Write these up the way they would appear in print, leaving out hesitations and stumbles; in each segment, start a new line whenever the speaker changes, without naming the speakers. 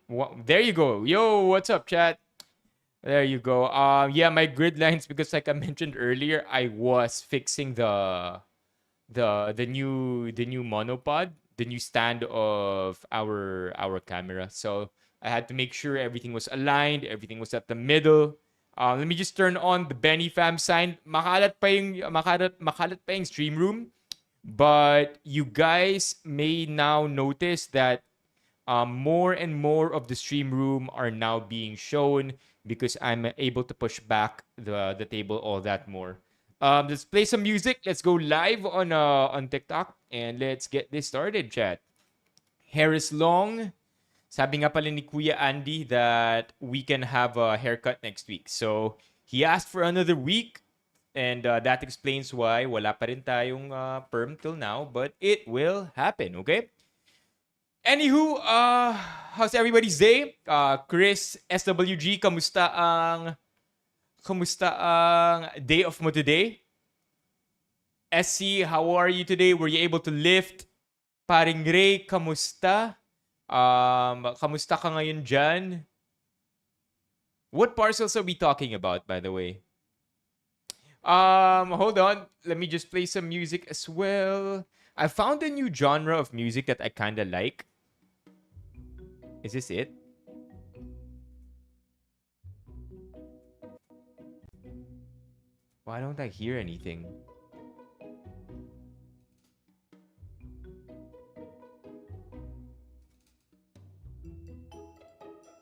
There you go. Yo, what's up, chat? There you go. Yeah, my grid lines, because like I mentioned earlier, I was fixing the new monopod, the new stand of our camera. So I had to make sure everything was aligned, everything was at the middle. Let me just turn on the Benny Fam sign. Makalat pa yung stream room, but you guys may now notice that more and more of the stream room are now being shown because I'm able to push back the table all that more. Let's play some music. Let's go live on TikTok and let's get this started, chat. Hair is long. Sabi nga pala ni Kuya Andy that we can have a haircut next week. So he asked for another week, and that explains why wala pa rin tayong perm till now, but it will happen, okay? Anywho, how's everybody's day? Chris, SWG, kamusta ang day off mo today? SC, how are you today? Were you able to lift? Paring Ray, kamusta? Kamusta ka ngayon dyan? What parcels are we talking about, by the way? Hold on. Let me just play some music as well. I found a new genre of music that I kind of like. Is this it? Why don't I hear anything?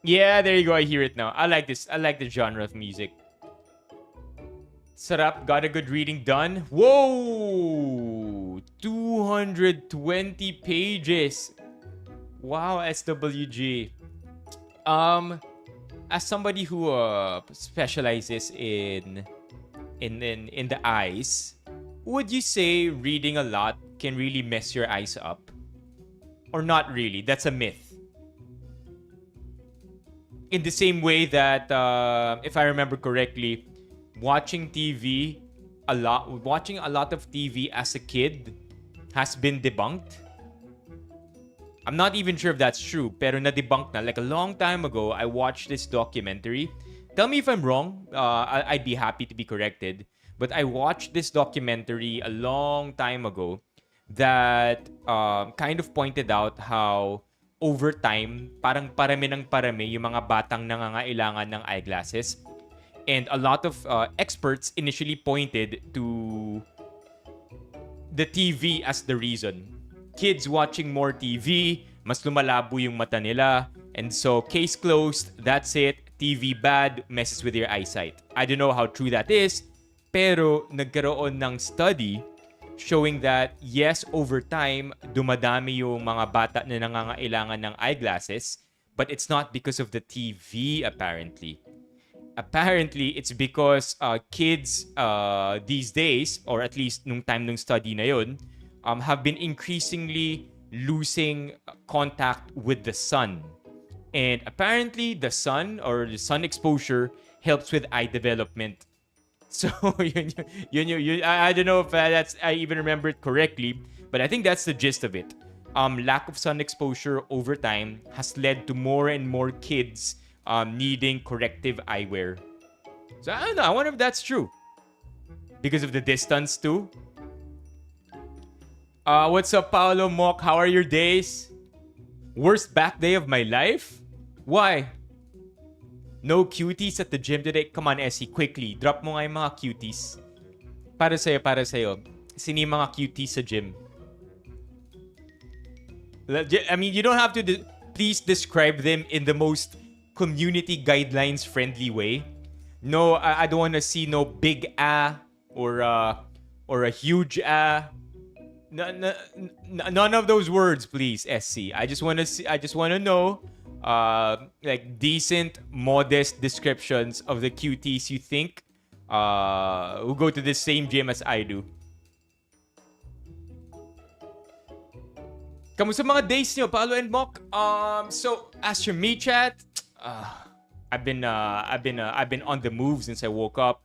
Yeah, there you go. I hear it now. I like this. I like the genre of music. Sarap, got a good reading done. Whoa! 220 pages. Wow, SWG. As somebody who specializes in the eyes, would you say reading a lot can really mess your eyes up? Or not really? That's a myth. In the same way that, if I remember correctly, watching a lot of TV as a kid has been debunked. I'm not even sure if that's true, pero na-debunk na. Like a long time ago, I watched this documentary. Tell me if I'm wrong. I'd be happy to be corrected. But I watched this documentary a long time ago that kind of pointed out how over time, parang parami ng parami yung mga batang nangangailangan ng eyeglasses. And a lot of experts initially pointed to the TV as the reason. Kids watching more TV, mas lumalabo yung mata nila. And so, case closed, that's it. TV bad, messes with your eyesight. I don't know how true that is, pero nagkaroon ng study showing that, yes, over time, dumadami yung mga bata na nangangailangan ng eyeglasses, but it's not because of the TV, apparently. Apparently, it's because kids these days, or at least nung time ng study na yun, have been increasingly losing contact with the sun. And apparently, the sun or the sun exposure helps with eye development. So, I don't know if I even remember it correctly, but I think that's the gist of it. Lack of sun exposure over time has led to more and more kids needing corrective eyewear. So, I don't know. I wonder if that's true. Because of the distance, too. What's up, Paolo Mock? How are your days? Worst back day of my life? Why? No cuties at the gym today? Come on, Essie, quickly. Drop mo nga yung mga cuties. Para sa'yo. Sino yung mga cuties sa gym? I mean, you don't have to... Please describe them in the most community guidelines-friendly way. No, I don't want to see no big or a huge none of those words, please, SC. I just want to know like decent, modest descriptions of the cuties you think who go to the same gym as I do. Kamusta mga days nyo, Paolo and Mock? So as your me chat, I've been on the move since I woke up.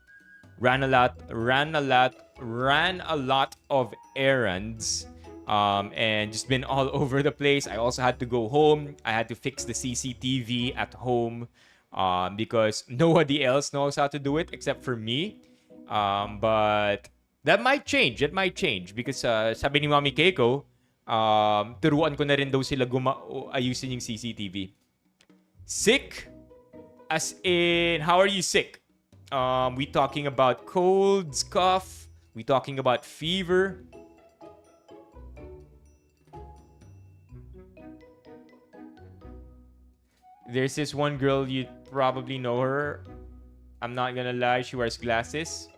Ran a lot of errands. and just been all over the place. I also had to go home. I had to fix the CCTV at home because nobody else knows how to do it except for me. But that might change. It might change because sabi ni Mami Keiko, turuan ko na rin daw sila ayusin yung CCTV. Sick? As in, how are you sick? We talking about colds, cough? We talking about fever? There's this one girl, you probably know her. I'm not gonna lie, she wears glasses.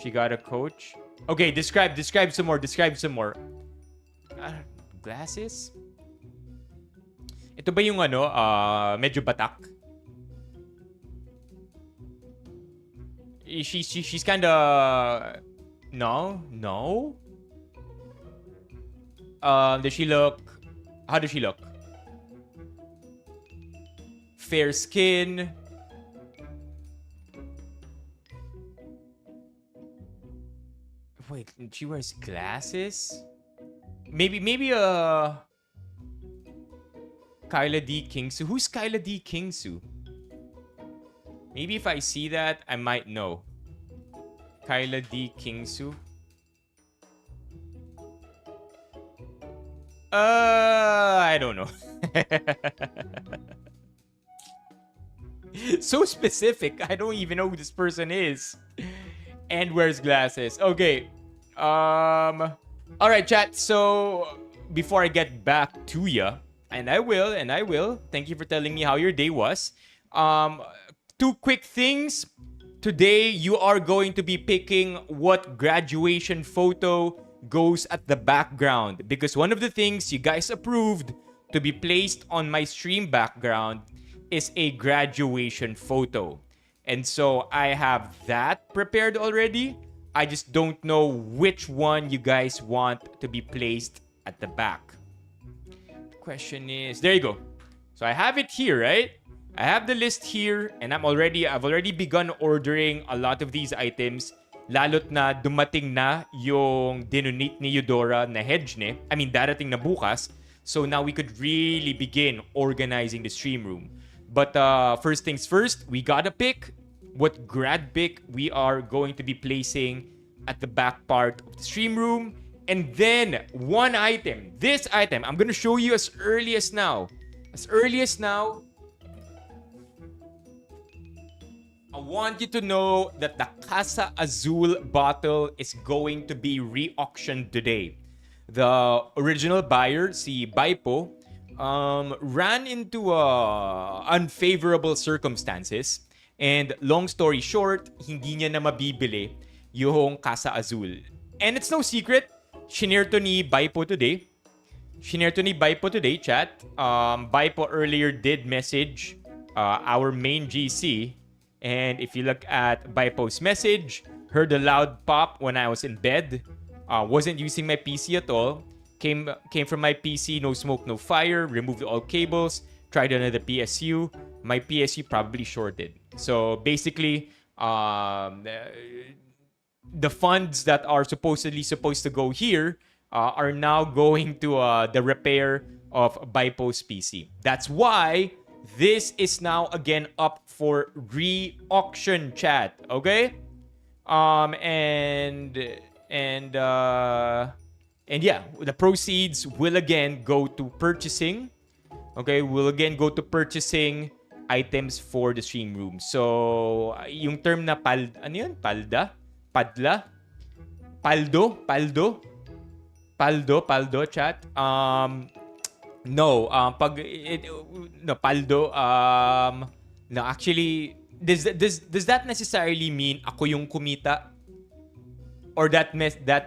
She got a coach. Okay, describe some more. Glasses? Ito ba yung medyo batak? She's kind of no. Does she look? How does she look? Fair skin. Wait, she wears glasses? Maybe Kyla D. Kingsu. Who's Kyla D. Kingsu? Maybe if I see that, I might know. Kyla D. Kingsu. I don't know. So specific. I don't even know who this person is. And wears glasses. Okay. All right, chat. So before I get back to ya, and I will. Thank you for telling me how your day was. Two quick things. Today, you are going to be picking what graduation photo goes at the background, because one of the things you guys approved to be placed on my stream background is a graduation photo. And so I have that prepared already. I just don't know which one you guys want to be placed at the back. The question is, there you go. So I have it here, right? I have the list here, and I've already begun ordering a lot of these items. Lalot na dumating na yung dinonate ni Eudora na hedge ne. I mean, darating na bukas. So now we could really begin organizing the stream room. But first things first, we gotta pick what grad pick we are going to be placing at the back part of the stream room. And then one item, this item, I'm gonna show you as early as now. I want you to know that the Casa Azul bottle is going to be re-auctioned today. The original buyer, si Baipo, ran into unfavorable circumstances. And long story short, hindi niya na mabibili yung Casa Azul. And it's no secret, shinare to ni Baipo today. Chat. Baipo earlier did message our main GC. And if you look at Baipo's message, heard a loud pop when I was in bed. Wasn't using my PC at all. Came from my PC, no smoke, no fire. Removed all cables. Tried another PSU. My PSU probably shorted. So basically, the funds that are supposed to go here are now going to the repair of Baipo's PC. That's why this is now again up for re-auction, chat. Okay? And yeah, the proceeds will again go to purchasing. Okay, will again go to purchasing items for the stream room. So, yung term na ano yun? Palda? Padla? Paldo, chat. No, paldo, no, actually, does that necessarily mean ako yung kumita? Or that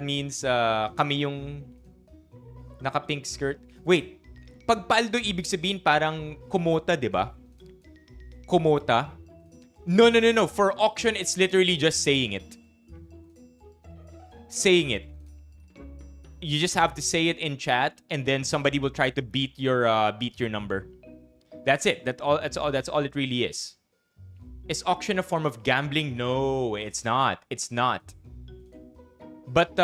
means kami yung naka-pink skirt? Wait, pag paldo, ibig sabihin parang kumota, di ba? Kumota? No. For auction, it's literally just saying it. You just have to say it in chat, and then somebody will try to beat your number. That's it. That's all it really is. Is auction a form of gambling? No, it's not. But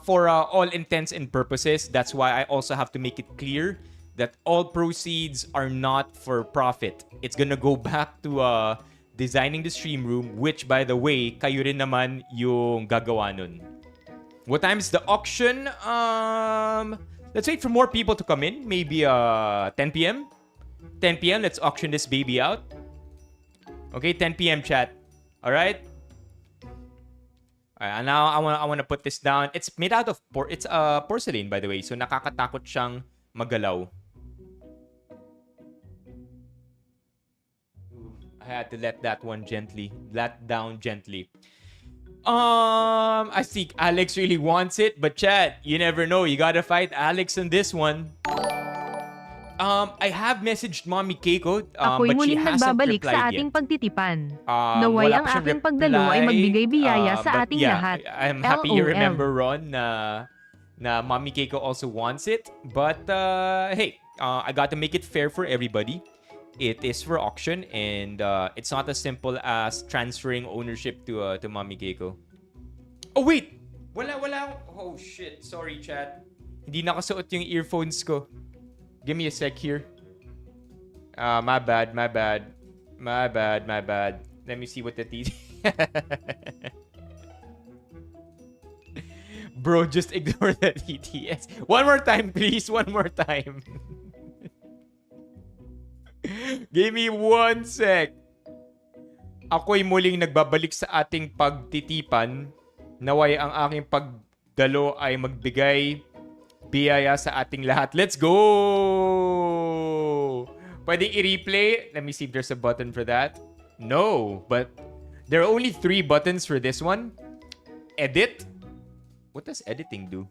for all intents and purposes, that's why I also have to make it clear that all proceeds are not for profit. It's gonna go back to designing the stream room, which by the way, kayo rin naman yung gagawa nun. What time is the auction? Let's wait for more people to come in. Maybe 10 p.m. 10 p.m. Let's auction this baby out. Okay, 10 p.m. chat. All right. And now I want to put this down. It's made out of porcelain, by the way. So nakakatakot siyang magalaw. I had to let down gently. I see Alex really wants it, but chat, you never know. You gotta fight Alex on this one. I have messaged Mommy Keiko,
Ako'y
but she
muling
hasn't
nagbabalik
replied
sa ating
yet.
pagtitipan. Naway
Wala
ang
pa siyang
aking pagdalo ay
reply,
magbigay biyaya sa
but
ating
yeah,
lahat.
I'm happy you
LOL.
remember, Ron, na Mommy Keiko also wants it. But hey, I got to make it fair for everybody. It is for auction, and it's not as simple as transferring ownership to Mommy Keiko. Oh wait, wala. Oh shit, sorry chat. Hindi nakasuot yung earphones ko. Give me a sec here. My bad. Let me see what the TT. Bro, just ignore the TTS. One more time, please. One more time. Give me 1 sec. Ako'y muling nagbabalik sa ating pagtitipan. Naway ang aking pagdalo ay magbigay biyaya sa ating lahat. Let's go! Pwedeng i-replay? Let me see if there's a button for that. No, but there are only 3 buttons for this one. Edit? What does editing do?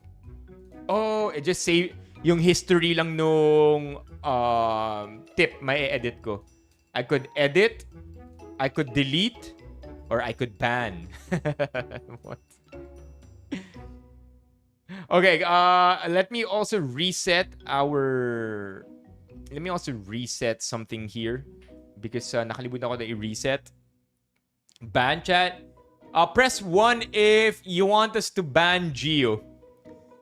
Oh, it just save yung history lang nung tip may edit ko. I could edit, I could delete, or I could ban. What? Okay, let me also reset something here because nakalimutan ko na i-reset. Ban chat. Press 1 if you want us to ban Gio.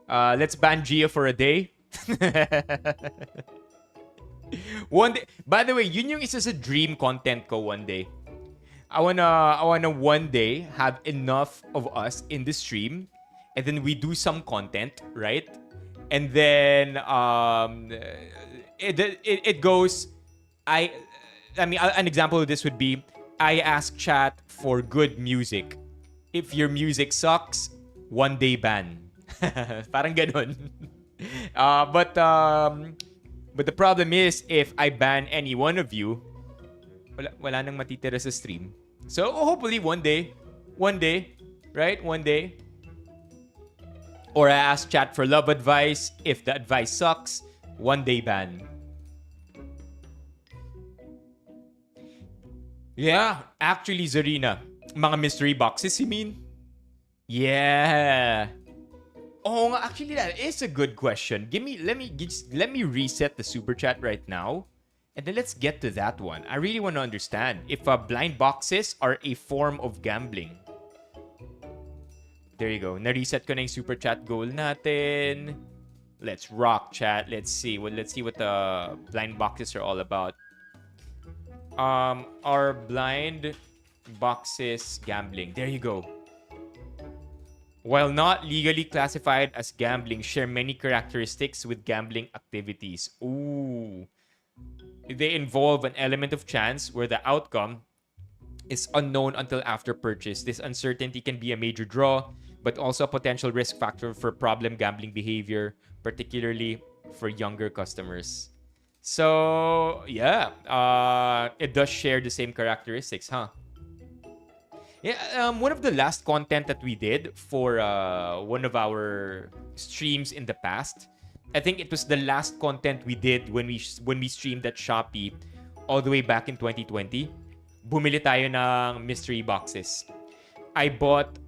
Let's ban Gio for a day. One day. By the way, yun yung isa sa dream content ko one day. I wanna one day have enough of us in the stream, and then we do some content, right? And then it goes. I mean, an example of this would be I ask chat for good music. If your music sucks, one day ban. Parang ganun. But the problem is if I ban any one of you, wala nang matitira sa stream. So hopefully one day, right? One day. Or I ask chat for love advice. If the advice sucks, one day ban. Yeah, actually, Zarina, mga mystery boxes, you mean? Yeah. Oh, actually, that is a good question. Let me reset the super chat right now, and then let's get to that one. I really want to understand if blind boxes are a form of gambling. There you go. Na-reset ko na yung super chat goal natin. Let's rock, chat. Let's see what the blind boxes are all about. Are blind boxes gambling? There you go. While not legally classified as gambling, share many characteristics with gambling activities. Ooh. They involve an element of chance where the outcome is unknown until after purchase. This uncertainty can be a major draw, but also a potential risk factor for problem gambling behavior, particularly for younger customers. So, yeah, it does share the same characteristics, huh? Yeah, one of the last content that we did for one of our streams in the past, I think it was the last content we did when we streamed at Shopee all the way back in 2020. Bumili tayo ng mystery boxes. I bought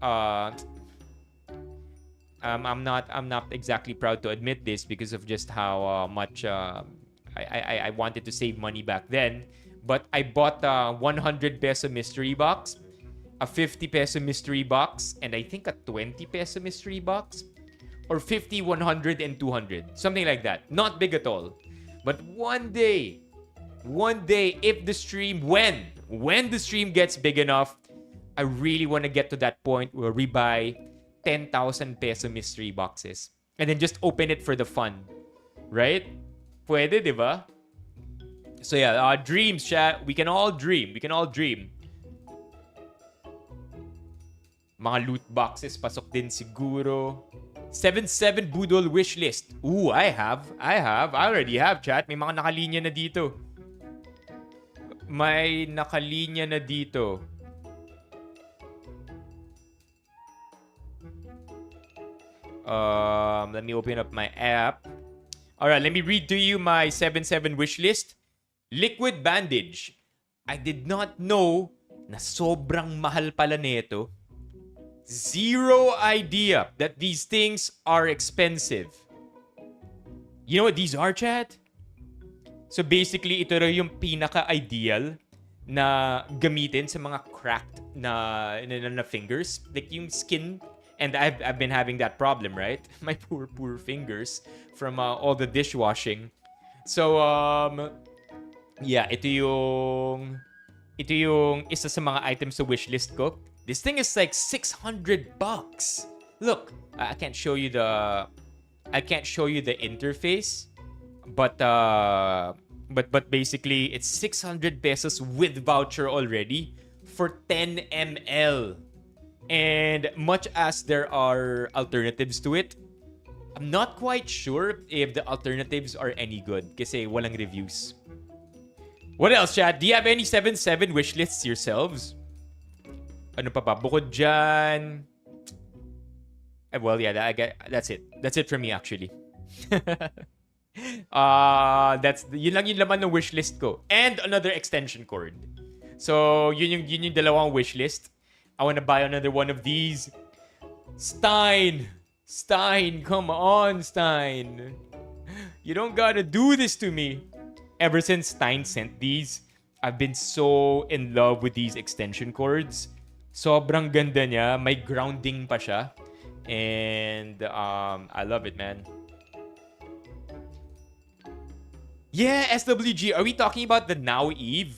I'm not exactly proud to admit this because of just how much I wanted to save money back then, but I bought a 100 peso mystery box. a 50 peso mystery box, and I think a 20 peso mystery box. Or 50, 100, and 200. Something like that. Not big at all. But one day, if the stream, when the stream gets big enough, I really want to get to that point where we buy 10,000 peso mystery boxes. And then just open it for the fun. Right? Pwede, di ba? So yeah, dreams, chat. We can all dream. Mga loot boxes, pasok din siguro. 7-7 Budol wishlist. Ooh, I already have, chat. May mga nakalinya na dito. Let me open up my app. Alright, let me read to you my 7-7 wishlist. Liquid bandage. I did not know na sobrang mahal pala nito. Zero idea that these things are expensive. You know what these are, chat? So basically, ito rin yung pinaka-ideal na gamitin sa mga cracked na fingers. Like yung skin. And I've been having that problem, right? My poor fingers from all the dishwashing. So, yeah, ito yung isa sa mga items sa wishlist ko. This thing is like $600. Look, I can't show you the interface, but basically it's 600 pesos with voucher already for 10 ml. And much as there are alternatives to it, I'm not quite sure if the alternatives are any good kasi walang reviews. What else, chat? Do you have any 7-7 wish lists yourselves? Ano pa ba? Bukod dyan... Well, yeah, that's it. That's it for me, actually. Yun lang yung laman ng wish list ko. And another extension cord. So, yun yung dalawang wish list. I wanna buy another one of these. Stein, come on, Stein. You don't gotta do this to me. Ever since Stein sent these, I've been so in love with these extension cords. Sobrang ganda niya. May grounding pa siya. And I love it, man. Yeah, SWG. Are we talking about the Now Eve?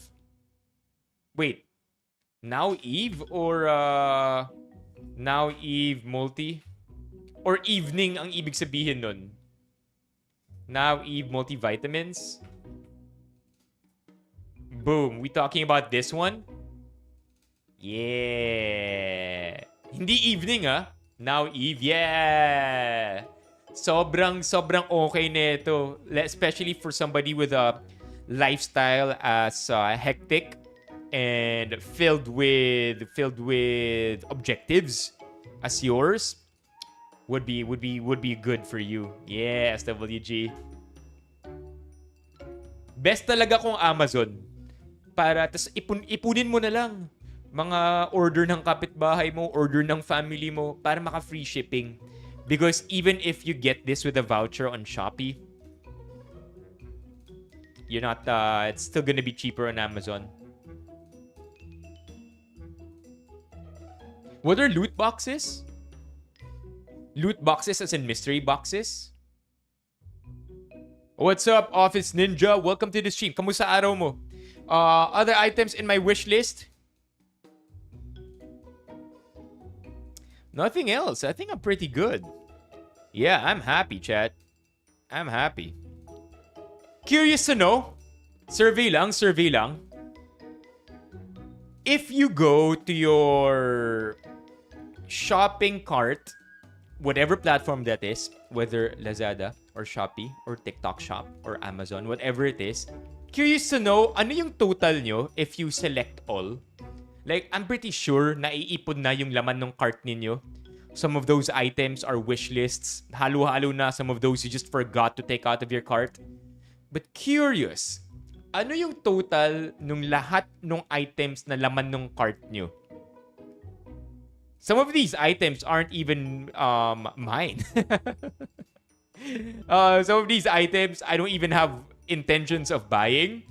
Wait. Now Eve or Now Eve multi? Or evening ang ibig sabihin nun? Now Eve multivitamins? Boom. We talking about this one? Yeah. Hindi evening, ah. Now Eve. Yeah. Sobrang okay nito. Especially for somebody with a lifestyle as hectic and filled with objectives as yours. Would be good for you. Yeah, SWG. Best talaga kung Amazon. Para tas ipunin mo na lang. Mga order ng kapitbahay mo, order ng family mo para maka-free shipping. Because even if you get this with a voucher on Shopee, you're not it's still gonna be cheaper on Amazon. What are loot boxes? Loot boxes as in mystery boxes? What's up, Office Ninja? Welcome to the stream. Kamusta araw mo? Other items in my wish list? Nothing else. I think I'm pretty good. Yeah, I'm happy, chat. I'm happy. Curious to know? Survey lang. If you go to your shopping cart, whatever platform that is, whether Lazada or Shopee or TikTok Shop or Amazon, whatever it is, curious to know, ano yung total nyo if you select all? Like, I'm pretty sure na iipon na yung laman ng cart ninyo. Some of those items are wish lists. Halo-halo na. Some of those you just forgot to take out of your cart. But curious, ano yung total nung lahat ng items na laman ng cart nyo? Some of these items aren't even mine. Some of these items, I don't even have intentions of buying.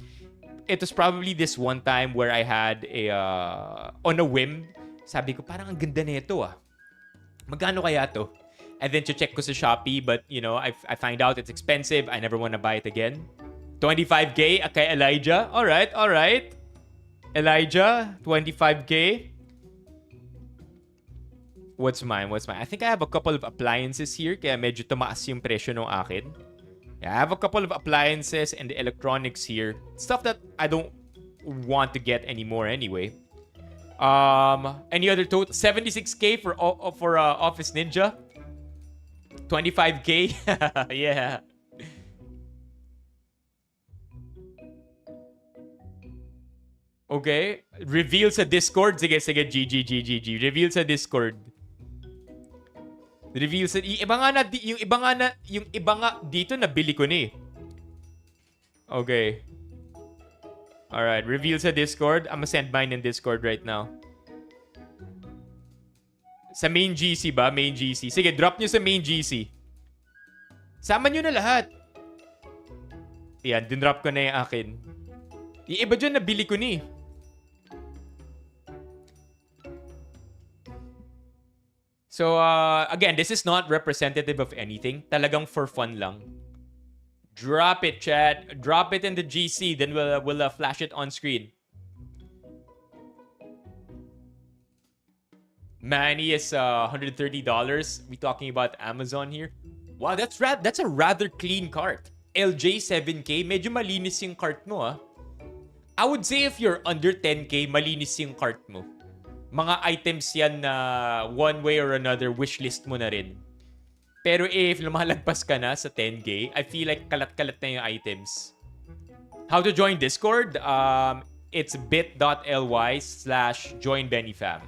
It was probably this one time where I had on a whim, Sabi ko, parang ang ganda nito ah. Magkano kaya to? And then check ko sa Shopee, but you know, I find out it's expensive. I never want to buy it again. 25K kay Elijah. All right. Elijah, 25K. What's mine? I think I have a couple of appliances here, kaya medyo tumaas yung presyo ng akin. Yeah, I have a couple of appliances and the electronics here. Stuff that I don't want to get anymore anyway. Any other total? 76K for Office Ninja. 25K. Yeah. Okay. Reveal sa Discord. Sige. GG. Reveal sa Discord. Reveal sa... Yung iba nga dito nabili ko ni. Okay. Alright. Reveal sa Discord. I'm gonna send mine in Discord right now. Sa main GC ba? Main GC. Sige, drop nyo sa main GC. Sama nyo na lahat. Yan, dinrop ko na yung akin. Yung iba dyan nabili ko ni. So, again, this is not representative of anything. Talagang for fun lang. Drop it, chat. Drop it in the GC. Then we'll flash it on screen. Manny is $130. We talking about Amazon here. Wow, that's a rather clean cart. LJ 7K, medyo malinis yung cart mo ah. I would say if you're under 10K, malinis yung cart mo. Mga items yan na one way or another wishlist mo na rin. Pero if lumalagpas ka na sa 10K, I feel like kalat-kalat na yung items. How to join Discord? It's bit.ly/joinbenifam.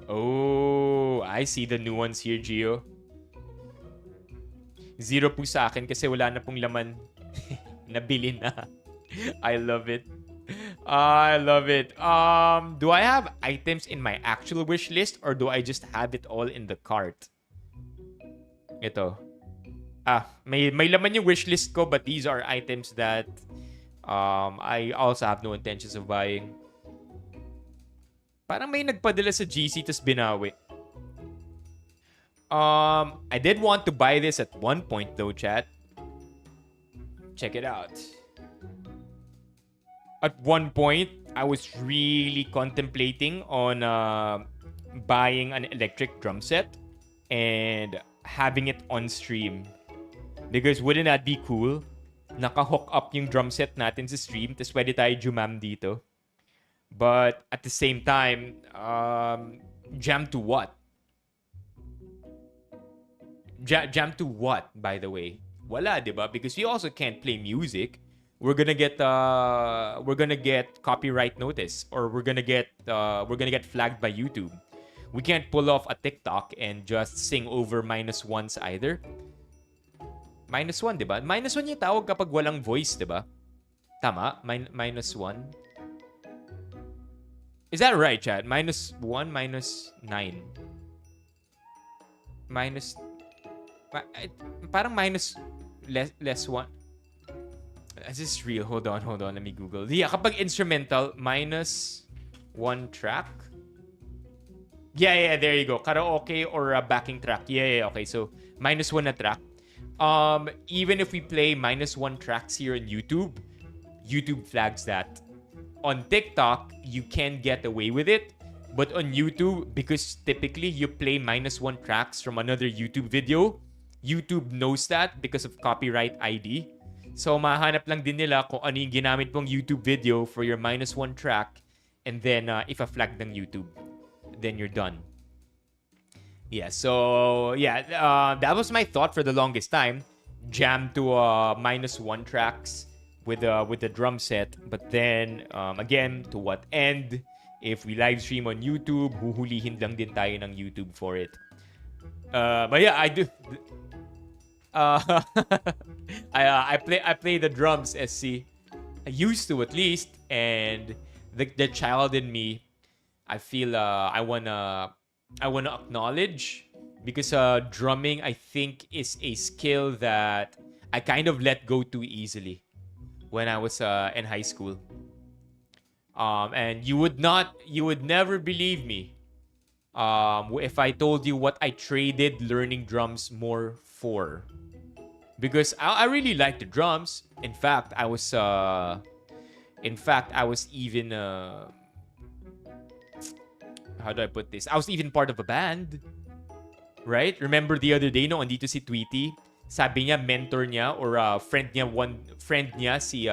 Oh, I see the new ones here, Gio. 0 po sa akin kasi wala na pong laman. Nabili na. I love it. Do I have items in my actual wish list or do I just have it all in the cart? Ito. May laman yung wish list ko, but these are items that I also have no intentions of buying. Parang may nagpadala sa GC tas binawi. I did want to buy this at one point though, chat. Check it out. At one point, I was really contemplating on buying an electric drum set and having it on stream. Because wouldn't that be cool? Naka-hook up yung drum set natin sa stream, tas pwede tayo jumam dito. But at the same time, jam to what? Jam to what, by the way? Wala, diba? Because we also can't play music. We're gonna get copyright notice, or we're gonna get flagged by YouTube. We can't pull off a TikTok and just sing over -1s either. -1, diba? -1 yung tawag kapag walang voice, diba? Tama? -1. Is that right, chat? -1, -9. Parang less 1. Is this real? Hold on. Let me Google. Yeah, kapag instrumental, -1 track. Yeah, there you go. Karaoke or a backing track. Yeah, okay. So, -1 na track. Even if we play -1 tracks here on YouTube flags that. On TikTok, you can get away with it. But on YouTube, because typically you play -1 tracks from another YouTube video, YouTube knows that because of copyright ID. So, mahanap lang din nila kung ano yung ginamit mong YouTube video for your -1 track. And then, if a flag ng YouTube, then you're done. Yeah, so, that was my thought for the longest time. Jam to -1 tracks with the drum set. But then, again, to what end? If we live stream on YouTube, huhulihin lang din tayo ng YouTube for it. But yeah, I do... I play the drums, SC. I used to, at least, and the child in me, I feel I wanna acknowledge, because drumming, I think, is a skill that I kind of let go too easily when I was in high school. And you would never believe me if I told you what I traded learning drums more for. Because I really like the drums. In fact, I was even how do I put this? I was even part of a band, right? Remember the other day no andito si Tweety, sabi niya mentor niya or one friend niya si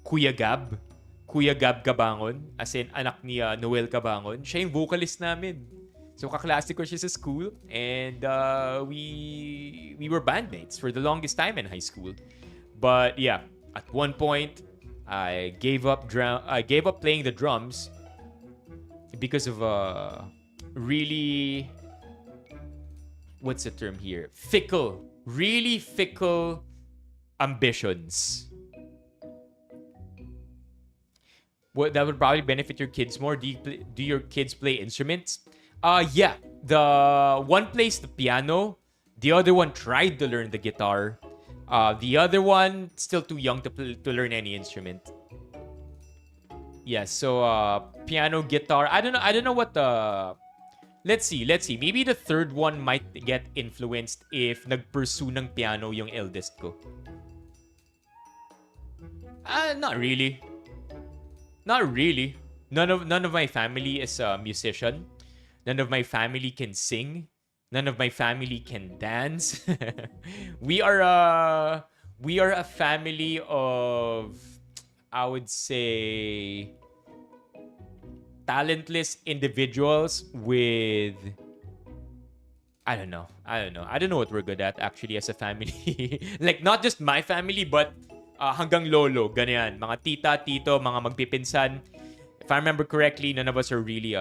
Kuya Gab. Kuya Gab Cabangon, as in anak ni Noel Cabangon. Siya yung vocalist namin. So kaklase ko siya sa school and we were bandmates for the longest time in high school. But yeah, at one point I gave up playing the drums because of really, what's the term here? Really fickle ambitions. That would probably benefit your kids more. Do your kids play instruments? Yeah. The one plays the piano. The other one tried to learn the guitar. The other one still too young to learn any instrument. Yeah. So piano, guitar. I don't know what the. Let's see. Maybe the third one might get influenced if nag-pursue ng piano yung eldest ko. Not really. Not really. None of my family is a musician. None of my family can sing. None of my family can dance. we are a family of, I would say, talentless individuals with, I don't know what we're good at actually as a family. Like not just my family but hanggang lolo, ganyan. Mga tita, tito, mga magpipinsan. If I remember correctly, none of us are really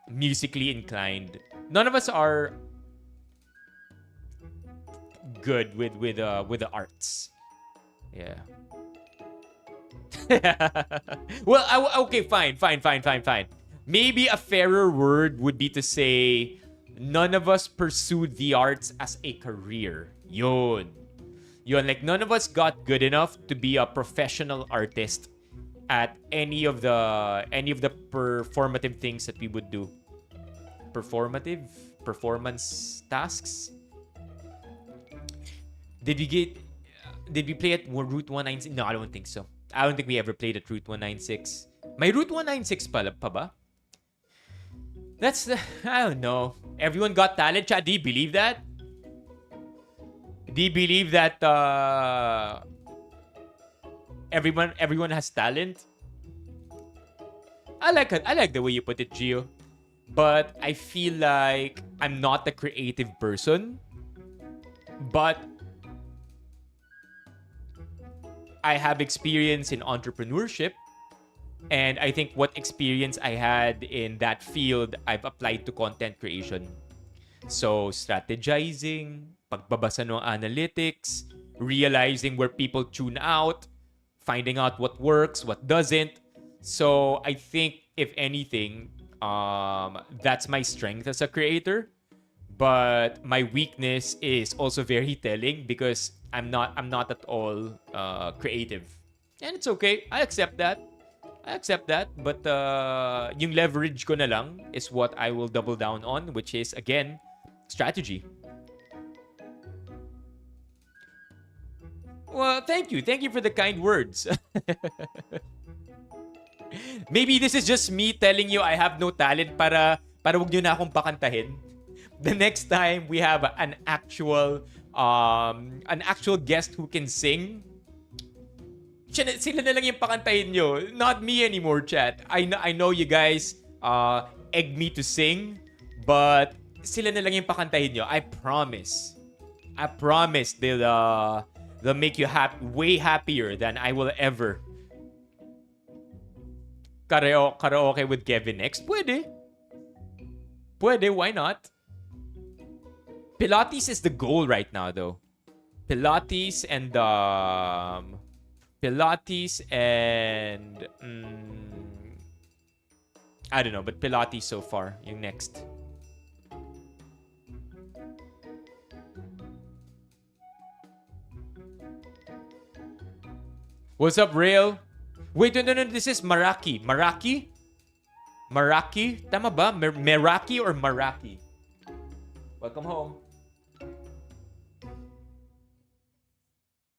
musically inclined. None of us are good with the arts. Yeah. Well, okay, fine. Maybe a fairer word would be to say none of us pursued the arts as a career. Yun, like none of us got good enough to be a professional artist at any of the performative things that we would do. Performance tasks. Did we play at Route 196? No, I don't think so. I don't think we ever played at Route 196. May Route 196 pa ba? I don't know. Everyone got talent, chat. Do you believe that? Do you believe that everyone has talent? I like the way you put it, Gio. But I feel like I'm not a creative person. But I have experience in entrepreneurship. And I think what experience I had in that field, I've applied to content creation. So, strategizing, pagbabasa ng analytics, realizing where people tune out, finding out what works, what doesn't. So, I think, if anything, that's my strength as a creator. But my weakness is also very telling because I'm not at all creative. And it's okay. I accept that. But yung leverage ko na lang is what I will double down on, which is, again, strategy. Well, thank you. Thank you for the kind words. Maybe this is just me telling you I have no talent para wag nyo na akong pakantahin. The next time we have an actual guest who can sing, sila na lang yung pakantahin nyo. Not me anymore, chat. I know you guys egg me to sing, but sila na lang yung pakantahin nyo. I promise they'll make you way happier than I will ever. Karaoke with Kevin next? Pwede, why not? Pilates is the goal right now, though. Pilates and I don't know, but Pilates so far, yung next. What's up, Rail? Wait, no. This is Maraki. Maraki? Maraki? Tama ba? Meraki or Maraki? Welcome home.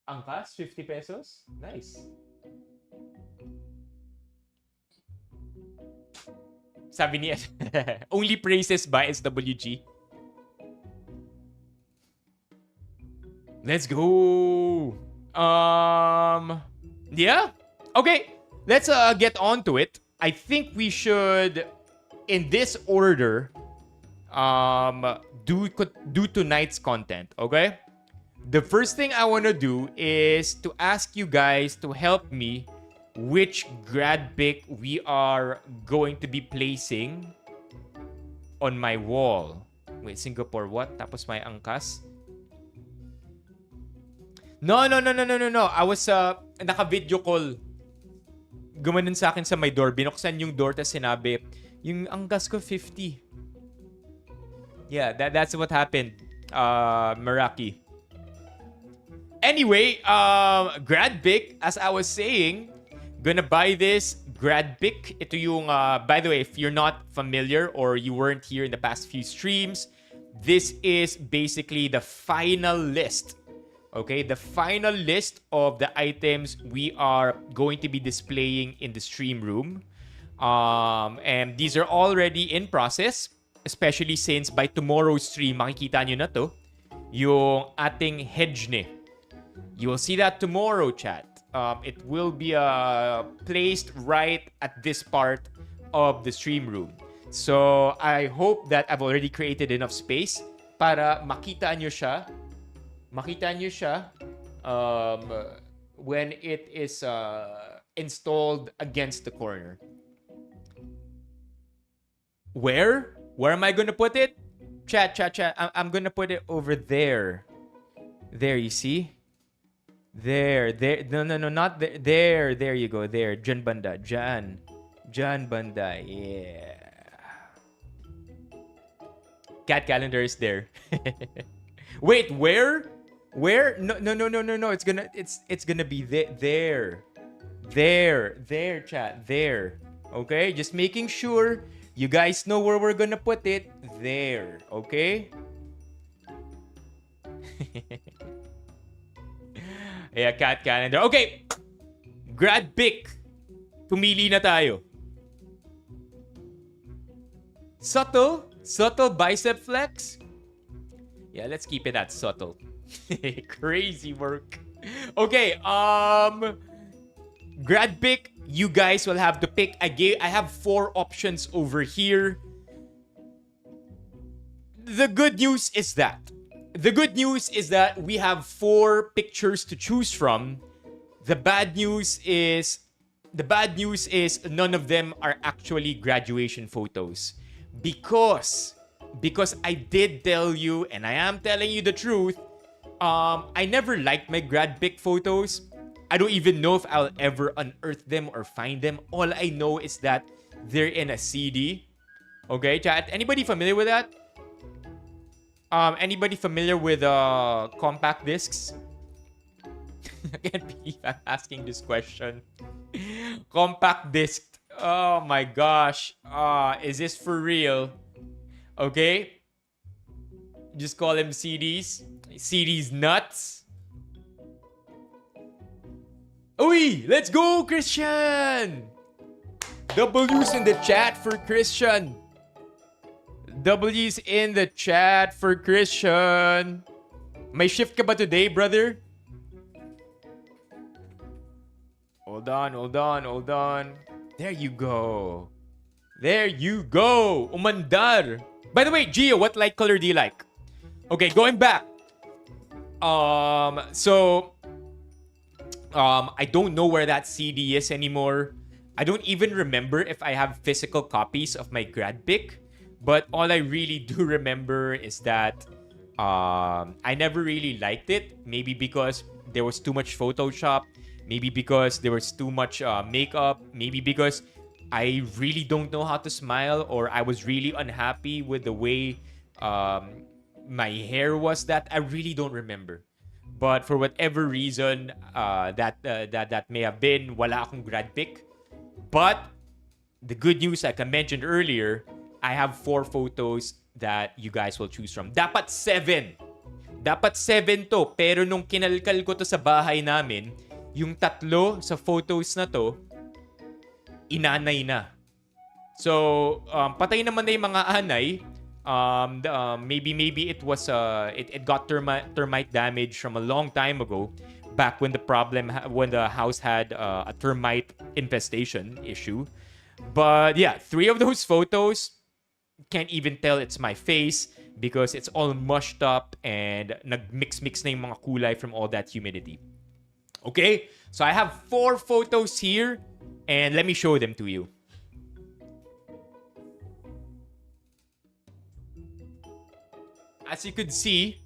Angkas, 50 pesos? Nice. Sabi niya, only praises by SWG. Let's go. Yeah. Okay. Let's get on to it. I think we should, in this order, do tonight's content. Okay. The first thing I want to do is to ask you guys to help me which grad pic we are going to be placing on my wall. Wait, Singapore what? Tapos may angkas? No. I was naka-video call. Gumanon sa akin sa my door. Binuksan yung door tapos sinabi, yung angkas ko 50. Yeah, that's what happened. Meraki. Anyway, grad pic, as I was saying, gonna buy this grad pic. Ito yung, by the way, if you're not familiar or you weren't here in the past few streams, this is basically the final list. Okay, the final list of the items we are going to be displaying in the stream room. And these are already in process, especially since by tomorrow's stream, makikita nyo na to, yung ating hedge. You will see that tomorrow, chat. It will be placed right at this part of the stream room. So I hope that I've already created enough space para makita nyo siya when it is installed against the corner. Where am I gonna put it? Chat. I'm gonna put it over there. There, you see? There. No, not there. There you go. There. Jan Banda. Jan Banda. Yeah. Cat calendar is there. Wait, where? No. It's gonna be there. There, chat. There. Okay? Just making sure you guys know where we're gonna put it. There. Okay? Yeah, cat calendar. Okay. Grad pic. Pumili na tayo. Subtle bicep flex. Yeah, let's keep it at subtle. Crazy work. Okay, grad pic, you guys will have to pick. I have 4 options over here. The good news is that we have 4 pictures to choose from. The bad news is none of them are actually graduation photos. Because I did tell you, and I am telling you the truth, I never liked my grad pic photos. I don't even know if I'll ever unearth them or find them. All I know is that they're in a CD. Okay, chat. Anybody familiar with that? Anybody familiar with compact discs? I can't believe I'm asking this question. Compact disc. Oh my gosh. Is this for real? Okay. Just call them CDs. CDs nuts. Oi, let's go, Christian. W's in the chat for Christian. W's in the chat for Christian. May shift ka ba today, brother? Hold on. There you go. Umandar. By the way, Gio, what light color do you like? Okay, going back. I don't know where that CD is anymore. I don't even remember if I have physical copies of my grad pic. But all I really do remember is that I never really liked it. Maybe because there was too much Photoshop. Maybe because there was too much makeup. Maybe because I really don't know how to smile. Or I was really unhappy with the way my hair was. That I really don't remember. But for whatever reason, that may have been, wala akong grad pic. But the good news, like I mentioned earlier, I have 4 photos that you guys will choose from. Dapat 7. Dapat 7 to. Pero nung kinalkal ko to sa bahay namin, yung 3 sa photos na to, inanay na. So, patay naman na yung mga anay. Maybe it was it got termite damage from a long time ago, back when the house had a termite infestation issue. But yeah, 3 of those photos, can't even tell it's my face because it's all mushed up and nagmix na yung mga kulay from all that humidity. Okay, so I have 4 photos here and let me show them to you. As you could see,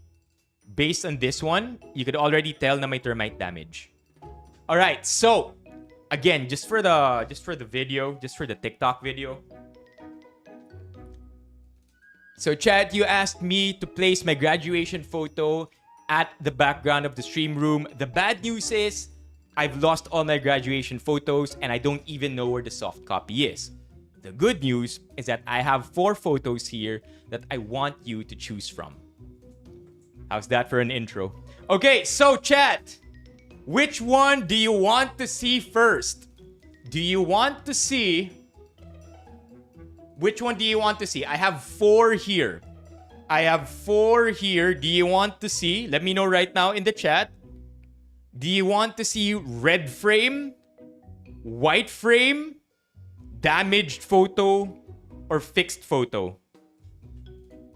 based on this one, you could already tell na may termite damage. All right, so again, just for the video, just for the TikTok video. So chat, you asked me to place my graduation photo at the background of the stream room. The bad news is I've lost all my graduation photos and I don't even know where the soft copy is. The good news is that I have 4 photos here that I want you to choose from. How's that for an intro? Okay, so chat, which one do you want to see first? Do you want to see... Which one do you want to see? I have 4 here. I have 4 here. Do you want to see? Let me know right now in the chat. Do you want to see red frame, white frame, damaged photo, or fixed photo?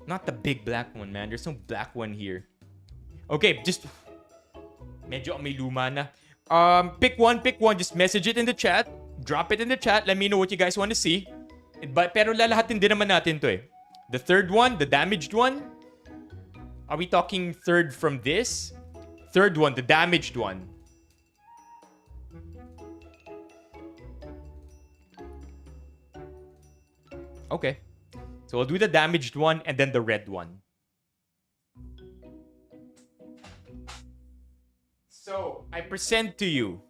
Not the big black one, man. There's no black one here. Okay, just... Medyo may luma na. Pick one. Just message it in the chat. Drop it in the chat. Let me know what you guys want to see. Pero lalahatin din naman natin to eh. The third one, the damaged one. Are we talking third from this? Third one, the damaged one. Okay. So we'll do the damaged one and then the red one. So I present to you.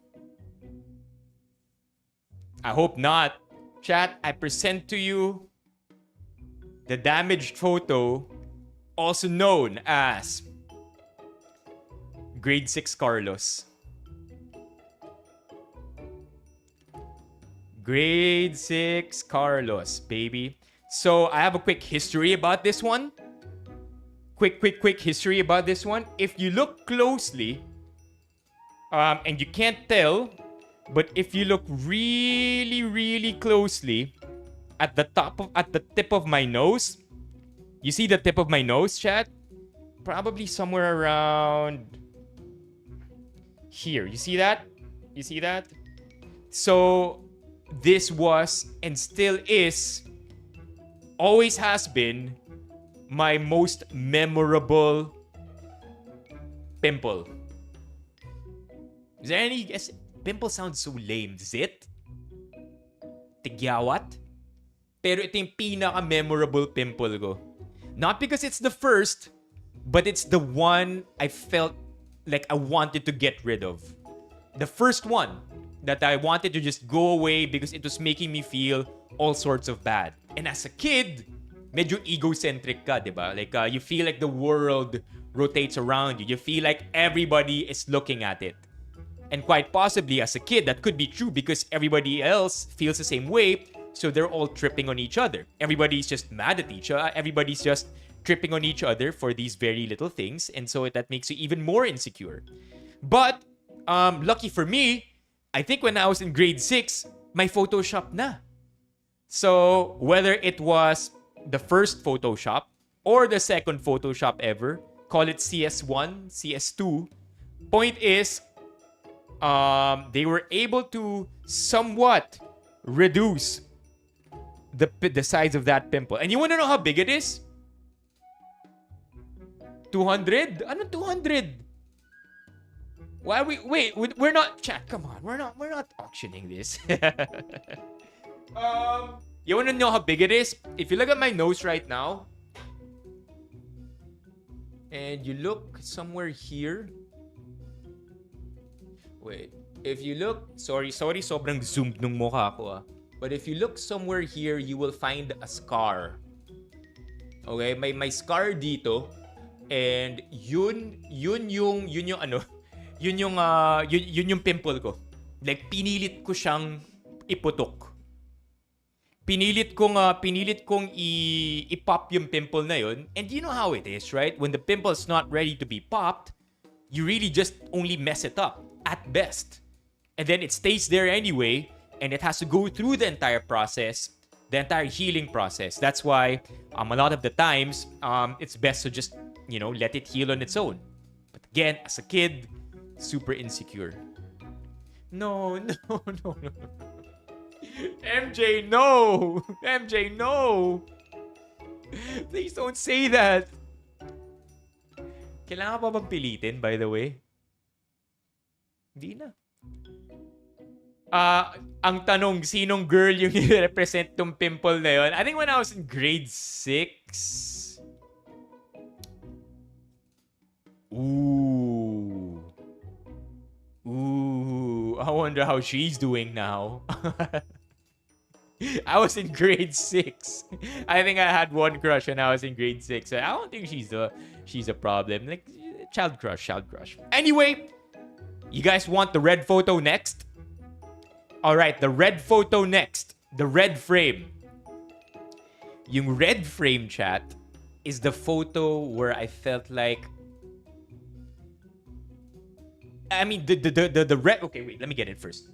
I hope not. Chat, I present to you the damaged photo, also known as Grade 6 Carlos. Grade 6 Carlos, baby. So I have a quick history about this one. Quick history about this one. If you look closely, and you can't tell, but if you look really closely at the tip of my nose, you see the tip of my nose, chat? Probably somewhere around here. You see that? You see that? So this was and still is, always has been, my most memorable pimple. Is there any guess? Pimple sounds so lame. Is it? Tigyawat? Pero ito yung pinaka-memorable pimple ko. Not because it's the first, but it's the one I felt like I wanted to get rid of. The first one that I wanted to just go away because it was making me feel all sorts of bad. And as a kid, medyo egocentric ka, diba? Like, you feel like the world rotates around you. You feel like everybody is looking at it. And quite possibly, as a kid, that could be true because everybody else feels the same way, so they're all tripping on each other. Everybody's just mad at each other. Everybody's just tripping on each other for these very little things, and so that makes you even more insecure. But, lucky for me, I think when I was in grade 6, my Photoshop na. So, whether it was the first Photoshop or the second Photoshop ever, call it CS1, CS2, point is, they were able to somewhat reduce the size of that pimple. And you want to know how big it is? 200? Ano 200? Why wait, we're not, chat, come on. We're not auctioning this. You want to know how big it is? If you look at my nose right now and you look somewhere here, Wait. If you look, sorry, sobrang zoomed nung mukha ko ah. But if you look somewhere here, you will find a scar. Okay, may scar dito. And yun yung ano, yun yung pimple ko. Like pinilit ko siyang iputok. Pinilit kong i-pop yung pimple na yun. And you know how it is, right? When the pimple's not ready to be popped, you really just only mess it up at best. And then it stays there anyway, and it has to go through the entire process, the entire healing process. That's why a lot of the times, it's best to just, let it heal on its own. But again, as a kid, super insecure. No. MJ, no! MJ, no! Please don't say that. Kailangan pa bang pilitin, by the way? Hindi na. Ang tanong, sinong girl yung represent tong pimple na yun? I think when I was in grade 6. Ooh, I wonder how she's doing now. I was in grade 6. I think I had one crush when I was in grade 6. I don't think she's a problem. Like, child crush. Anyway, you guys want the red photo next? Alright, the red photo next. The red frame. Yung red frame, chat, is the photo where I felt like... I mean, the red... Okay, wait, let me get it first.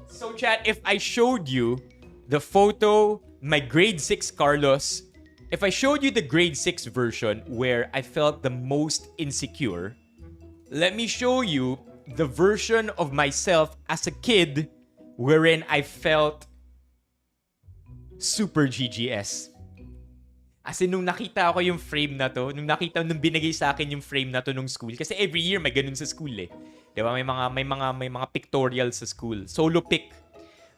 So, chat, if I showed you the photo, my grade 6 Carlos, if I showed you the grade 6 version where I felt the most insecure, let me show you the version of myself as a kid wherein I felt super GGS. As in, nung nakita ko yung frame na to, nung binigay sa akin yung frame na to nung school, kasi every year may ganun sa school eh. Diba? May mga pictorial sa school. Solo pic.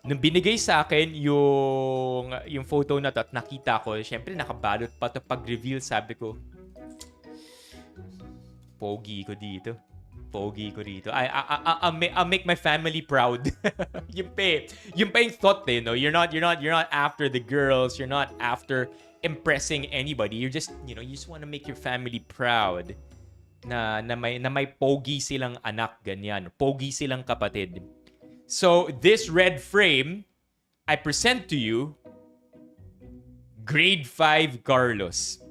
Nung binigay sa akin yung photo na to at nakita ko, syempre nakabalot pa to pag-reveal, sabi ko, pogi ko dito. I'll make my family proud. Yung pa yung thought eh, no? You're not after the girls, you're not after impressing anybody. You're just, you just want to make your family proud. Na may pogi silang anak, ganyan. Pogi silang kapatid. So, this red frame, I present to you grade 5 Carlos.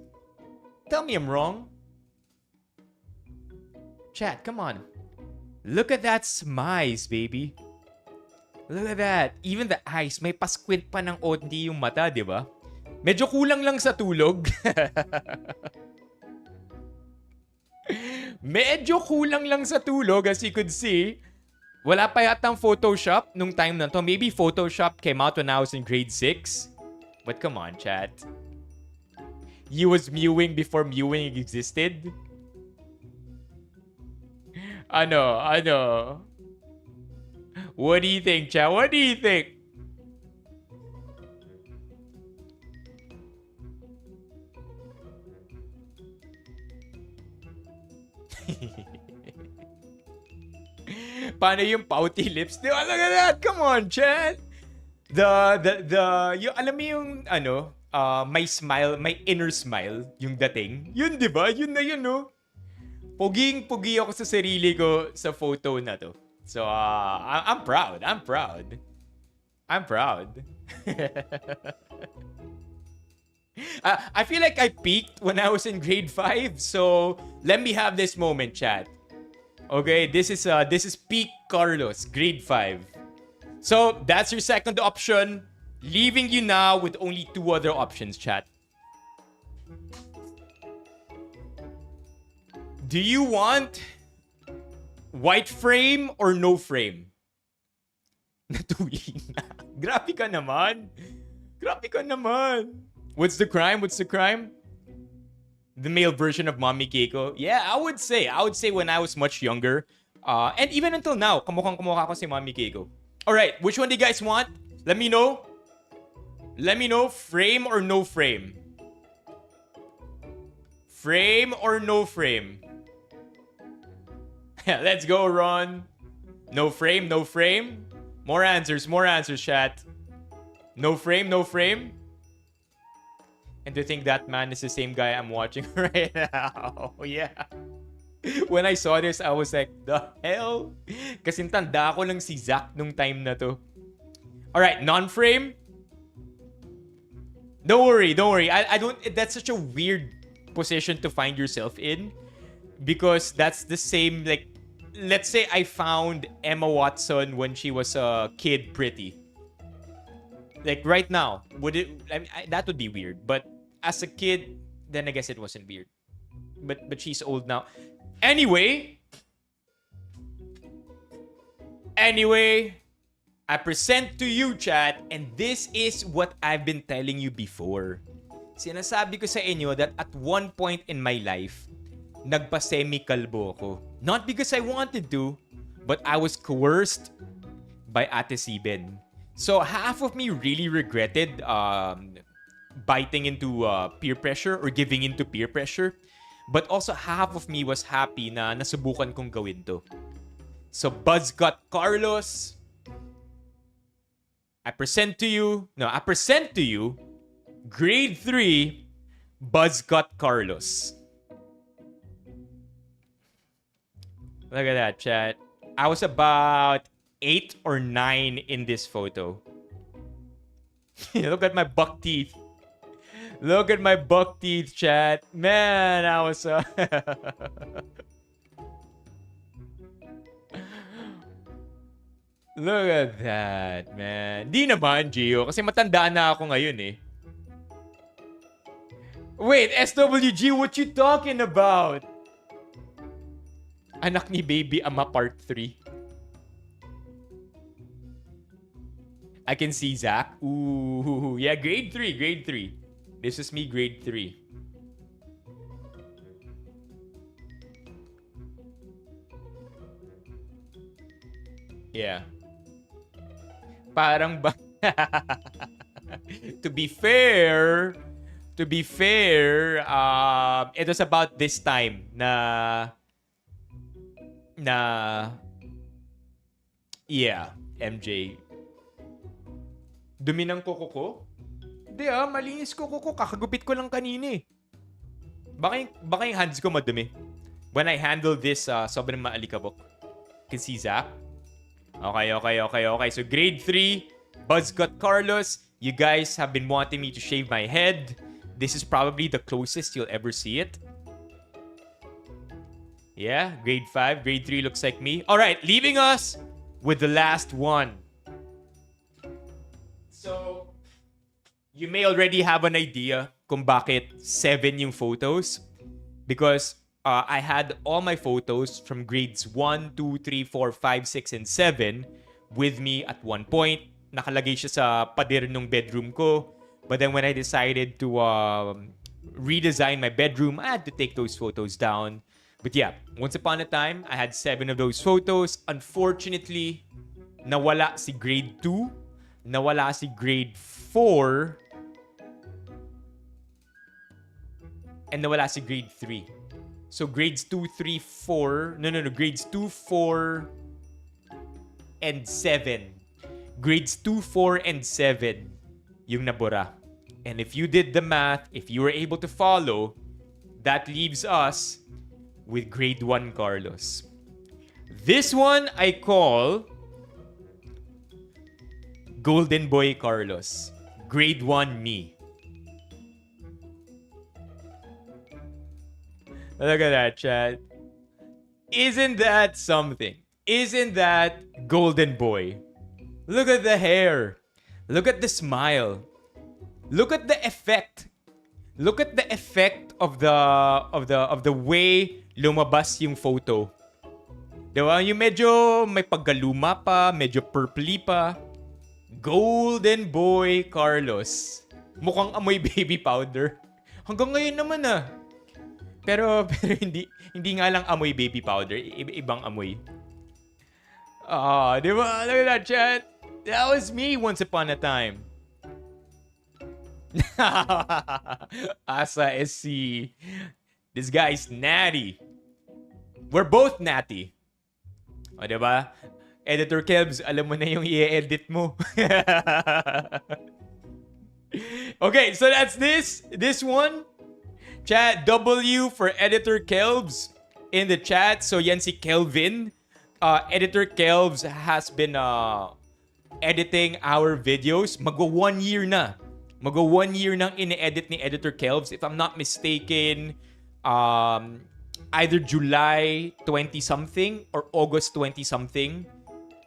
Tell me I'm wrong. Chat, come on. Look at that smize, baby. Look at that. Even the eyes, may pasquint pa ng onti yung mata, di ba? Medyo kulang lang sa tulog. Medyo kulang lang sa tulog, as you could see. Wala pa yatang Photoshop nung time na to. Maybe Photoshop came out when I was in grade 6. But come on, chat. You was mewing before mewing existed? Ano? What do you think, chat? What do you think? Paano yung pouty lips? Di ba? Look at that! Come on, chat! Yung, alam mo yung, may smile, may inner smile, yung dating. Yun, di ba? Yun na yun, no? Puging-pugi ako sa sarili ko sa photo na to. So, I'm proud. I feel like I peaked when I was in grade 5. So, let me have this moment, chat. Okay, this is peak Carlos, grade 5. So, that's your second option. Leaving you now with only 2 other options, chat. Do you want white frame or no frame? Natuloy na. Grabe ka naman. What's the crime? The male version of Mommy Keiko? Yeah, I would say when I was much younger. And even until now, kamukhang-kamukha ko si Mommy Keiko. Alright, which one do you guys want? Let me know. Frame or no frame? Frame or no frame? Let's go, Ron. No frame, no frame. More answers, chat. No frame, no frame. And to think that man is the same guy I'm watching right now. Yeah. When I saw this, I was like, the hell? Kasi tanda ko lang si Zach nung time na to. Alright, non-frame. Don't worry. I don't, that's such a weird position to find yourself in. Because that's the same, like, let's say I found Emma Watson when she was a kid pretty. Like right now, would it? I mean, that would be weird. But as a kid, then I guess it wasn't weird. But she's old now. Anyway, I present to you, chat, and this is what I've been telling you before. Sinasabi ko sa inyo that at one point in my life, nagpa-semi-kalbo ako. Not because I wanted to, but I was coerced by Ate Siben. So half of me really regretted biting into peer pressure or giving into peer pressure. But also half of me was happy na nasubukan kong gawin to. So Buzzcut Carlos, I present to you grade 3 Buzzcut Carlos. Look at that, chat. I was about 8 or 9 in this photo. Look at my buck teeth. Look at my buck teeth, chat. Man, I was Look at that, man. Di naman, Gio. Kasi matanda na ako ngayon eh. Wait, SWG, what you talking about? Anak ni Baby Ama Part 3. I can see Zach. Ooh, yeah, grade 3. This is me, grade 3. Yeah. Parang ba... To be fair, it was about this time na yeah, MJ. Dumi ng kuko ko? Hindi malinis kuko ko. Kakagupit ko lang kanina eh. Baka yung hands ko madumi. When I handle this, sobrang maalikabok. Can see Zach? Okay. So grade 3, Buzzcut Carlos. You guys have been wanting me to shave my head. This is probably the closest you'll ever see it. Yeah, grade 5. Grade 3 looks like me. Alright, leaving us with the last one. So, you may already have an idea kung bakit 7 yung photos. Because I had all my photos from grades 1, 2, 3, 4, 5, 6, and 7 with me at one point. Nakalagay siya sa pader ng bedroom ko. But then when I decided to redesign my bedroom, I had to take those photos down. But yeah, once upon a time, I had 7 of those photos. Unfortunately, nawala si grade 2, nawala si grade 4, and nawala si grade 3. So grades 2, 3, 4, grades 2, 4, and 7. Grades 2, 4, and 7 yung nabura. And if you did the math, if you were able to follow, that leaves us with grade 1 Carlos. This one I call Golden Boy Carlos. Grade 1 me. Look at that, chat. Isn't that something? Isn't that Golden Boy? Look at the hair. Look at the smile. Look at the effect. Look at the effect of the way lumabas yung photo. Diba? Yung medyo may paggaluma pa, medyo purpley pa. Golden Boy Carlos. Mukhang amoy baby powder. Hanggang ngayon naman Pero hindi nga lang amoy baby powder, ibang amoy. Diba? Look at that, chat. That was me once upon a time. Asa SC. This guy's natty. We're both natty. O, diba? Editor Kelbs, alam mo na yung i-edit mo. Okay, so that's this one. Chat W for Editor Kelbs in the chat. So yan si Kelvin. Editor Kelbs has been editing our videos. Mag-go 1 year na. Mag-go 1 year nang ine-edit ni Editor Kelbs. If I'm not mistaken, either July 20-something or August 20-something.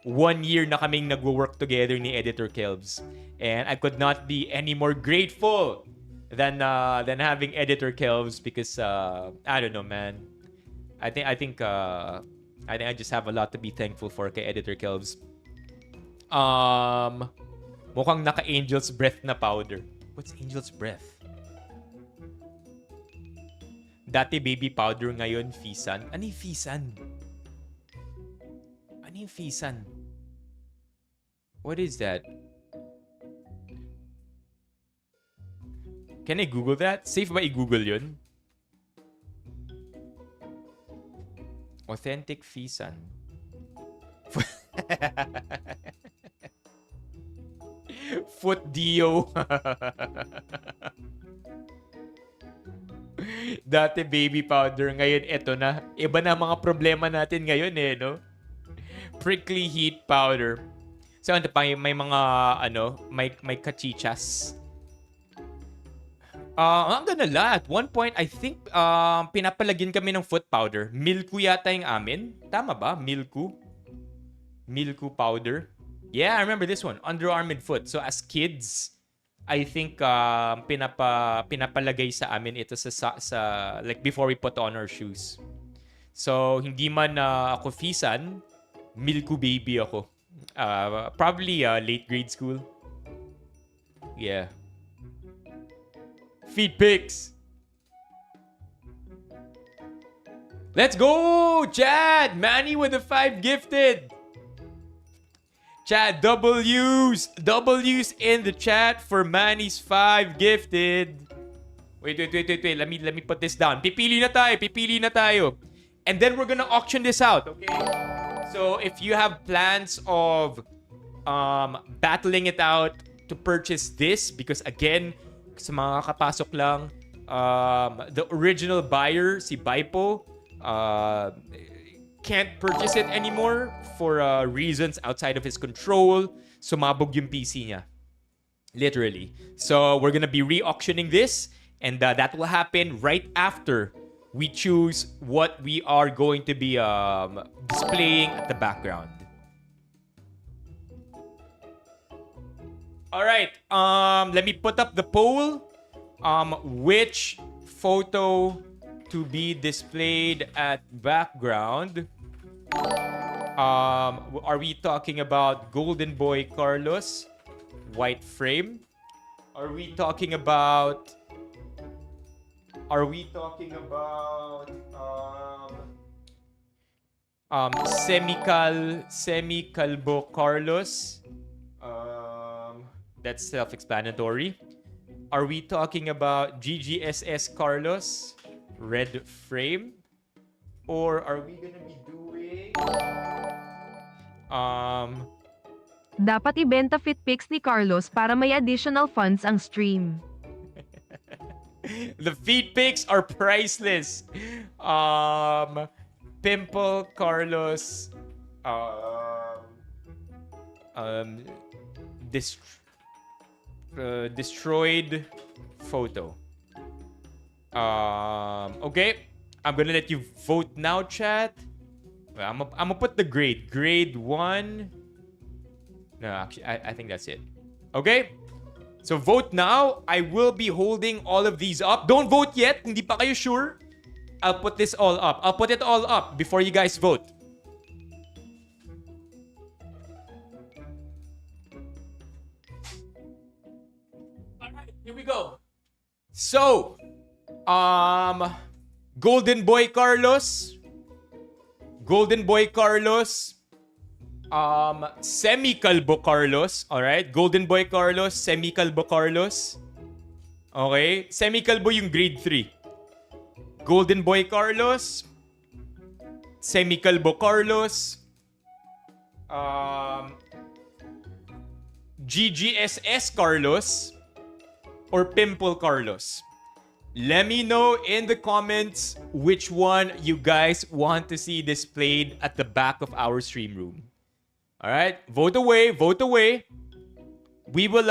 1 year na kaming nagwo-work together ni Editor Kelbs. And I could not be any more grateful than having Editor Kelbs because I don't know, man. I think I just have a lot to be thankful for kay Editor Kelbs. Mukhang naka-Angel's Breath na powder. What's Angel's Breath? Dati baby powder, ngayon Fisan. Ano yung Fisan? Ano yung Fisan? What is that? Can I Google that? Safe ba i-Google yun? Authentic Fisan. Foot Dio. Dati baby powder, ngayon eto na. Iba na mga problema natin ngayon no? Prickly heat powder. So ano pa, may mga may kachichas. Hanggang na lahat. One point, I think, pinapalagyan kami ng foot powder. Milku yata yung amin. Tama ba? Milku? Milku powder. Yeah, I remember this one. Underarm and foot. So as kids, I think pinapalagay sa amin ito sa like before we put on our shoes. So hindi man ako Fisan, Milku baby ako. Probably late grade school. Yeah. Feed Pics. Let's go, Chad! Manny with the 5 gifted. Chat, W's in the chat for Manny's 5 gifted. Wait. Let me put this down. Pipili na tayo. And then we're gonna auction this out, okay? So if you have plans of battling it out to purchase this, because again, sa mga kapasok lang, the original buyer, si Baipo, can't purchase it anymore for reasons outside of his control. Sumabog yung PC niya. Literally. So we're gonna be re-auctioning this, and that will happen right after we choose what we are going to be displaying at the background. All right. Let me put up the poll. Which photo to be displayed at background? Are we talking about Golden Boy Carlos, white frame? Are we talking about semi-calbo Carlos? That's self-explanatory. Are we talking about GGSS Carlos, red frame? Or are we gonna be doing
Dapat ibenta fit pics ni Carlos para may additional funds ang stream.
The feed pics are priceless. Pimple Carlos destroyed photo. Okay, I'm gonna let you vote now, chat. I'm gonna put the grade. Grade 1. No, actually, I think that's it. Okay? So vote now. I will be holding all of these up. Don't vote yet. Hindi pa kayo sure. I'll put this all up. I'll put it all up before you guys vote. Alright, here we go. So, Golden Boy Carlos, semi-calbo Carlos, alright? Golden Boy Carlos, semi-calbo Carlos. Okay? Semi-calbo yung grade 3. Golden Boy Carlos, semi-calbo Carlos, GGSS Carlos or Pimple Carlos? Let me know in the comments which one you guys want to see displayed at the back of our stream room. All right, vote away, vote away. We will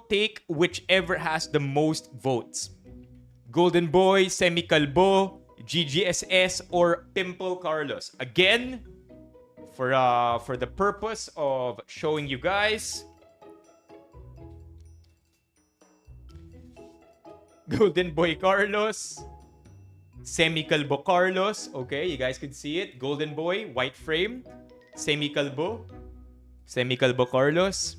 take whichever has the most votes. Golden Boy, Semikalbo, GGSS, or Pimple Carlos. Again, for the purpose of showing you guys, Golden Boy Carlos, Semikalbo Carlos. Okay, you guys can see it. Golden Boy, white frame. Semikalbo Carlos.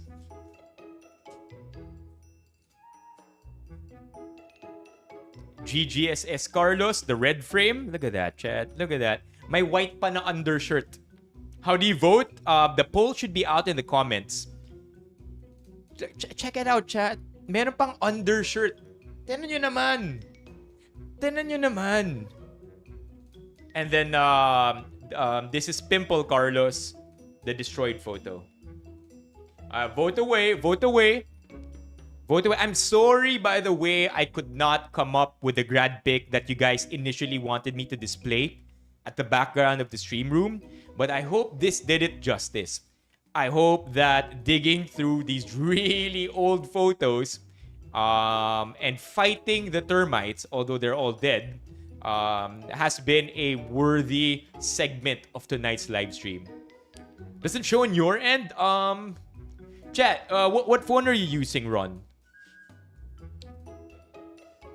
GGSS Carlos, the red frame. Look at that, chat. Look at that. My white pa na undershirt. How do you vote? The poll should be out in the comments. Check it out, chat. Meron pang undershirt. Tignan nyo naman. Tignan nyo naman. And then, this is Pimple Carlos, the destroyed photo. Vote away, vote away. Vote away. I'm sorry, by the way, I could not come up with the grad pic that you guys initially wanted me to display at the background of the stream room. But I hope this did it justice. I hope that digging through these really old photos and fighting the termites, although they're all dead, has been a worthy segment of tonight's live stream. Doesn't show on your end? Chat, what phone are you using, Ron?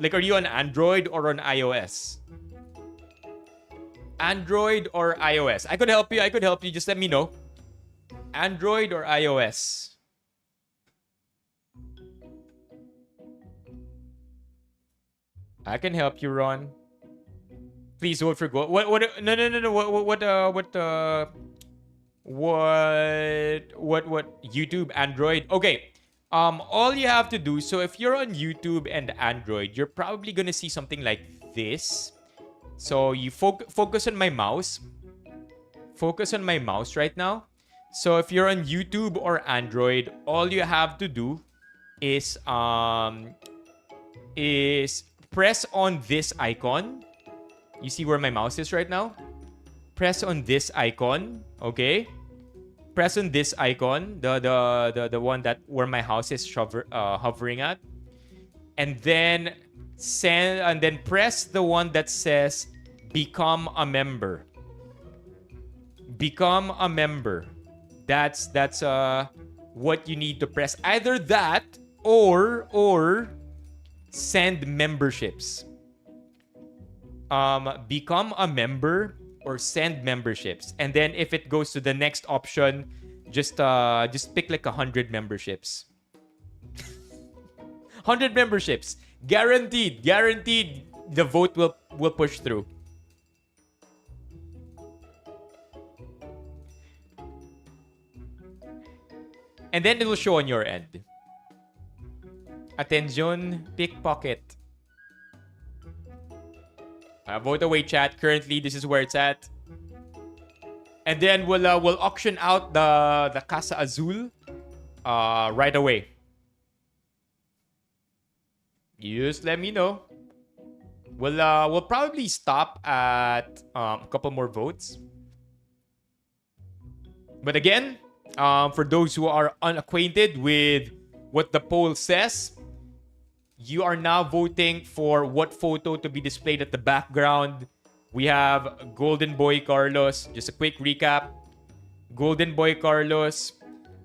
Like, are you on Android or on iOS? Android or iOS? I could help you. I could help you. Just let me know. Android or iOS? I can help you, Ron. Please vote for Gold. What? No. What? YouTube, Android. Okay. All you have to do, so if you're on YouTube and Android, you're probably gonna see something like this. So you focus on my mouse. Focus on my mouse right now. So if you're on YouTube or Android, all you have to do is press on this icon. You see where my mouse is right now? Press on this icon, okay? Press on this icon, the one that where my house is hovering at, and then press the one that says become a member. Become a member. That's what you need to press. Either that or send memberships. Become a member or send memberships. And then if it goes to the next option, just pick like 100 memberships. 100 memberships. Guaranteed the vote will push through. And then it will show on your end. Attention, pickpocket. Vote away, chat. Currently, this is where it's at. And then we'll auction out the Casa Azul right away. You just let me know. We'll probably stop at a couple more votes. But again, for those who are unacquainted with what the poll says, you are now voting for what photo to be displayed at the background. We have Golden Boy Carlos. Just a quick recap. Golden Boy Carlos.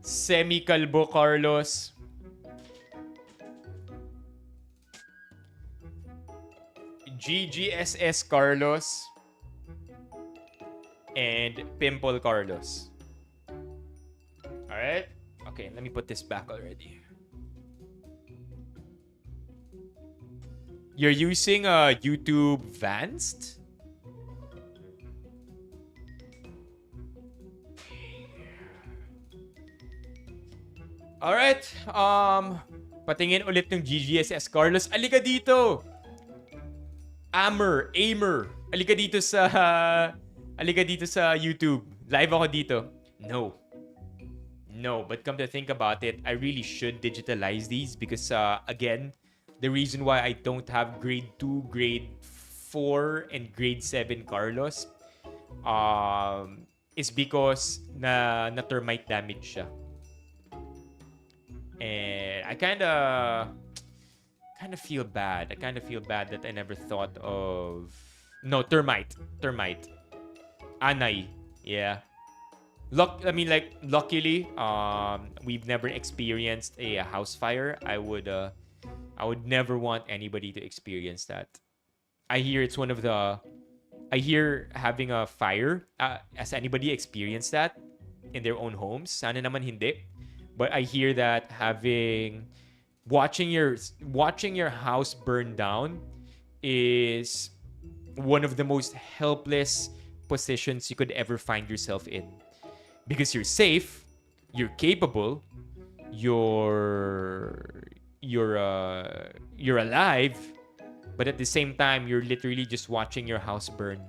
Semi-Kalbo Carlos. GGSS Carlos. And Pimple Carlos. Alright? Okay, let me put this back already. You're using YouTube Vanced? Alright. Patingin ulit ng GGSS Carlos. Alika dito. Aimer. Alika dito sa YouTube. Live ako dito. No. No, but come to think about it, I really should digitalize these because, again, the reason why I don't have grade 2, grade 4, and grade 7 Carlos is because na termite damage siya. And I kind of feel bad. I kind of feel bad that I never thought of... No, termite. Anay. Yeah. Luckily, we've never experienced a house fire. I would never want anybody to experience that. I hear it's one of the... I hear having a fire. Has anybody experienced that in their own homes? Sana naman hindi. But I hear that watching your house burn down is one of the most helpless positions you could ever find yourself in. Because you're safe, you're capable, you're alive, but at the same time you're literally just watching your house burn.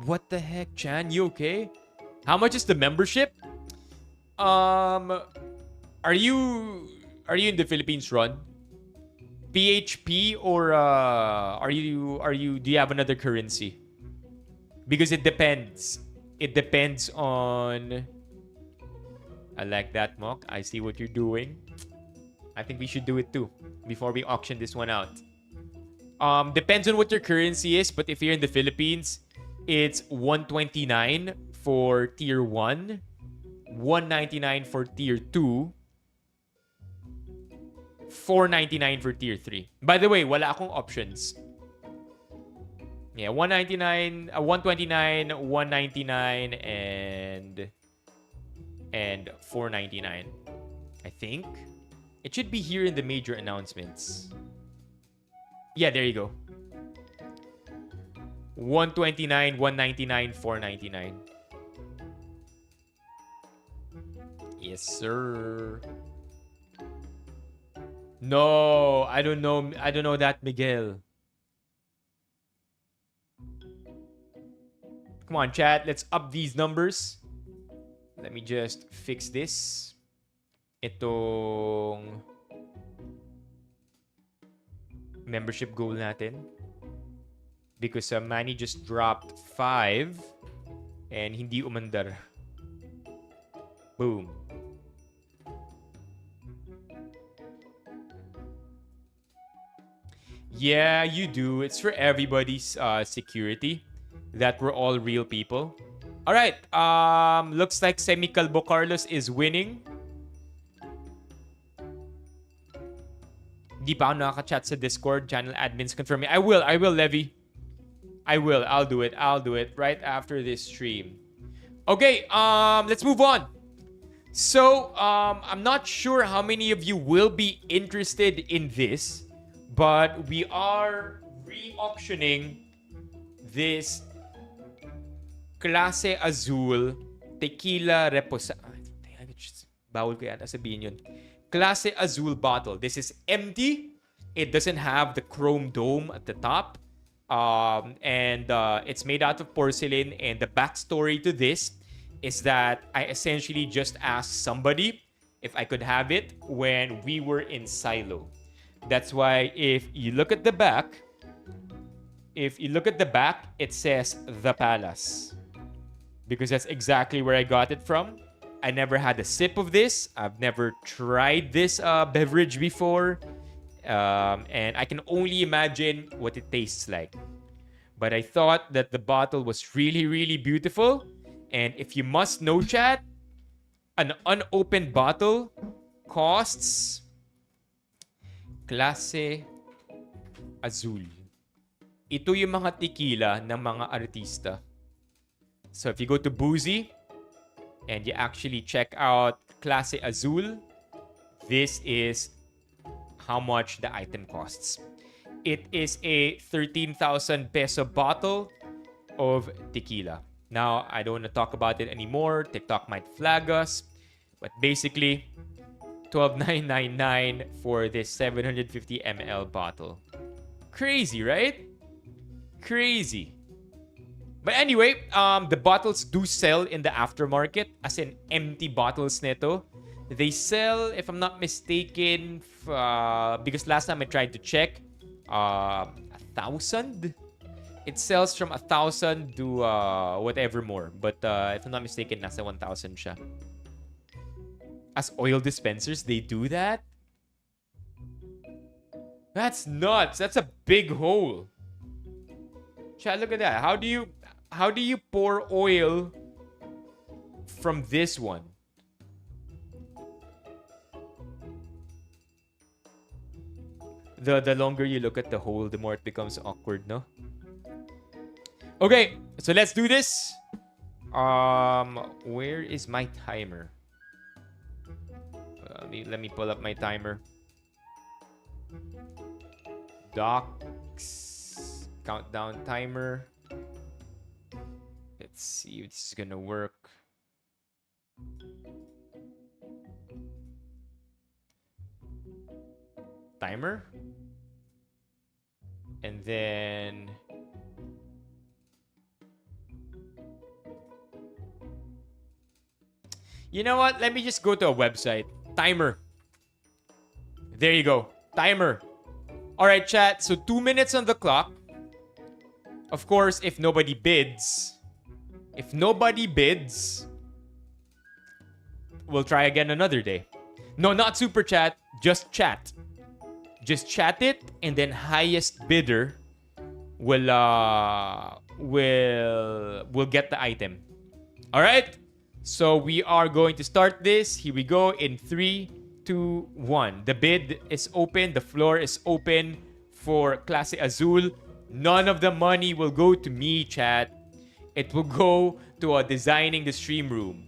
What the heck, Chan? You okay? How much is the membership? Are you in the Philippines, Ron? PHP or do you have another currency? Because it depends. It depends on... I like that, Mok. I see what you're doing. I think we should do it too before we auction this one out. Depends on what your currency is, but if you're in the Philippines, it's 129 for tier 1, 199 for tier 2, 499 for tier 3. By the way, wala akong options. Yeah, 199, 129, 199, and 499. I think it should be here in the major announcements. Yeah, there you go. 129, 199, 499. Yes, sir. No, I don't know. I don't know that, Miguel. Come on, chat. Let's up these numbers. Let me just fix this. Itong membership goal natin. Because Manny just dropped 5 and hindi umandar. Boom. Yeah, you do. It's for everybody's security. That we're all real people. Alright, looks like Semi-Calbo Carlos is winning. Di pa ako nakaka-chat sa Discord. Channel admins confirm me. I will, Levy. I'll do it right after this stream. Okay, let's move on. So, I'm not sure how many of you will be interested in this, but we are re-auctioning this Clase Azul Tequila Reposado. Bawal ko yata sabihin yun. Clase Azul bottle. This is empty. It doesn't have the chrome dome at the top. And it's made out of porcelain. And the backstory to this is that I essentially just asked somebody if I could have it when we were in Silo. That's why if you look at the back, it says The Palace. Because that's exactly where I got it from. I never had a sip of this. I've never tried this beverage before. And I can only imagine what it tastes like. But I thought that the bottle was really, really beautiful. And if you must know, chat, an unopened bottle costs Clase Azul. Ito yung mga tequila ng mga artista. So if you go to Boozy and you actually check out Clase Azul, this is how much the item costs. It is a 13,000 peso bottle of tequila. Now, I don't want to talk about it anymore. TikTok might flag us. But basically, 12,999 for this 750 ml bottle. Crazy, right? Crazy. But anyway, the bottles do sell in the aftermarket, as in empty bottles nito. They sell, if I'm not mistaken, because last time I tried to check, 1,000. It sells from 1,000 to whatever more. But if I'm not mistaken, nasa 1,000 siya. As oil dispensers, they do that? That's nuts. That's a big hole. Chat, look at that. How do you pour oil from this one? The longer you look at the hole, the more it becomes awkward, no? Okay, so let's do this. Where is my timer? Let me pull up my timer. Docs. Countdown timer. Let's see if this is gonna work. Timer. And then... You know what? Let me just go to a website. Timer. There you go. Timer. Alright, chat. So 2 minutes on the clock. Of course, if nobody bids. If nobody bids, we'll try again another day. No, not super chat. Just chat. Just chat it, and then highest bidder will get the item. All right. So we are going to start this. Here we go in 3, 2, 1. The bid is open. The floor is open for Clase Azul. None of the money will go to me, chat. It will go to designing the stream room.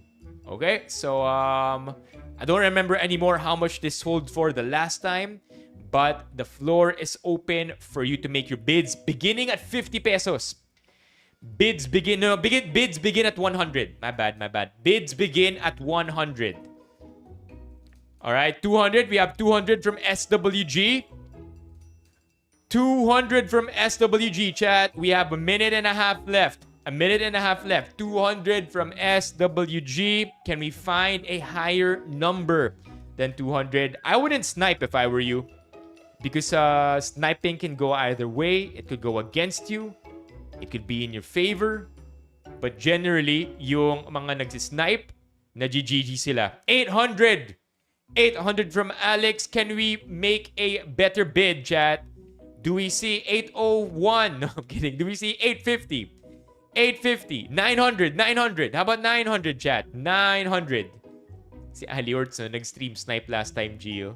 Okay? So I don't remember anymore how much this sold for the last time. But the floor is open for you to make your bids beginning at 50 pesos. Bids begin at 100. My bad. Bids begin at 100. All right, 200. We have 200 from SWG. 200 from SWG, chat. We have a minute and a half left. 200 from SWG. Can we find a higher number than 200? I wouldn't snipe if I were you. Because sniping can go either way. It could go against you. It could be in your favor. But generally, yung mga nagsisnipe, na-GG sila. 800! 800 from Alex. Can we make a better bid, chat? Do we see 801? No, I'm kidding. Do we see 850? 850. 900. 900. How about 900, chat? 900. Si Ali Orts, nag-stream snipe last time, Gio.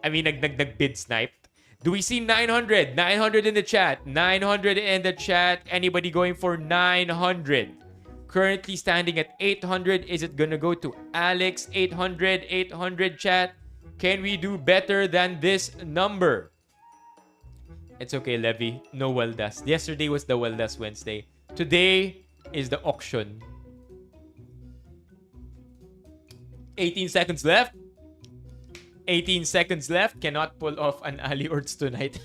I mean, nag-bid sniped. Do we see 900? 900 in the chat. 900 in the chat. Anybody going for 900? Currently standing at 800. Is it gonna go to Alex? 800, 800 chat. Can we do better than this number? It's okay, Levy. No Weldas. Yesterday was the Weldas Wednesday. Today is the auction. 18 seconds left. 18 seconds left. Cannot pull off an Ali Orts tonight.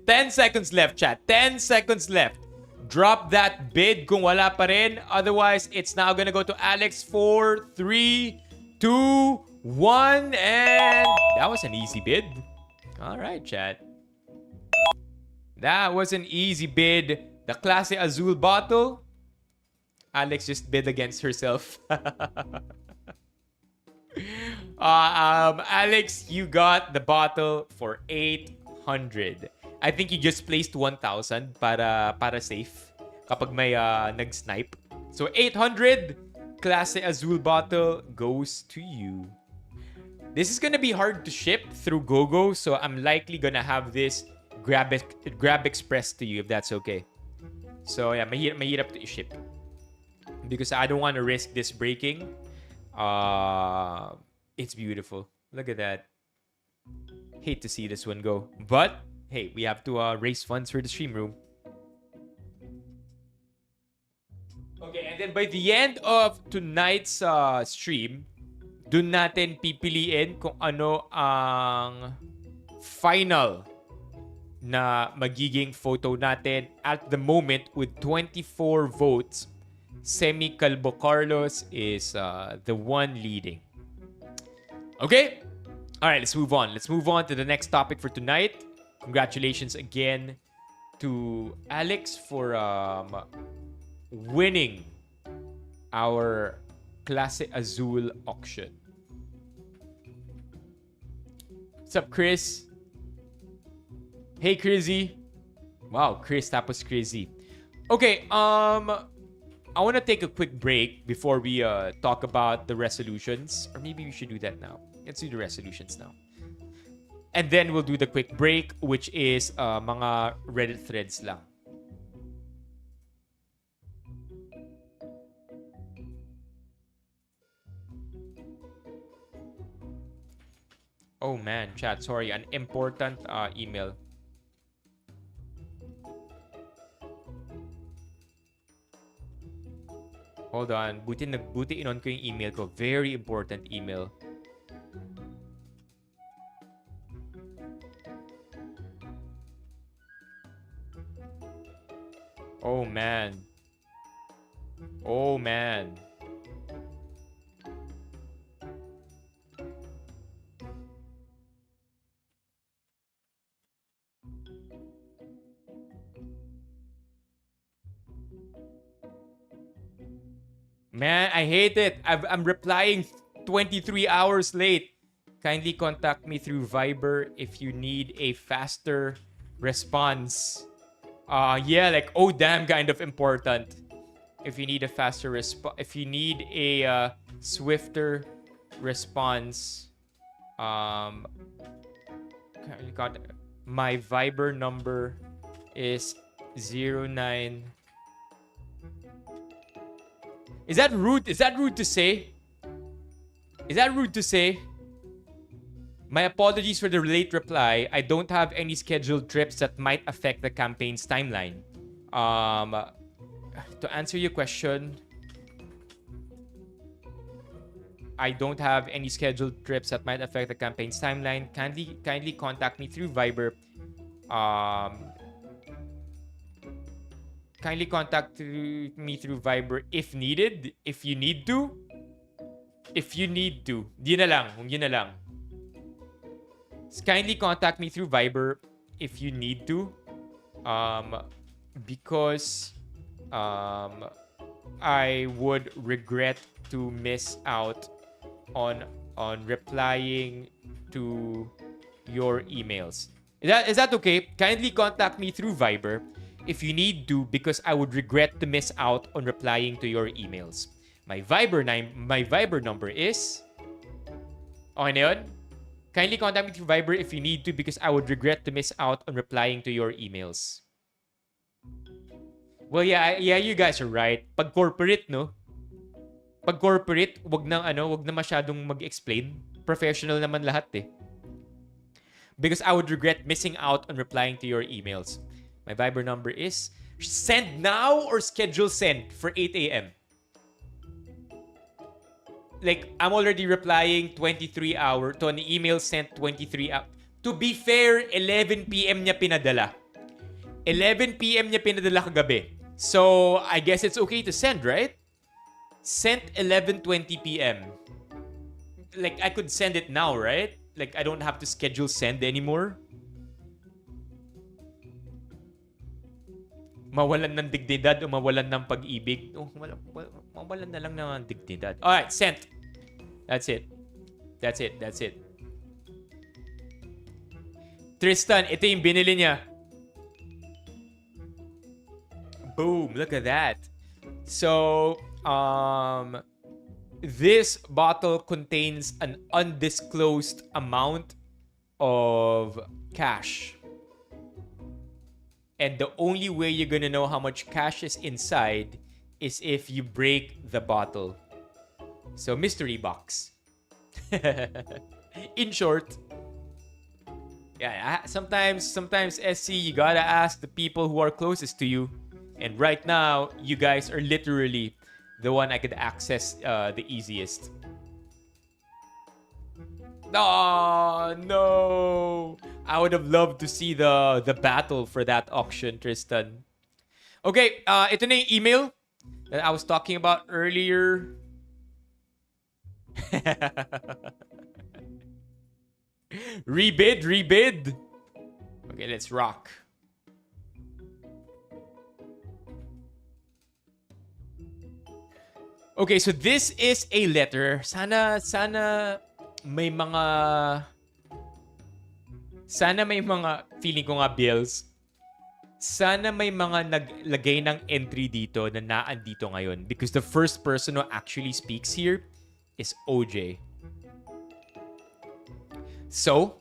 10 seconds left, chat. 10 seconds left. Drop that bid kung wala pa rin. Otherwise, it's now gonna go to Alex. 4, 3, 2, 1. And that was an easy bid. All right, chat. That was an easy bid. The Clase Azul bottle. Alex just bid against herself. Alex, you got the bottle for 800. I think you just placed 1,000 para safe kapag may nag-snipe. So 800 Clase Azul bottle goes to you. This is gonna be hard to ship through GoGo, so I'm likely gonna have this Grab Express to you if that's okay. So yeah, mahirap to ship because I don't want to risk this breaking. It's beautiful. Look at that. Hate to see this one go. But, hey, we have to raise funds for the stream room. Okay, and then by the end of tonight's stream, dun natin pipiliin kung ano ang final na magiging photo natin at the moment with 24 votes. Semi Calbo Carlos is the one leading. Okay? All right, let's move on. Let's move on to the next topic for tonight. Congratulations again to Alex for winning our Clase Azul auction. What's up, Chris? Hey, Chrissy. Wow, Chris tapos Chrissy. Okay, I want to take a quick break before we talk about the resolutions. Or maybe we should do that now. Let's do the resolutions now. And then we'll do the quick break, which is mga Reddit threads lang. Oh man, chat, sorry. An important email. Hold on. Buti inon ko yung email ko. Very important email. Oh man. Oh man. Man, I hate it. I'm replying 23 hours late. Kindly contact me through Viber if you need a faster response. Yeah, like, oh damn, kind of important. If you need a faster response, if you need a swifter response, my Viber number is 09. Is that rude? Is that rude to say? Is that rude to say? My apologies for the late reply. I don't have any scheduled trips that might affect the campaign's timeline. To answer your question, I don't have any scheduled trips that might affect the campaign's timeline. Kindly contact me through Viber. Kindly contact me through Viber if needed. If you need to. If you need to. Yun na lang. Yun na lang. Kindly contact me through Viber if you need to. Because I would regret to miss out on replying to your emails. Is that okay? Kindly contact me through Viber if you need to, because I would regret to miss out on replying to your emails. My Viber number is... Okay na yun? Kindly contact me through Viber if you need to, because I would regret to miss out on replying to your emails. Well, yeah, you guys are right. Pag corporate, no? Pag corporate, wag na masyadong mag-explain. Professional naman lahat eh. Because I would regret missing out on replying to your emails. My Viber number is send now or schedule send for 8 a.m. Like, I'm already replying 23 hours to an email sent 23 hours. To be fair, 11 p.m. niya pinadala. 11 p.m. niya pinadala kagabi. So, I guess it's okay to send, right? Sent 11:20 p.m. Like, I could send it now, right? Like, I don't have to schedule send anymore. Mawalan ng dignidad o mawalan ng pag-ibig. Oh, mawalan na lang ng dignidad. Alright, sent. That's it. That's it. Tristan, ito yung binili niya. Boom, look at that. So, this bottle contains an undisclosed amount of cash. And the only way you're gonna know how much cash is inside is if you break the bottle. So, mystery box. In short. Yeah, sometimes SC, you gotta ask the people who are closest to you. And right now, you guys are literally the one I could access the easiest. Oh, no. I would have loved to see the battle for that auction, Tristan. Okay, ito na yung email that I was talking about earlier. Rebid. Okay, let's rock. Okay, so this is a letter. Sana may mga feeling ko nga bills. Sana may mga naglagay ng entry dito na naandito ngayon because the first person who actually speaks here is OJ. So,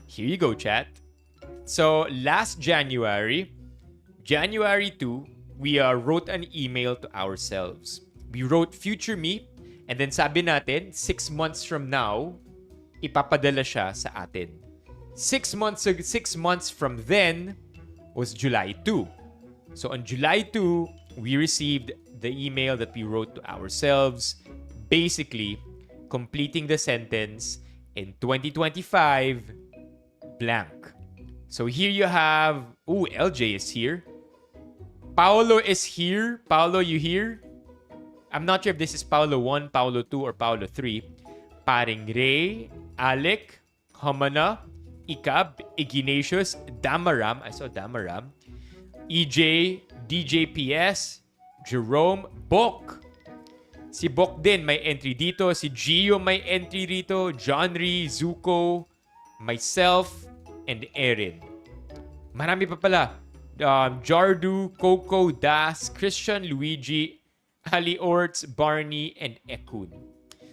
here you go, chat. So, last January 2, we wrote an email to ourselves. We wrote future me, and then sabi natin, 6 months from now, ipapadala siya sa atin. 6 months from then was July 2. So on July 2, we received the email that we wrote to ourselves, basically completing the sentence in 2025 blank. So here you have, LJ is here. Paolo is here. Paolo, you here? I'm not sure if this is Paolo 1, Paolo 2, or Paolo 3. Paring Ray, Alec, Homana, Ikab, Ignatius, Damaram. I saw Damaram. EJ, DJPS, Jerome, Bok. Si Bok din may entry dito. Si Gio may entry dito. Johnry, Zuko, myself, and Erin. Marami pa pala. Jardu, Coco, Das, Christian, Luigi, Ali Orts, Barney, and Ekun.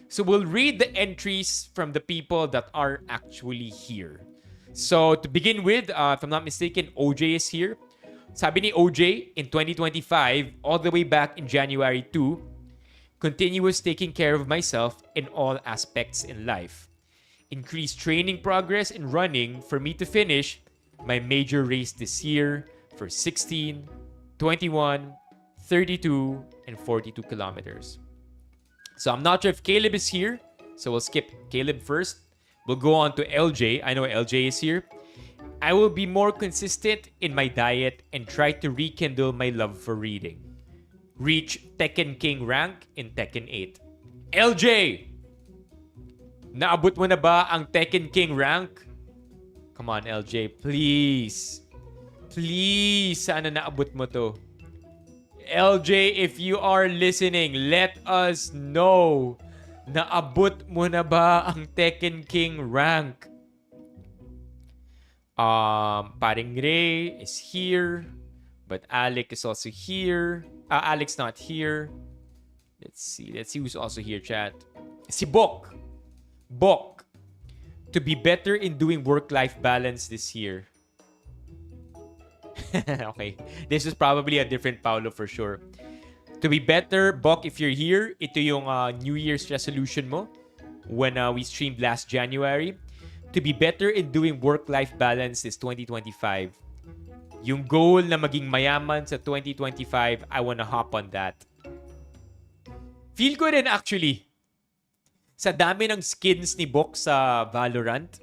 So we'll read the entries from the people that are actually here. So to begin with, if I'm not mistaken, OJ is here. Sabi ni OJ, in 2025, all the way back in January 2, continuous taking care of myself in all aspects in life. Increased training progress in running for me to finish my major race this year for 16, 21, 32, and 42 kilometers. So I'm not sure if Caleb is here, so we'll skip Caleb first. We'll go on to LJ. I know LJ is here. I will be more consistent in my diet and try to rekindle my love for reading. Reach Tekken King rank in Tekken 8. LJ! Naabot mo na ba ang Tekken King rank? Come on, LJ. Please. Please, sana naabot mo to. LJ, if you are listening, let us know. Naabot mo na ba ang Tekken King rank? Paring Ray is here, but Alec is also here. Alec's not here. Let's see who's also here, chat. Si Bok. Bok. To be better in doing work-life balance this year. Okay. This is probably a different Paolo for sure. To be better, Bok, if you're here, ito yung New Year's resolution mo when we streamed last January. To be better in doing work-life balance this 2025. Yung goal na maging mayaman sa 2025, I wanna hop on that. Feel ko rin actually, sa dami ng skins ni Bok sa Valorant,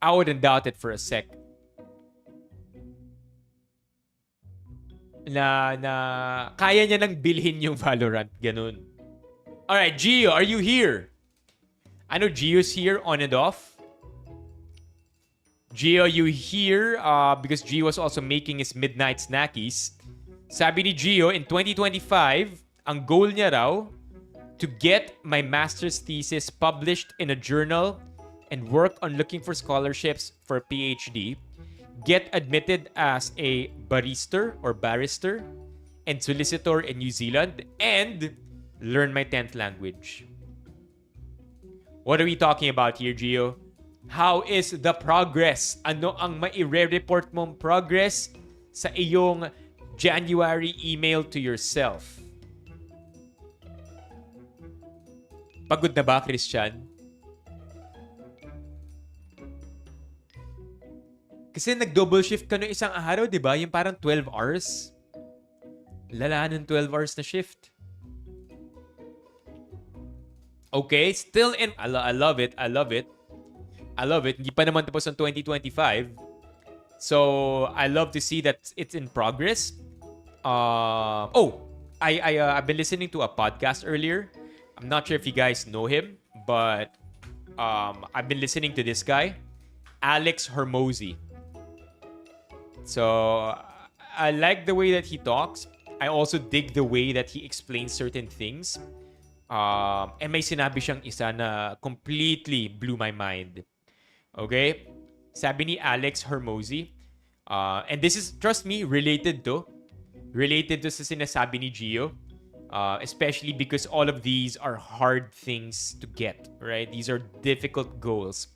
I wouldn't doubt it for a sec. Na kaya niya nang bilhin yung Valorant. Ganun. Alright, Gio, are you here? I know Gio's here on and off. Gio, you here? Because Gio was also making his midnight snackies. Sabi ni Gio, in 2025, ang goal niya raw, to get my master's thesis published in a journal and work on looking for scholarships for PhD. Get admitted as a barrister or barrister and solicitor in New Zealand, and learn my 10th language. What are we talking about here, Gio? How is the progress? Ano ang maire-report mong progress sa iyong January email to yourself? Pagod na ba, Christian? Kasi nag-double shift ka noong isang araw, di ba? Yung parang 12 hours. Lala ng 12 hours na shift. Okay, still in... I love it. I love it. Hindi pa naman tapos ang 2025. So, I love to see that it's in progress. I've been listening to a podcast earlier. I'm not sure if you guys know him, but I've been listening to this guy, Alex Hermosi. So, I like the way that he talks. I also dig the way that he explains certain things. And may sinabi siyang isa na completely blew my mind. Okay? Sabi ni Alex Hermosi, and this is, trust me, related to sa sinasabi ni Gio. Especially because all of these are hard things to get, right? These are difficult goals.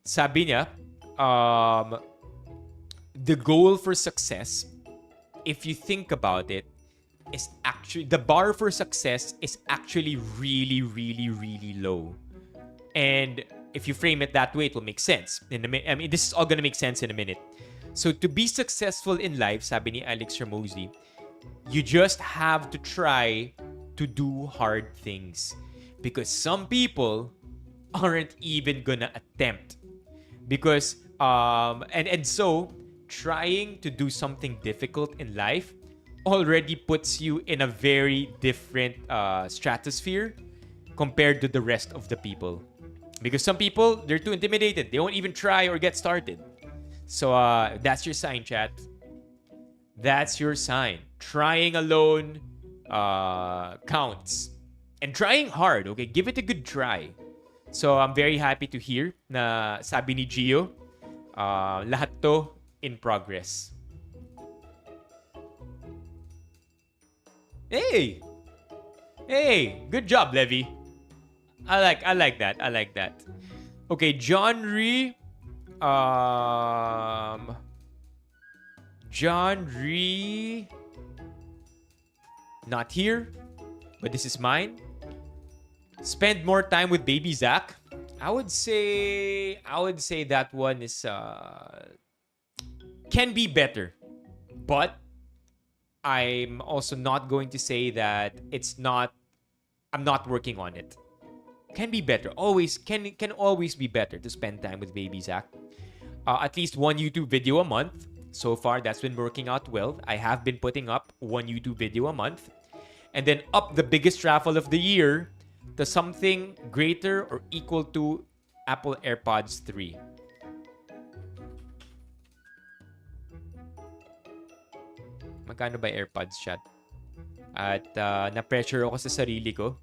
Sabi niya, the goal for success, if you think about it, is actually, the bar for success is actually really, really, really low. And if you frame it that way, it will make sense. This is all gonna make sense in a minute. So to be successful in life, sabi ni Alex Ramosi, you just have to try to do hard things. Because some people aren't even gonna attempt. Because, so, trying to do something difficult in life already puts you in a very different stratosphere compared to the rest of the people. Because some people, they're too intimidated. They won't even try or get started. So that's your sign, chat. That's your sign. Trying alone counts. And trying hard, okay? Give it a good try. So I'm very happy to hear na sabi ni Gio, lahat to in progress. Hey, good job, Levy. I like that. Okay, John Ree. John Ree. Not here, but this is mine. Spend more time with baby Zach. I would say that one is can be better, but I'm also not going to say that I'm not working on it. Can be better. Always can always be better to spend time with baby Zach. At least one YouTube video a month. So far, that's been working out well. I have been putting up one YouTube video a month. And then up the biggest raffle of the year to something greater or equal to Apple AirPods 3. Magkano ba AirPods, chat? At na-pressure ako sa sarili ko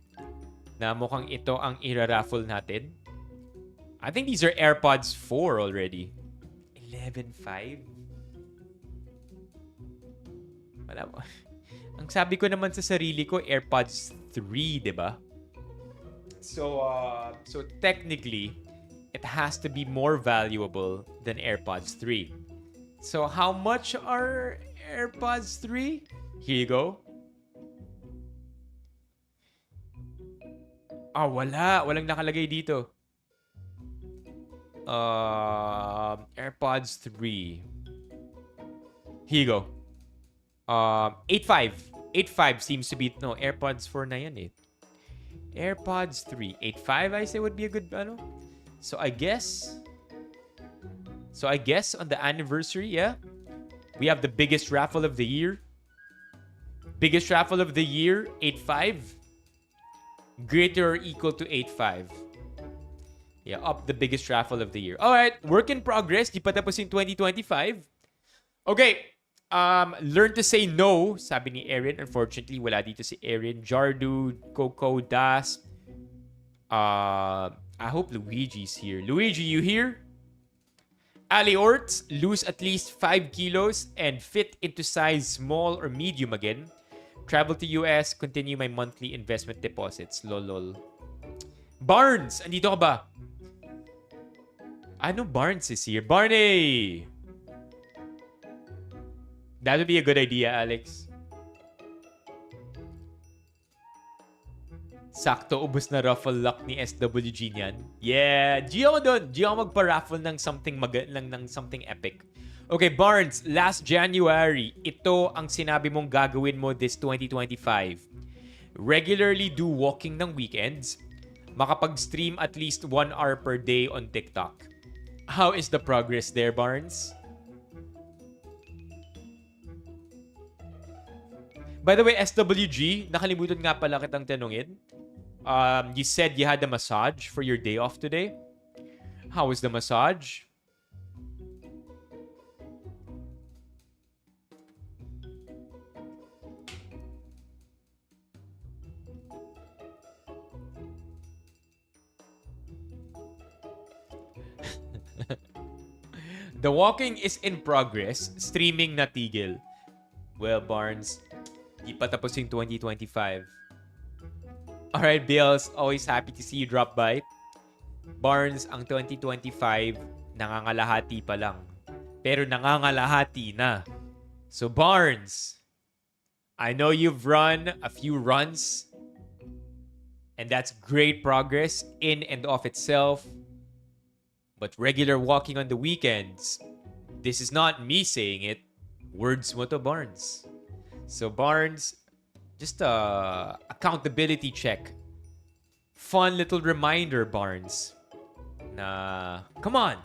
na mukhang ito ang ira-raffle natin. I think these are AirPods 4 already. 11.5? Wala mo. Ang sabi ko naman sa sarili ko, AirPods 3, di ba? So technically, it has to be more valuable than AirPods 3. So how much are AirPods 3? Here you go. Walang nakalagay dito. AirPods 3. Here you go. 8.5. 8.5 seems to be, no, AirPods 4 na yan eh. AirPods 3. 8.5 I say would be a good, So I guess on the anniversary, yeah, we have the biggest raffle of the year. Biggest raffle of the year, 8.5. Greater or equal to 8.5. Yeah, up the biggest raffle of the year. Alright, work in progress. Di pa tapos yung 2025. Okay. Learn to say no, sabi ni Erin. Unfortunately, wala dito si Erin. Jardu, Coco, Das. I hope Luigi's here. Luigi, you here? Ali Orts, lose at least 5 kilos and fit into size small or medium again. Travel to US, continue my monthly investment deposits. Lol. Barnes, andito ka ba? Ano Barnes is here? Barney! That would be a good idea, Alex. Sakto, ubos na raffle luck ni SWG niyan. Yeah, Gio ako doon. Gio ako magpa-raffle ng something ng something epic. Okay, Barnes, last January, ito ang sinabi mong gagawin mo this 2025. Regularly do walking ng weekends. Makapag-stream at least 1 hour per day on TikTok. How is the progress there, Barnes? By the way, SWG, nakalimutan nga pala kitang tanungin. You said you had a massage for your day off today. How was the massage? The walking is in progress. Streaming natigil. Well, Barnes, di pa tapos yung 2025. Alright, Bills. Always happy to see you drop by. Barnes, ang 2025, nangangalahati pa lang. Pero nangangalahati na. So, Barnes, I know you've run a few runs. And that's great progress in and of itself. But regular walking on the weekends, this is not me saying it. Words mo to, Barnes. So, Barnes, just a accountability check. Fun little reminder, Barnes. Na, come on.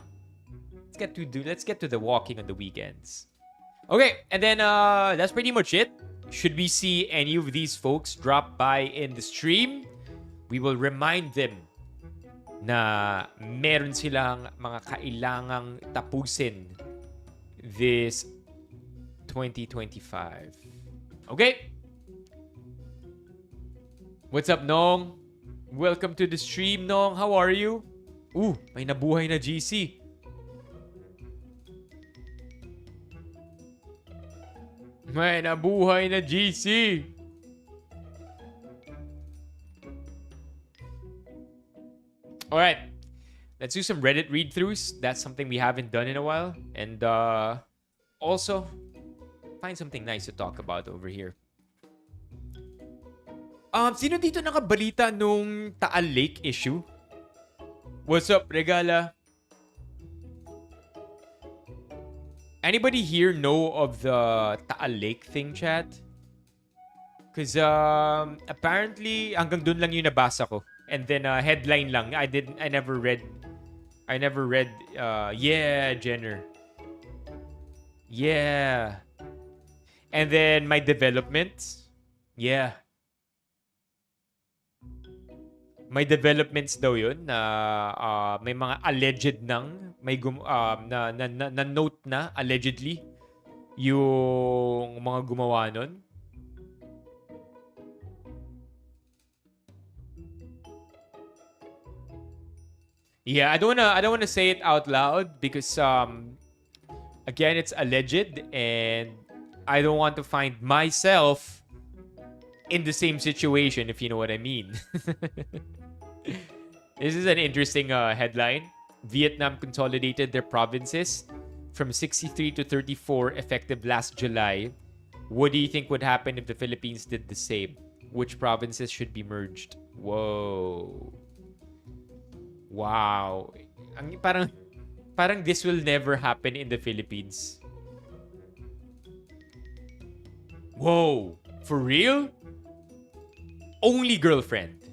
Let's get to the walking on the weekends. Okay, and then that's pretty much it. Should we see any of these folks drop by in the stream, we will remind them na meron silang mga kailangang tapusin this 2025. Okay? What's up, Nong? Welcome to the stream, Nong. How are you? Ooh, may nabuhay na GC. May nabuhay na GC. Alright, let's do some Reddit read-throughs. That's something we haven't done in a while. And also, find something nice to talk about over here. Sino dito nakabalita nung Taal Lake issue? What's up, Regala? Anybody here know of the Taal Lake thing, chat? Because apparently, hanggang dun lang yung nabasa ko. And then headline lang. I never read. Yeah, Jenner. Yeah. And then my developments. Yeah. May developments daw yun na may mga alleged nang may na note na allegedly yung mga gumawa nun. Yeah, I don't wanna say it out loud because again, it's alleged and I don't want to find myself in the same situation, if you know what I mean. This is an interesting headline. Vietnam consolidated their provinces from 63 to 34 effective last July. What do you think would happen if the Philippines did the same? Which provinces should be merged? Whoa. Wow. Parang this will never happen in the Philippines. Whoa. For real? Only girlfriend.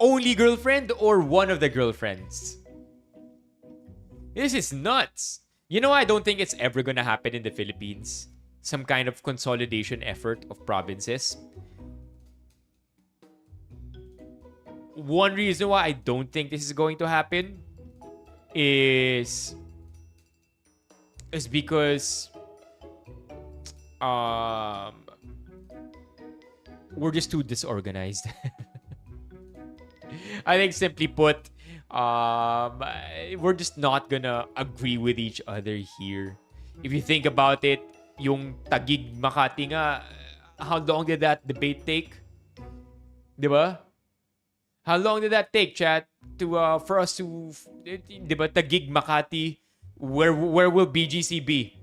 Only girlfriend or one of the girlfriends? This is nuts. You know, I don't think it's ever gonna happen in the Philippines. Some kind of consolidation effort of provinces. One reason why I don't think this is going to happen is because we're just too disorganized. I think simply put, we're just not gonna agree with each other here. If you think about it, yung Taguig Makati nga, how long did that debate take? Diba? How long did that take, chat? To for us to, diba, Taguig Makati, where will BGC be?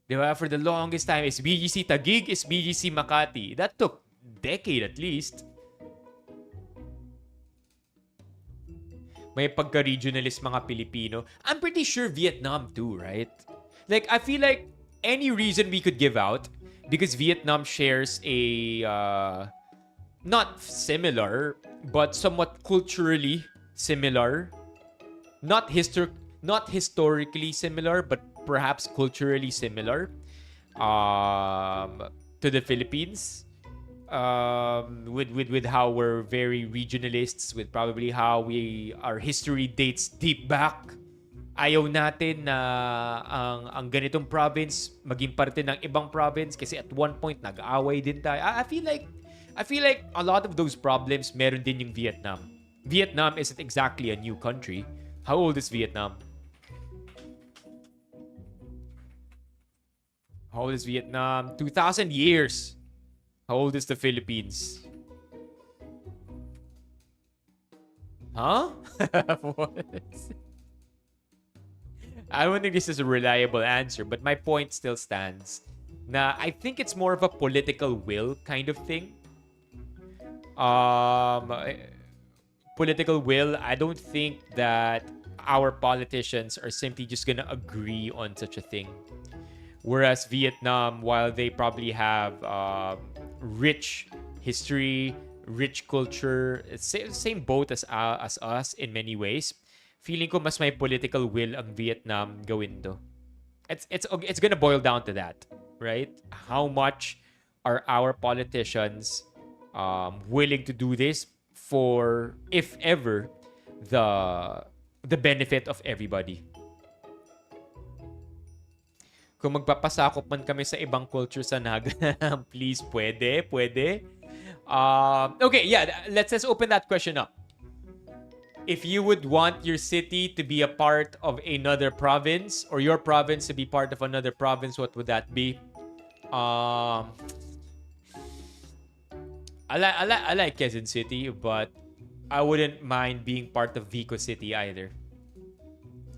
Diba? For the longest time, is BGC Taguig, is BGC Makati. That took a decade at least. May pagka-regionalist mga Pilipino. I'm pretty sure Vietnam too, right? Like, I feel like any reason we could give out, because Vietnam shares a not similar, but somewhat culturally similar, not not historically similar, but perhaps culturally similar to the Philippines. With how we're very regionalists, with probably how our history dates deep back. Ayaw natin na ang ganitong province maging parte ng ibang province kasi at one point nag-away din tayo. I feel like a lot of those problems meron din yung Vietnam. Vietnam isn't exactly a new country. How old is Vietnam? How old is Vietnam? 2,000 years. How old is the Philippines? Huh? What? I don't think this is a reliable answer, but my point still stands. Na I think it's more of a political will kind of thing. Political will, I don't think that our politicians are simply just gonna agree on such a thing. Whereas Vietnam, while they probably have rich history, rich culture, same boat as us in many ways. Feeling ko mas may political will ang Vietnam gawin to. It's gonna boil down to that, right? How much are our politicians willing to do this for, if ever, the benefit of everybody? Kung magpapasakop man kami sa ibang culture sa Naga, please, pwede. Okay, yeah, let's open that question up. If you would want your city to be a part of another province, or your province to be part of another province, what would that be? I like Quezon City, but I wouldn't mind being part of Vico City either.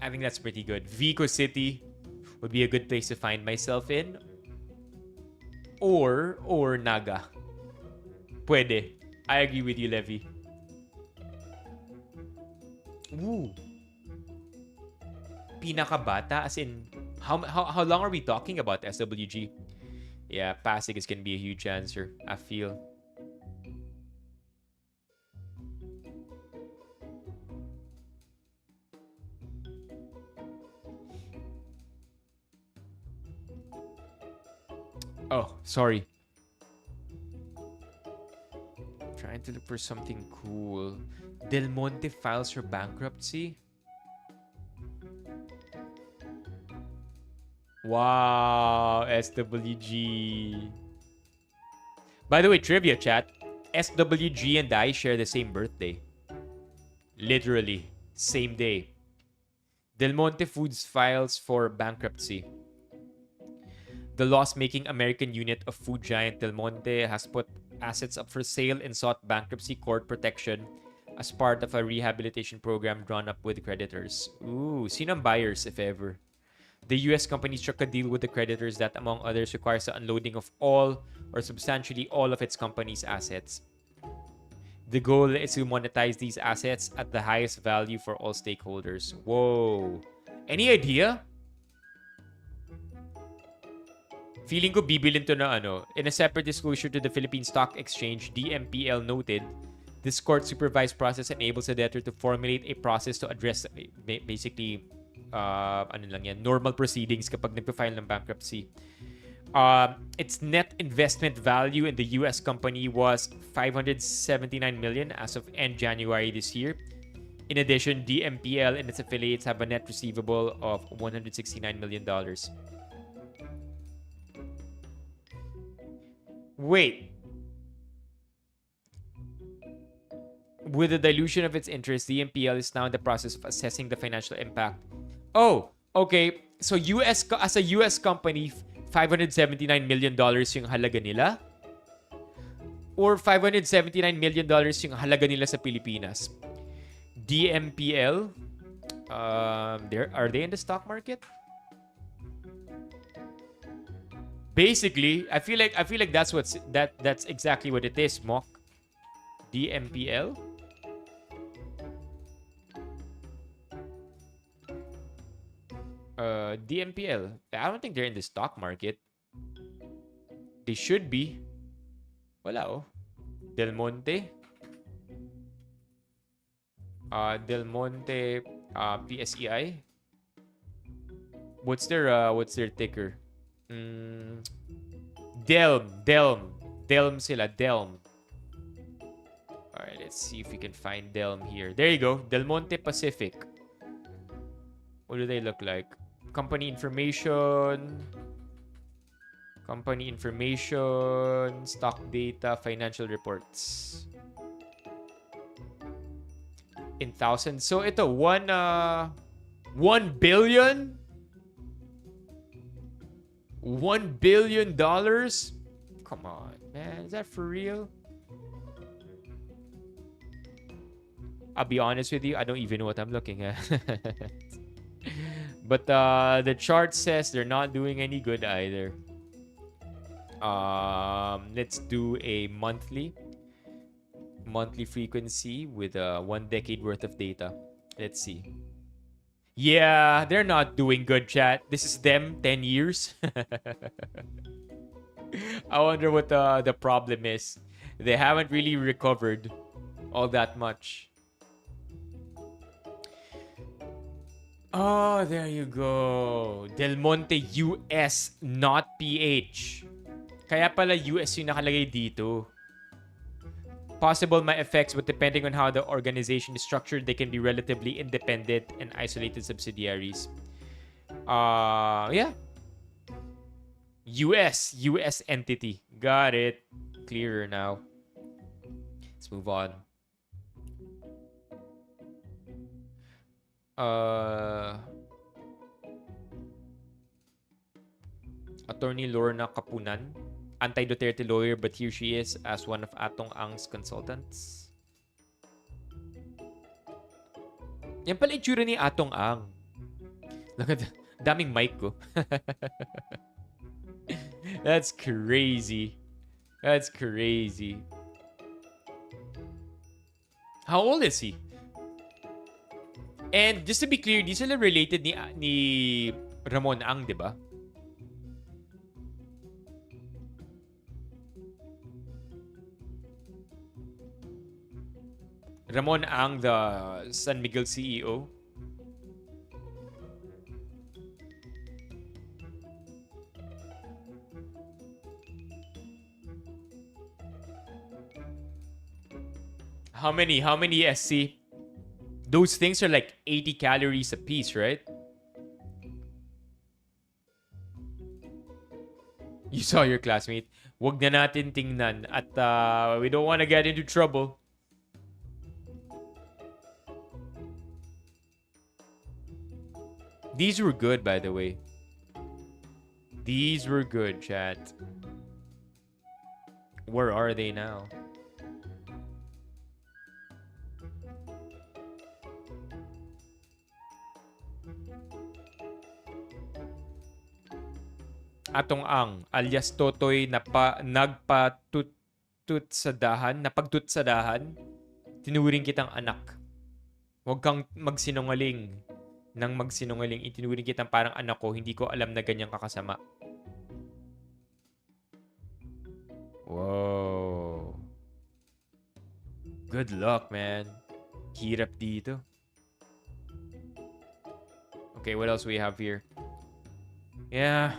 I think that's pretty good. Vico City would be a good place to find myself in. Or Naga. Pwede. I agree with you, Levi. Ooh. Pinakabata? As in, how long are we talking about SWG? Yeah, Pasig is going to be a huge answer, I feel. Oh, sorry. Trying to look for something cool. Del Monte files for bankruptcy? Wow, SWG. By the way, trivia chat. SWG and I share the same birthday. Literally, same day. Del Monte Foods files for bankruptcy. The loss-making American unit of food giant Del Monte has put assets up for sale and sought bankruptcy court protection as part of a rehabilitation program drawn up with creditors. Ooh, sino ang buyers, if ever? The US company struck a deal with the creditors that, among others, requires the unloading of all or substantially all of its company's assets. The goal is to monetize these assets at the highest value for all stakeholders. Whoa. Any idea? Feeling ko bibilin to na ano. In a separate disclosure to the Philippine Stock Exchange, DMPL noted, this court-supervised process enables the debtor to formulate a process to address basically normal proceedings kapag nagpa-file ng bankruptcy. Its net investment value in the US company was $579 million as of end January this year. In addition, DMPL and its affiliates have a net receivable of $169 million. Wait. With the dilution of its interest, the MPL is now in the process of assessing the financial impact. Oh, okay. So as a US company, $579 million yung halaga nila? Or $579 million yung halaga nila sa Pilipinas? DMPL, are they in the stock market? Basically, I feel like that's exactly what it is, Mock. DMPL. DMPL. I don't think they're in the stock market. They should be. Wala oh. Del Monte. Del Monte PSEI. What's their ticker? Mm, Delm sila, Delm. Alright, let's see if we can find Delm here. There you go, Del Monte Pacific. What do they look like? Company information, stock data, financial reports. In thousands. So ito, 1 billion? $1 billion? Come on, man. Is that for real? I'll be honest with you, I don't even know what I'm looking at. But the chart says they're not doing any good either. Let's do a monthly frequency with 1 decade worth of data. Let's see. Yeah, they're not doing good, chat. This is them 10 years. I wonder what the problem is. They haven't really recovered all that much. Oh, there you go. Del Monte US, not PH. Kaya pala US yung nakalagay dito. Possible my effects, but depending on how the organization is structured, they can be relatively independent and isolated subsidiaries. Yeah. US entity. Got it. Clearer now. Let's move on. Attorney Lorna Kapunan, anti-Duterte lawyer, but here she is as one of Atong Ang's consultants. Yan pala itsura ni Atong Ang. Look at daming mic ko. That's crazy. That's crazy. How old is he? And just to be clear, di sila related ni Ramon Ang, di ba? Ramon Ang, the San Miguel CEO. How many SC? Those things are like 80 calories a piece, right? You saw your classmate. Wag na natin tingnan at we don't want to get into trouble. These were good, by the way. These were good, chat. Where are they now? Atong Ang, alias Totoy, napagtutsadahan, tinuring kitang anak. Huwag kang magsinungaling. Nang magsinungaling, itinuring kitang parang anak ko, hindi ko alam na ganyang kakasama. Whoa. Good luck, man. Hirap dito. Okay, what else we have here? Yeah.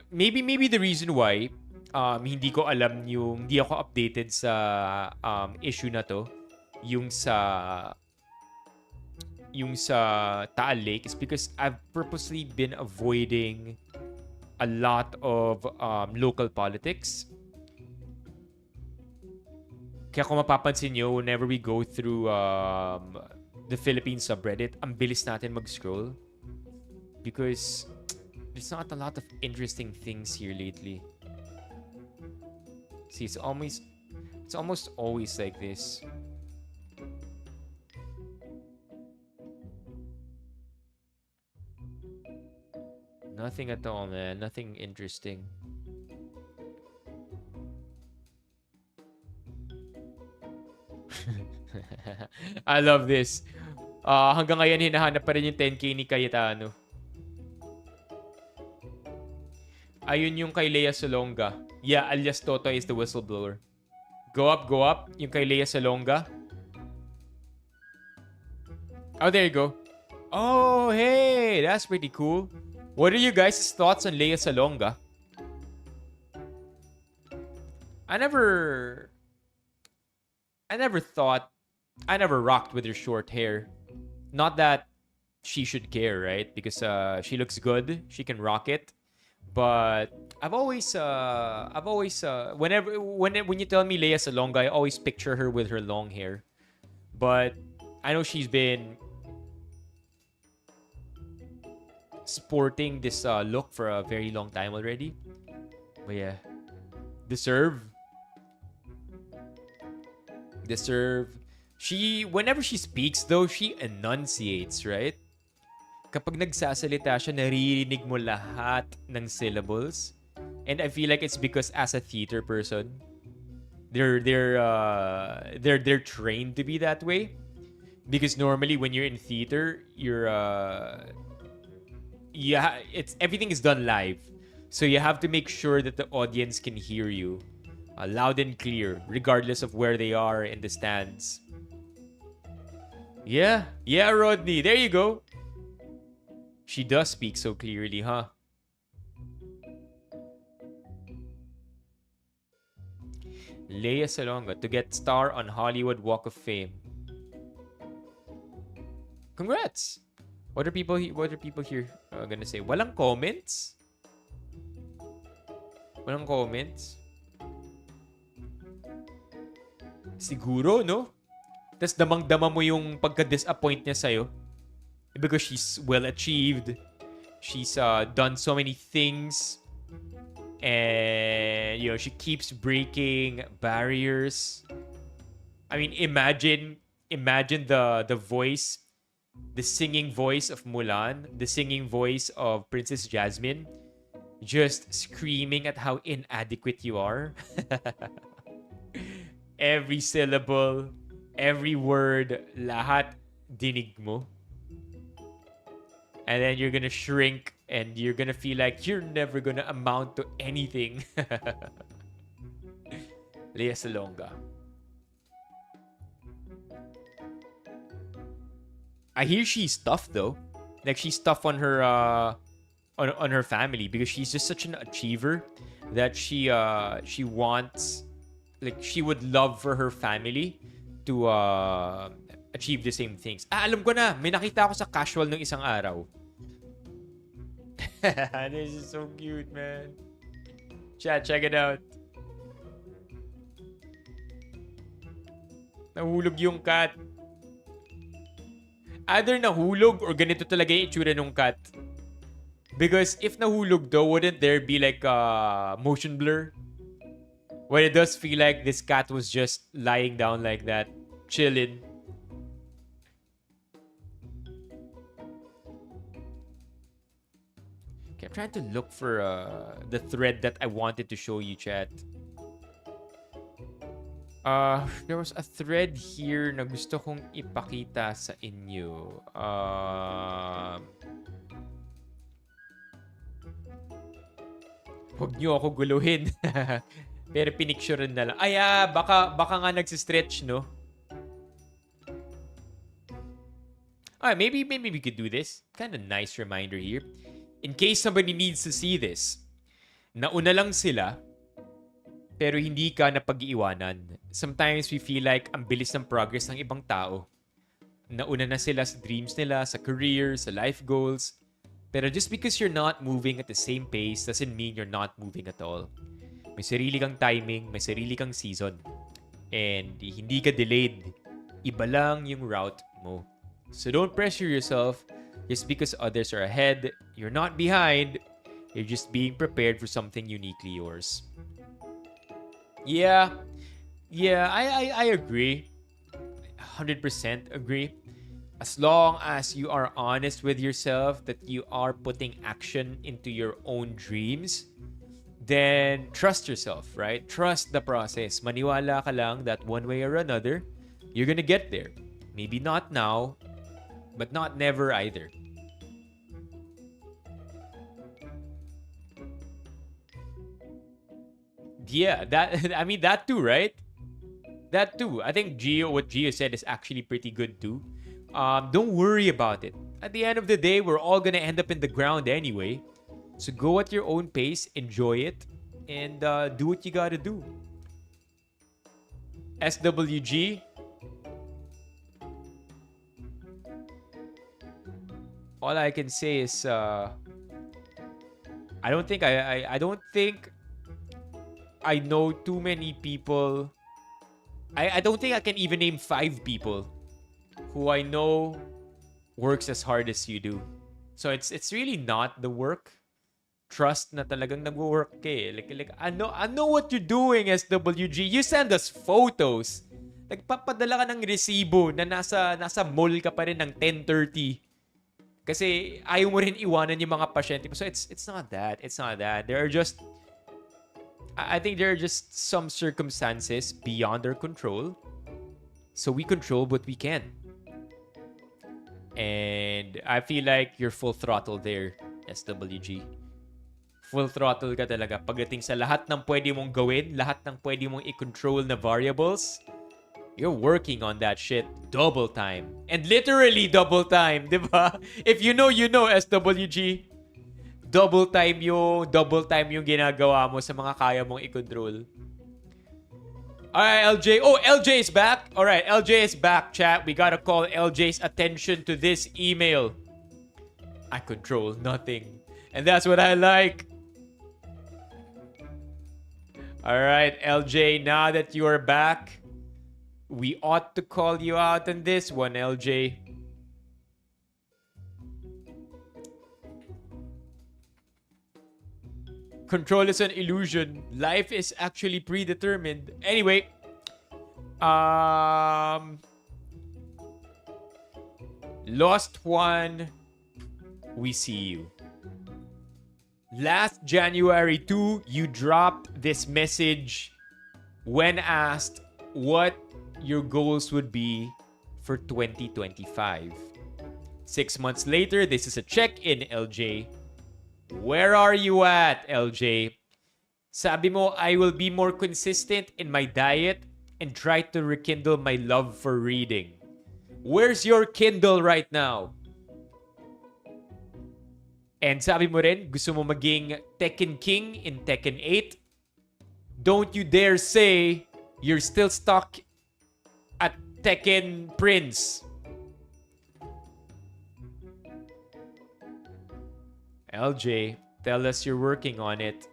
Maybe the reason why hindi ko alam hindi ako updated sa issue na to, yung sa Taal Lake, is because I've purposely been avoiding a lot of local politics. Kaya kung mapapansin nyo, whenever we go through the Philippine subreddit, ang bilis natin mag-scroll because there's not a lot of interesting things here lately. See, it's almost always like this. Nothing at all, man. Nothing interesting. I love this. Hanggang ngayon, hinahanap pa rin yung 10K ni Cayetano. Ayun yung kay Lea Salonga. Yeah, alias Toto is the whistleblower. Go up. Yung kay Lea Salonga. Oh, there you go. Oh, hey, that's pretty cool. What are you guys' thoughts on Lea Salonga? I never I never thought I never rocked with her short hair. Not that she should care, right? Because she looks good, she can rock it. But whenever when you tell me Lea Salonga, I always picture her with her long hair. But I know she's been sporting this look for a very long time already. But yeah, deserve, deserve. Whenever she speaks though, she enunciates, right? Kapag nagsasalita siya, naririnig mo lahat ng syllables. And I feel like it's because as a theater person, they're trained to be that way. Because normally when you're in theater, it's everything is done live. So you have to make sure that the audience can hear you loud and clear, regardless of where they are in the stands. Yeah, Rodney, there you go. She does speak so clearly, huh? Lea Salonga to get star on Hollywood Walk of Fame. Congrats! What are people here gonna say? Walang comments? Walang comments? Siguro, no? Tas damang-dama mo yung pagka-disappoint niya sa'yo. Because she's well achieved. She's done so many things. And, she keeps breaking barriers. I mean, imagine the voice, the singing voice of Mulan, the singing voice of Princess Jasmine, just screaming at how inadequate you are. Every syllable, every word, lahat dinig mo. And then you're gonna shrink and you're gonna feel like you're never gonna amount to anything. Lea Salonga. I hear she's tough though. Like she's tough on her on her family because she's just such an achiever that she wants, like, she would love for her family to achieve the same things. Alam ko na, may nakita ako sa casual ng isang araw. This is so cute, man. Chat, check it out. Nahulog yung cat. Either nahulog or ganito talaga yung itsura ng cat. Because if nahulog though, wouldn't there be like motion blur? Well, it does feel like this cat was just lying down like that, chilling. Okay, I'm trying to look for the thread that I wanted to show you, chat. There was a thread here na gusto kong ipakita sa inyo. Huwag niyo ako guluhin. Pero pinicturean na lang. Ay, baka nga nagsistretch, no? Alright, maybe we could do this. Kind of nice reminder here. In case somebody needs to see this. Nauna lang sila, pero hindi ka napag-iwanan. Sometimes we feel like ang bilis ng progress ng ibang tao. Nauna na sila sa dreams nila, sa career, sa life goals. Pero just because you're not moving at the same pace doesn't mean you're not moving at all. May sarili kang timing, may sarili kang season. And hindi ka delayed. Iba lang yung route mo. So don't pressure yourself just because others are ahead. You're not behind. You're just being prepared for something uniquely yours. Yeah, I agree. 100% agree. As long as you are honest with yourself that you are putting action into your own dreams, then trust yourself, right? Trust the process. Maniwala ka lang that one way or another, you're gonna get there. Maybe not now, but not never either. Yeah, that too, right? That too. I think what Gio said is actually pretty good too. Don't worry about it. At the end of the day, we're all gonna end up in the ground anyway. So go at your own pace, enjoy it, and do what you gotta do. SWG, all I can say is I don't think I don't think I know too many people. I don't think I can even name 5 people who I know works as hard as you do. So it's really not the work. Trust na talagang nag-work ka eh. Like I know what you're doing, SWG. You send us photos. Nagpapadala ka ng resibo na nasa mall ka pa rin ng 10:30. Kasi ayaw mo rin iwanan yung mga pasyente mo. So it's not that. It's not that. I think there are just some circumstances beyond our control. So we control what we can. And I feel like you're full throttle there, SWG. Full throttle ka talaga. Pagdating sa lahat ng pwede mong gawin, lahat ng pwede mong i-control na variables, you're working on that shit double time. And literally double time, di ba? If you know, SWG. Double time yung ginagawa mo sa mga kaya mong i-control. Alright, LJ. Oh, LJ is back. Alright, LJ is back, chat. We gotta call LJ's attention to this email. I control nothing. And that's what I like. Alright, LJ, now that you are back, we ought to call you out on this one, LJ. Control is an illusion. Life is actually predetermined. Anyway, Lost One, we see you. Last January 2, you dropped this message when asked what your goals would be for 2025. 6 months later, this is a check-in, LJ. Where are you at, LJ? Sabi mo, I will be more consistent in my diet and try to rekindle my love for reading. Where's your Kindle right now? And sabi mo rin, gusto mo maging Tekken King in Tekken 8? Don't you dare say you're still stuck at Tekken Prince. LJ, tell us you're working on it.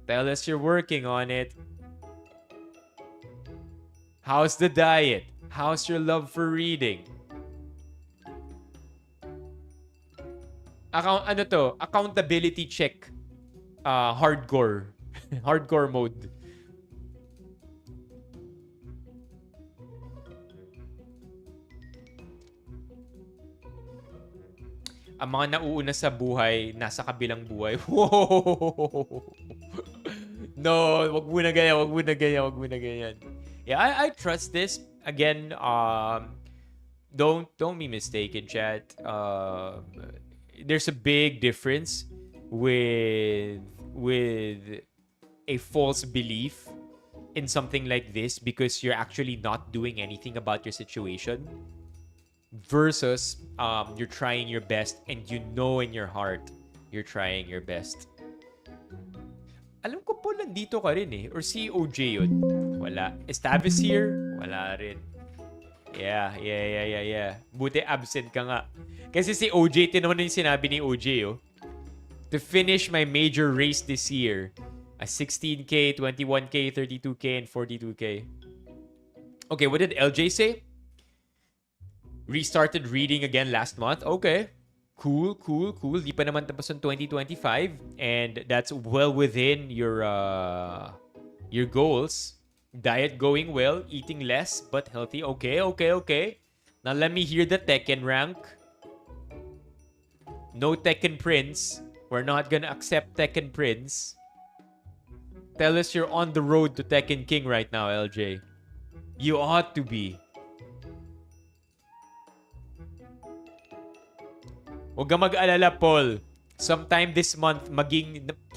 Tell us you're working on it. How's the diet? How's your love for reading? Accountability check. Hardcore. Hardcore mode. Ang mga nauuna sa buhay, nasa kabilang buhay. No, wag mo na ganyan. Yeah, I trust this. Again, don't be mistaken, chat. There's a big difference with a false belief in something like this because you're actually not doing anything about your situation. Versus you're trying your best and you know in your heart you're trying your best. Alam ko po nandito ka rin eh. Or si OJ yun. Wala. Estavis here? Wala rin. Yeah. Buti absent ka nga. Kasi si OJ, tinawag na yung sinabi ni OJ oh. To finish my major race this year. A 16K, 21K, 32K, and 42K. Okay, what did LJ say? Restarted reading again last month. Okay. Cool. Di pa naman tapos ng 2025. And that's well within your goals. Diet going well. Eating less but healthy. Okay. Now let me hear the Tekken rank. No Tekken Prince. We're not gonna accept Tekken Prince. Tell us you're on the road to Tekken King right now, LJ. You ought to be. Huwag ka mag-alala, Paul. Sometime this month,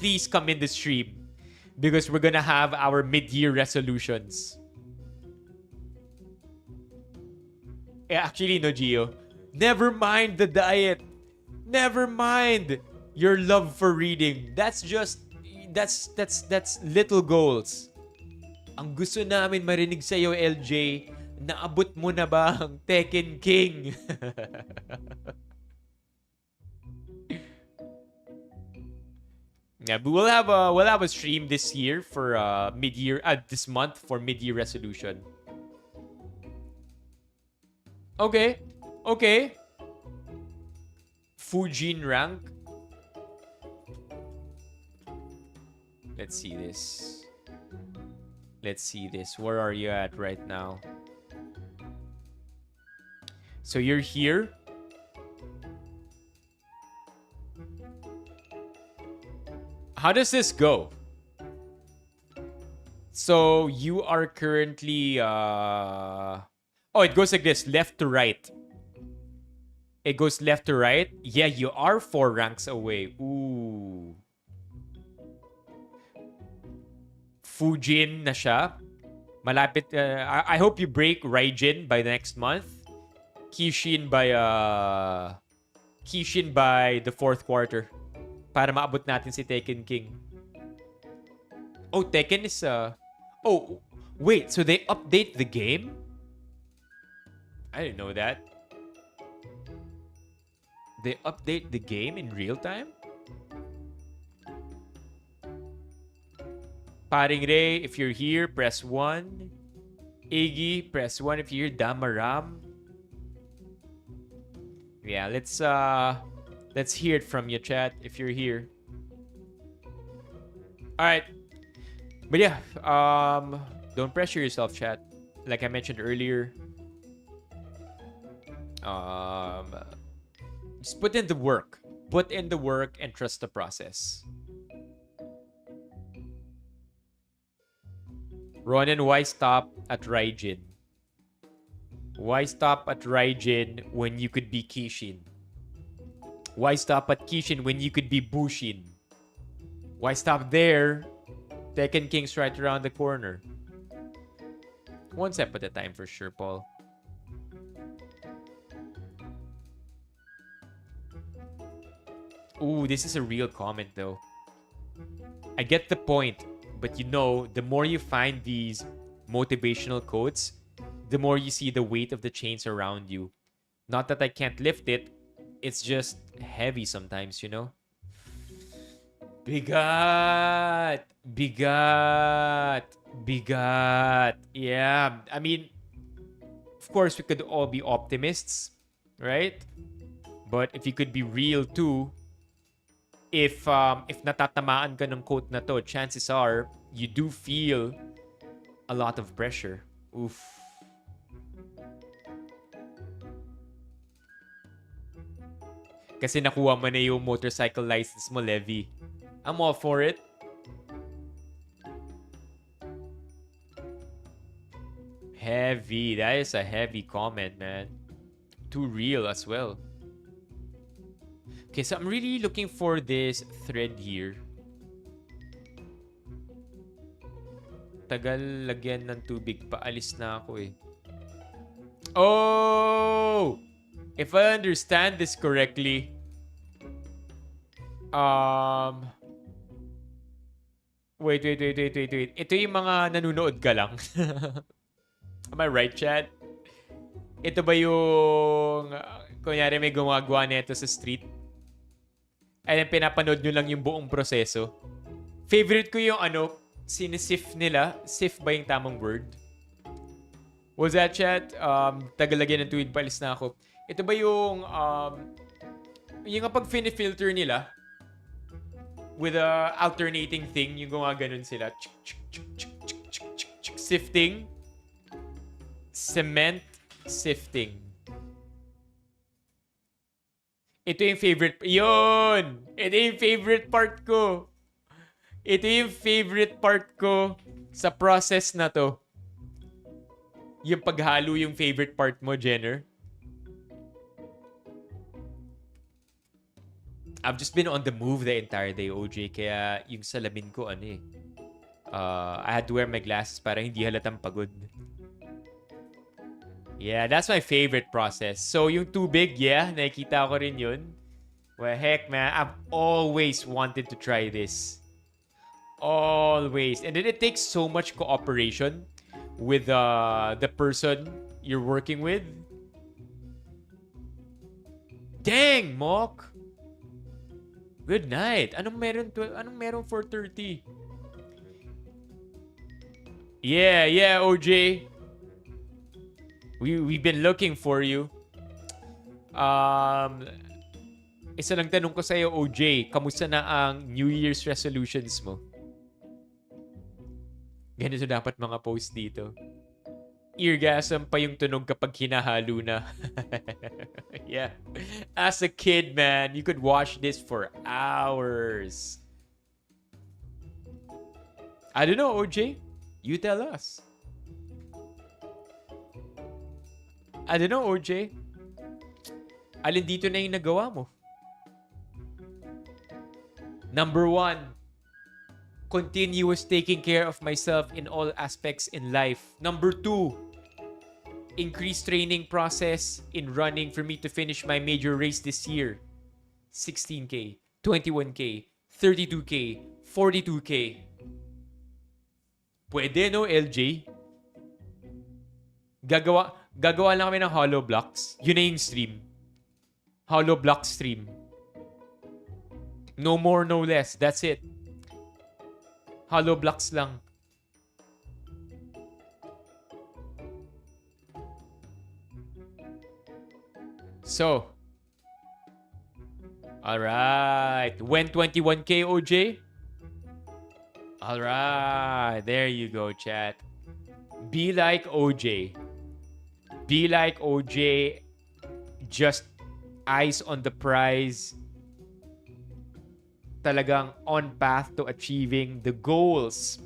please come in the stream because we're gonna have our mid-year resolutions. Actually, no, Gio. Never mind the diet. Never mind your love for reading. That's little goals. Ang gusto namin marinig sa iyo, LJ, naabot mo na ba ang Tekken King? Yeah, but we'll have a stream this year for mid-year this month for mid-year resolution. Okay. Fujin rank. Let's see this. Where are you at right now? So you're here. How does this go? So you are currently oh, it goes like this, left to right. It goes left to right. Yeah, you are 4 ranks away. Ooh. Fujin na siya. Malapit. I hope you break Raijin by next month. Kishin by the 4th quarter. Para maabot natin si Tekken King. Oh, Tekken is oh, wait, so they update the game? I didn't know that. They update the game in real time? Paring Ray, if you're here, press 1. Iggy, press 1 if you're here. Damaram. Yeah, let's hear it from you, chat, if you're here. Alright. But yeah, don't pressure yourself, chat. Like I mentioned earlier. Just put in the work. Put in the work and trust the process. Ronan, why stop at Raijin? Why stop at Raijin when you could be Kishin? Why stop at Kishin when you could be Bushin? Why stop there? Tekken King's right around the corner. One step at a time for sure, Paul. Ooh, this is a real comment though. I get the point, but you know, the more you find these motivational quotes, the more you see the weight of the chains around you. Not that I can't lift it, it's just heavy sometimes, you know? Bigat! Yeah, I mean, of course, we could all be optimists, right? But if you could be real too, if natatamaan ka ng quote na to, chances are you do feel a lot of pressure. Oof. Kasi nakuha mo na yung motorcycle license mo, Levi. I'm all for it. Heavy. That is a heavy comment, man. Too real as well. Okay, so I'm really looking for this thread here. Tagal lagyan ng tubig. Paalis na ako eh. Oh! If I understand this correctly, wait. Ito yung mga nanunood ka lang. Am I right, chat? Ito ba yung kunyari may gumagawa nito sa street? And then pinapanood nyo lang yung buong proseso. Favorite ko yung sinisif nila. Sif ba yung tamang word? Was that, chat? Tagalagyan ng tuwid, palis na ako. Ito ba yung kapag filter nila with a alternating thing, yung gumaganon sila. Sifting. Cement sifting. Ito yung favorite. Yun! Ito yung favorite part ko. Ito yung favorite part ko sa process na to. Yung paghalo yung favorite part mo, Jenner. I've just been on the move the entire day, OJ. Kaya yung salamin ko, I had to wear my glasses para hindi halatang pagod. Yeah, that's my favorite process. So yung tubig, yeah, nakikita ko rin yun. Well, heck, man, I've always wanted to try this. Always. And then it takes so much cooperation with the person you're working with. Dang, Mok! Good night. Anong meron 4:30? Yeah, OJ. We've been looking for you. Isa lang tanong ko sa'yo, OJ. Kamusta na ang New Year's resolutions mo? Ganito dapat mga post dito. Eargasm pa yung tunog kapag hinahalo na. Yeah. As a kid, man, you could watch this for hours. I don't know, OJ. You tell us. I don't know, OJ. Alin dito na yung nagawa mo? Number 1, continuous taking care of myself in all aspects in life. Number 2, increased training process in running for me to finish my major race this year. 16K, 21K, 32K, 42K. Pwede, no, LJ? Gagawa lang kami ng hollow blocks. Yun na yung stream. Hollow block stream. No more, no less. That's it. Hollow blocks lang. So. Alright. When 21K, OJ? Alright. There you go, chat. Be like OJ. Be like OJ. Just eyes on the prize. Talagang on path to achieving the goals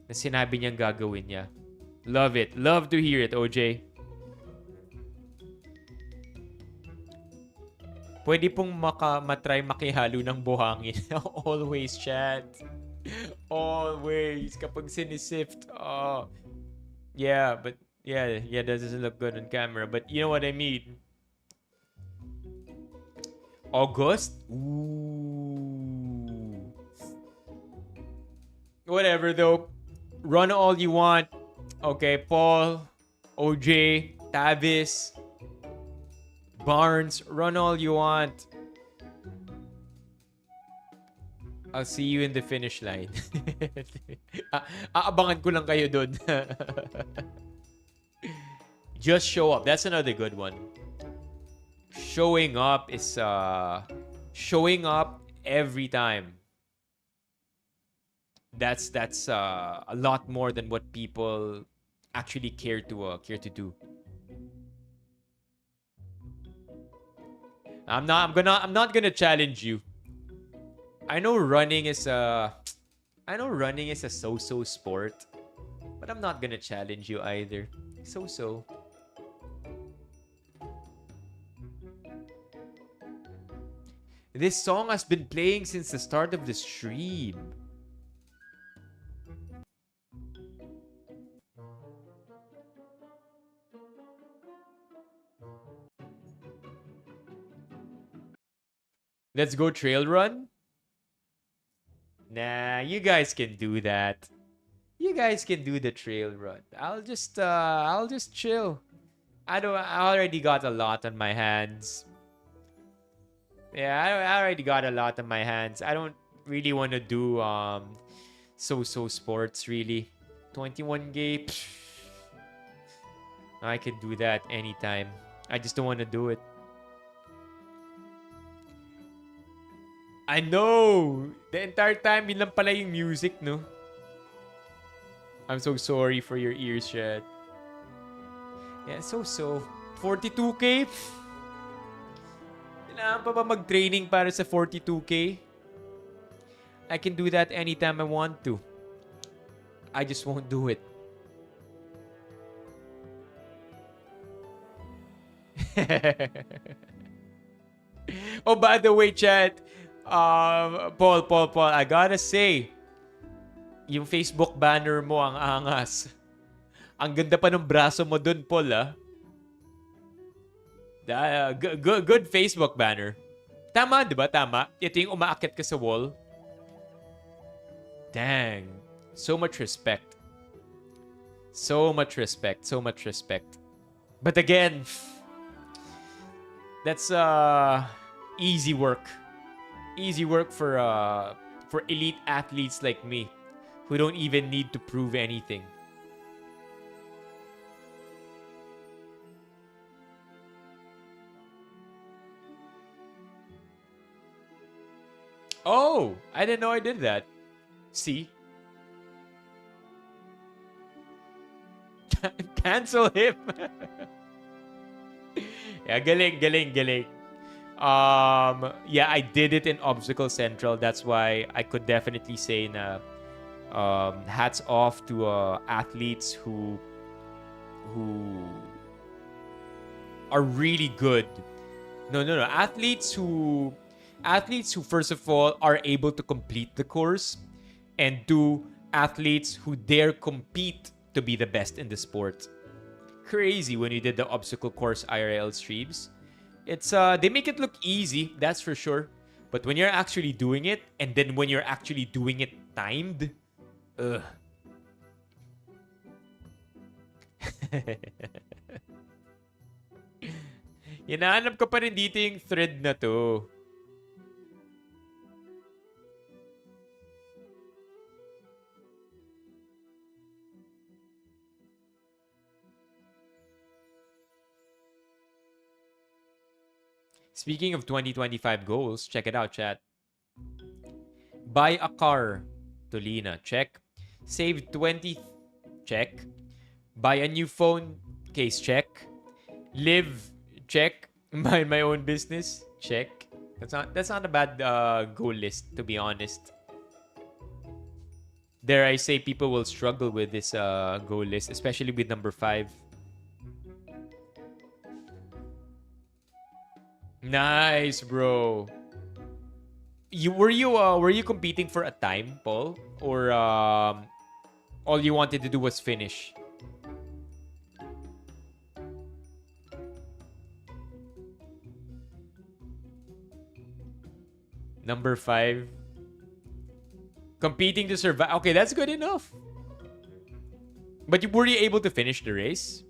na sinabi niyang gagawin niya. Love it. Love to hear it, OJ. Pwede pong matry makihalo ng buhangin. Always, chat. Always. Kapag sinisift. Oh. Yeah, but yeah, that doesn't look good on camera. But you know what I mean. August? Ooh. Whatever though. Run all you want. Okay, Paul, OJ, Tavis, Barnes, run all you want. I'll see you in the finish line. Aabangan ko lang kayo dun. Just show up. That's another good one. Showing up is showing up every time. That's a lot more than what people actually care to do. I'm not gonna challenge you. I know running is a so-so sport, but I'm not gonna challenge you either. So-so. This song has been playing since the start of the stream. Let's go trail run? Nah, you guys can do that. You guys can do the trail run. I'll just chill. I already got a lot on my hands. Yeah, I already got a lot on my hands. I don't really want to do so-so sports really. 21K. I can do that anytime. I just don't want to do it. I know! The entire time, yun lang pala yung music, no? I'm so sorry for your ears, Shad. Yeah, so. 42K? Kailangan pa ba mag-training para sa 42K? I can do that anytime I want to. I just won't do it. Oh, by the way, chat, Paul, I gotta say, yung Facebook banner mo ang angas. Ang ganda pa ng braso mo dun, Paul, ah. Good Facebook banner. Tama, di ba? Tama. Ito yung umaakit ka sa wall. Dang. So much respect. So much respect. So much respect. But again, that's easy work. Easy work for elite athletes like me who don't even need to prove anything. Oh, I didn't know I did that. See? Cancel him. Yeah, galing. Yeah, I did it in Obstacle Central. That's why I could definitely say na hats off to athletes who are really good. No. Athletes who first of all are able to complete the course, and two, athletes who dare compete to be the best in the sport. Crazy when you did the obstacle course IRL streams. It's they make it look easy, that's for sure. But when you're actually doing it, and then when you're actually doing it timed, ugh. Hinahanap ko pa rin dito yung thread na to. Speaking of 2025 goals, check it out, chat. Buy a car, Tolina, check. Save 20, check. Buy a new phone, case, check. Live, check. Mind my own business, check. That's not a bad goal list, to be honest. Dare I say people will struggle with this goal list, especially with number 5. Nice, bro. Were you competing for a time, Paul, or all you wanted to do was finish? Number 5. Competing to survive. Okay, that's good enough. But were you able to finish the race?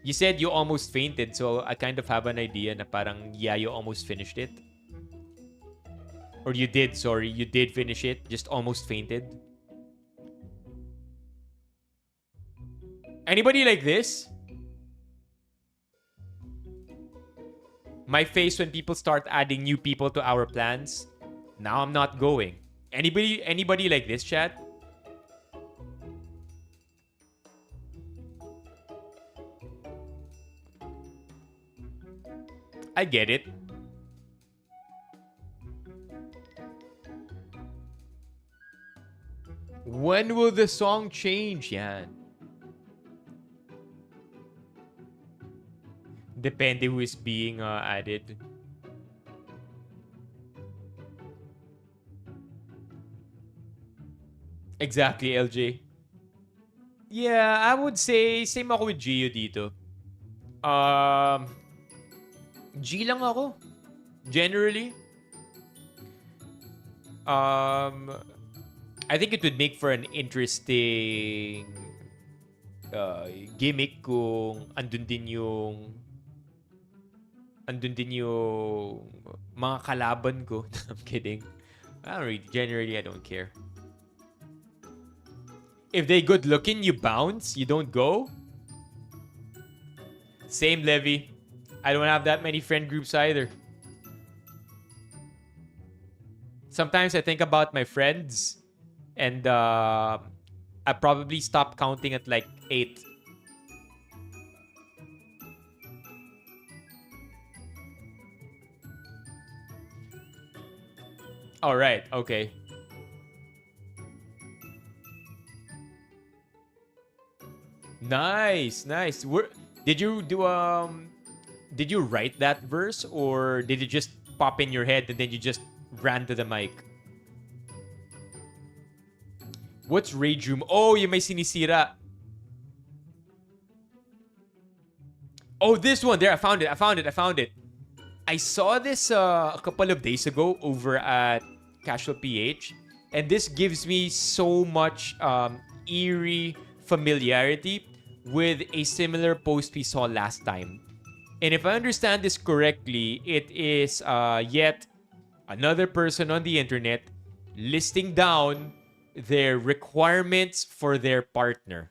You said you almost fainted, so I kind of have an idea na parang, yeah, you almost finished it. Or you did, sorry. You did finish it, just almost fainted. Anybody like this? My face when people start adding new people to our plans. Now I'm not going. Anybody like this, chat? I get it. When will the song change, yan? Depende who is being added. Exactly, LJ. Yeah, I would say same ako with Gio dito. G lang ako. Generally. I think it would make for an interesting gimmick kung andun din yung mga kalaban ko. I'm kidding. Generally, I don't care. If they good looking, you bounce, you don't go. Same, Levy. I don't have that many friend groups either. Sometimes I think about my friends, and I probably stop counting at like 8. All right, okay. Nice. Did you do did you write that verse, or did it just pop in your head and then you just ran to the mic? What's Rage Room? Oh, yung may sinisira. Oh, this one. There, I found it. I saw this a couple of days ago over at Casual PH. And this gives me so much eerie familiarity with a similar post we saw last time. And if I understand this correctly, it is yet another person on the internet listing down their requirements for their partner.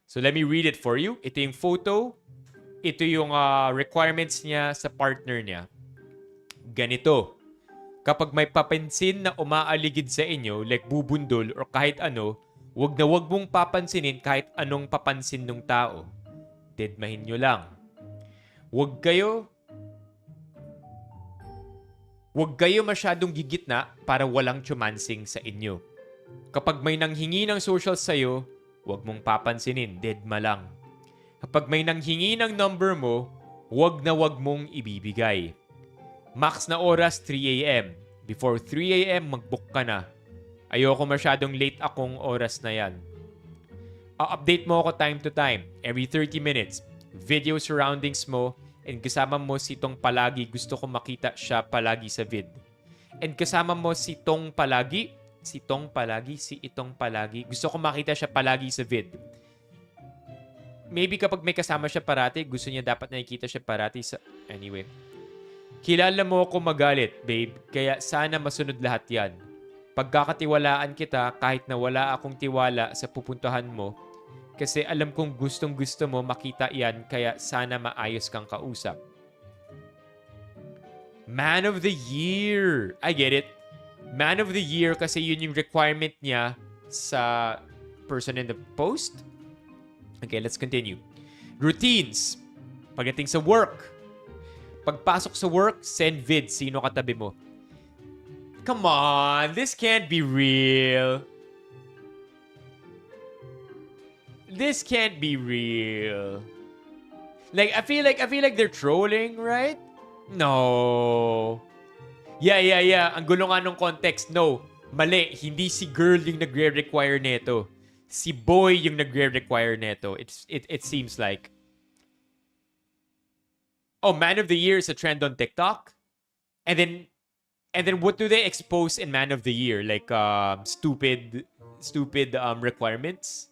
So let me read it for you. Ito yung photo. Ito yung requirements niya sa partner niya. Ganito. Kapag may papansin na umaaligid sa inyo, like bubundol or kahit ano, wag na wag mong papansinin kahit anong papansin ng tao. Dedmahin nyo lang. Wag kayo masyadong gigitna para walang chumansing sa inyo. Kapag may nanghingi ng social sa'yo, wag mong papansinin, dedma lang. Kapag may nanghingi ng number mo, wag na wag mong ibibigay. Max na oras, 3 a.m. Before 3 a.m., mag-book ka na. Ayoko masyadong late akong oras na yan. Update mo ako time to time, every 30 minutes. Video surroundings mo, and kasama mo si Tong palagi. Gusto ko makita siya palagi sa vid. And kasama mo si Tong palagi. Si Itong palagi. Gusto ko makita siya palagi sa vid. Maybe kapag may kasama siya parati, gusto niya dapat nakikita siya parati sa... Anyway. Kilala mo ako magalit, babe. Kaya sana masunod lahat yan. Pagkakatiwalaan kita kahit na wala akong tiwala sa pupuntahan mo. Kasi alam kong gustong gusto mo makita yan. Kaya sana maayos kang kausap. Man of the Year. I get it. Man of the Year kasi yun yung requirement niya sa person in the post. Okay, let's continue. Routines. Pagdating sa work. Pagpasok sa work, send vid. Sino katabi mo? Come on, this can't be real. This can't be real. Like I feel like they're trolling, right? No. Yeah. Ang gulo nga nung context. No. Mali. Hindi si girl yung nagre-require neto. Si boy yung nagre-require neto. It seems like. Oh, Man of the Year is a trend on TikTok. And then what do they expose in Man of the Year? Like stupid requirements?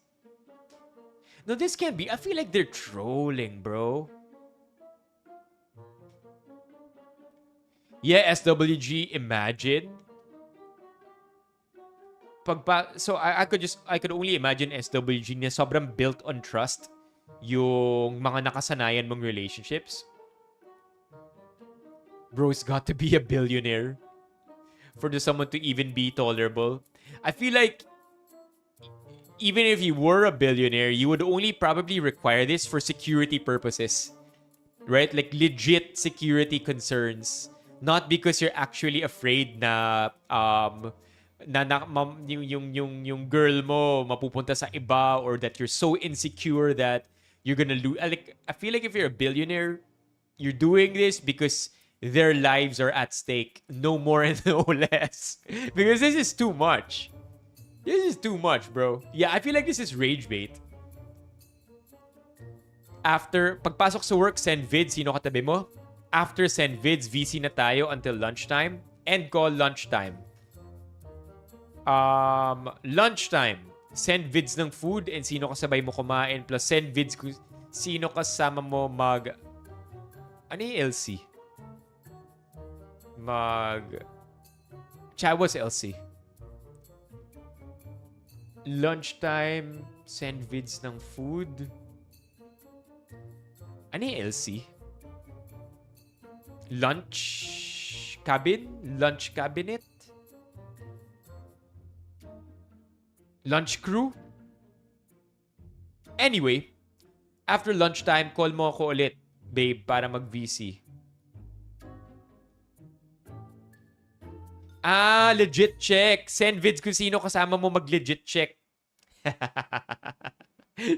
No, this can't be. I feel like they're trolling, bro. Yeah, SWG, imagine. So I could only imagine SWG na sobrang built on trust yung mga nakasanayan mong relationships. Bro's got to be a billionaire for someone to even be tolerable. I feel like even if you were a billionaire, you would only probably require this for security purposes. Right? Like legit security concerns. Not because you're actually afraid na yung girl mo mapupunta sa iba or that you're so insecure that you're gonna lose. Like, I feel like if you're a billionaire, you're doing this because their lives are at stake. No more and no less. Because this is too much. This is too much, bro. Yeah, I feel like this is rage bait. After, pagpasok sa work, send vids. Sino katabi mo? After send vids, VC na tayo until lunchtime. End call lunchtime. Lunchtime. Send vids ng food and sino kasabay mo kumain. Plus send vids kung sino kasama mo mag... Ano yung LC? What's LC? Lunchtime. Send vids ng food. Ano yung LC? Lunch cabin? Lunch cabinet? Lunch crew? Anyway, after lunchtime, call mo ako ulit, babe, para mag-VC. Legit check. Send vids kung sino kasama mo mag-legit check.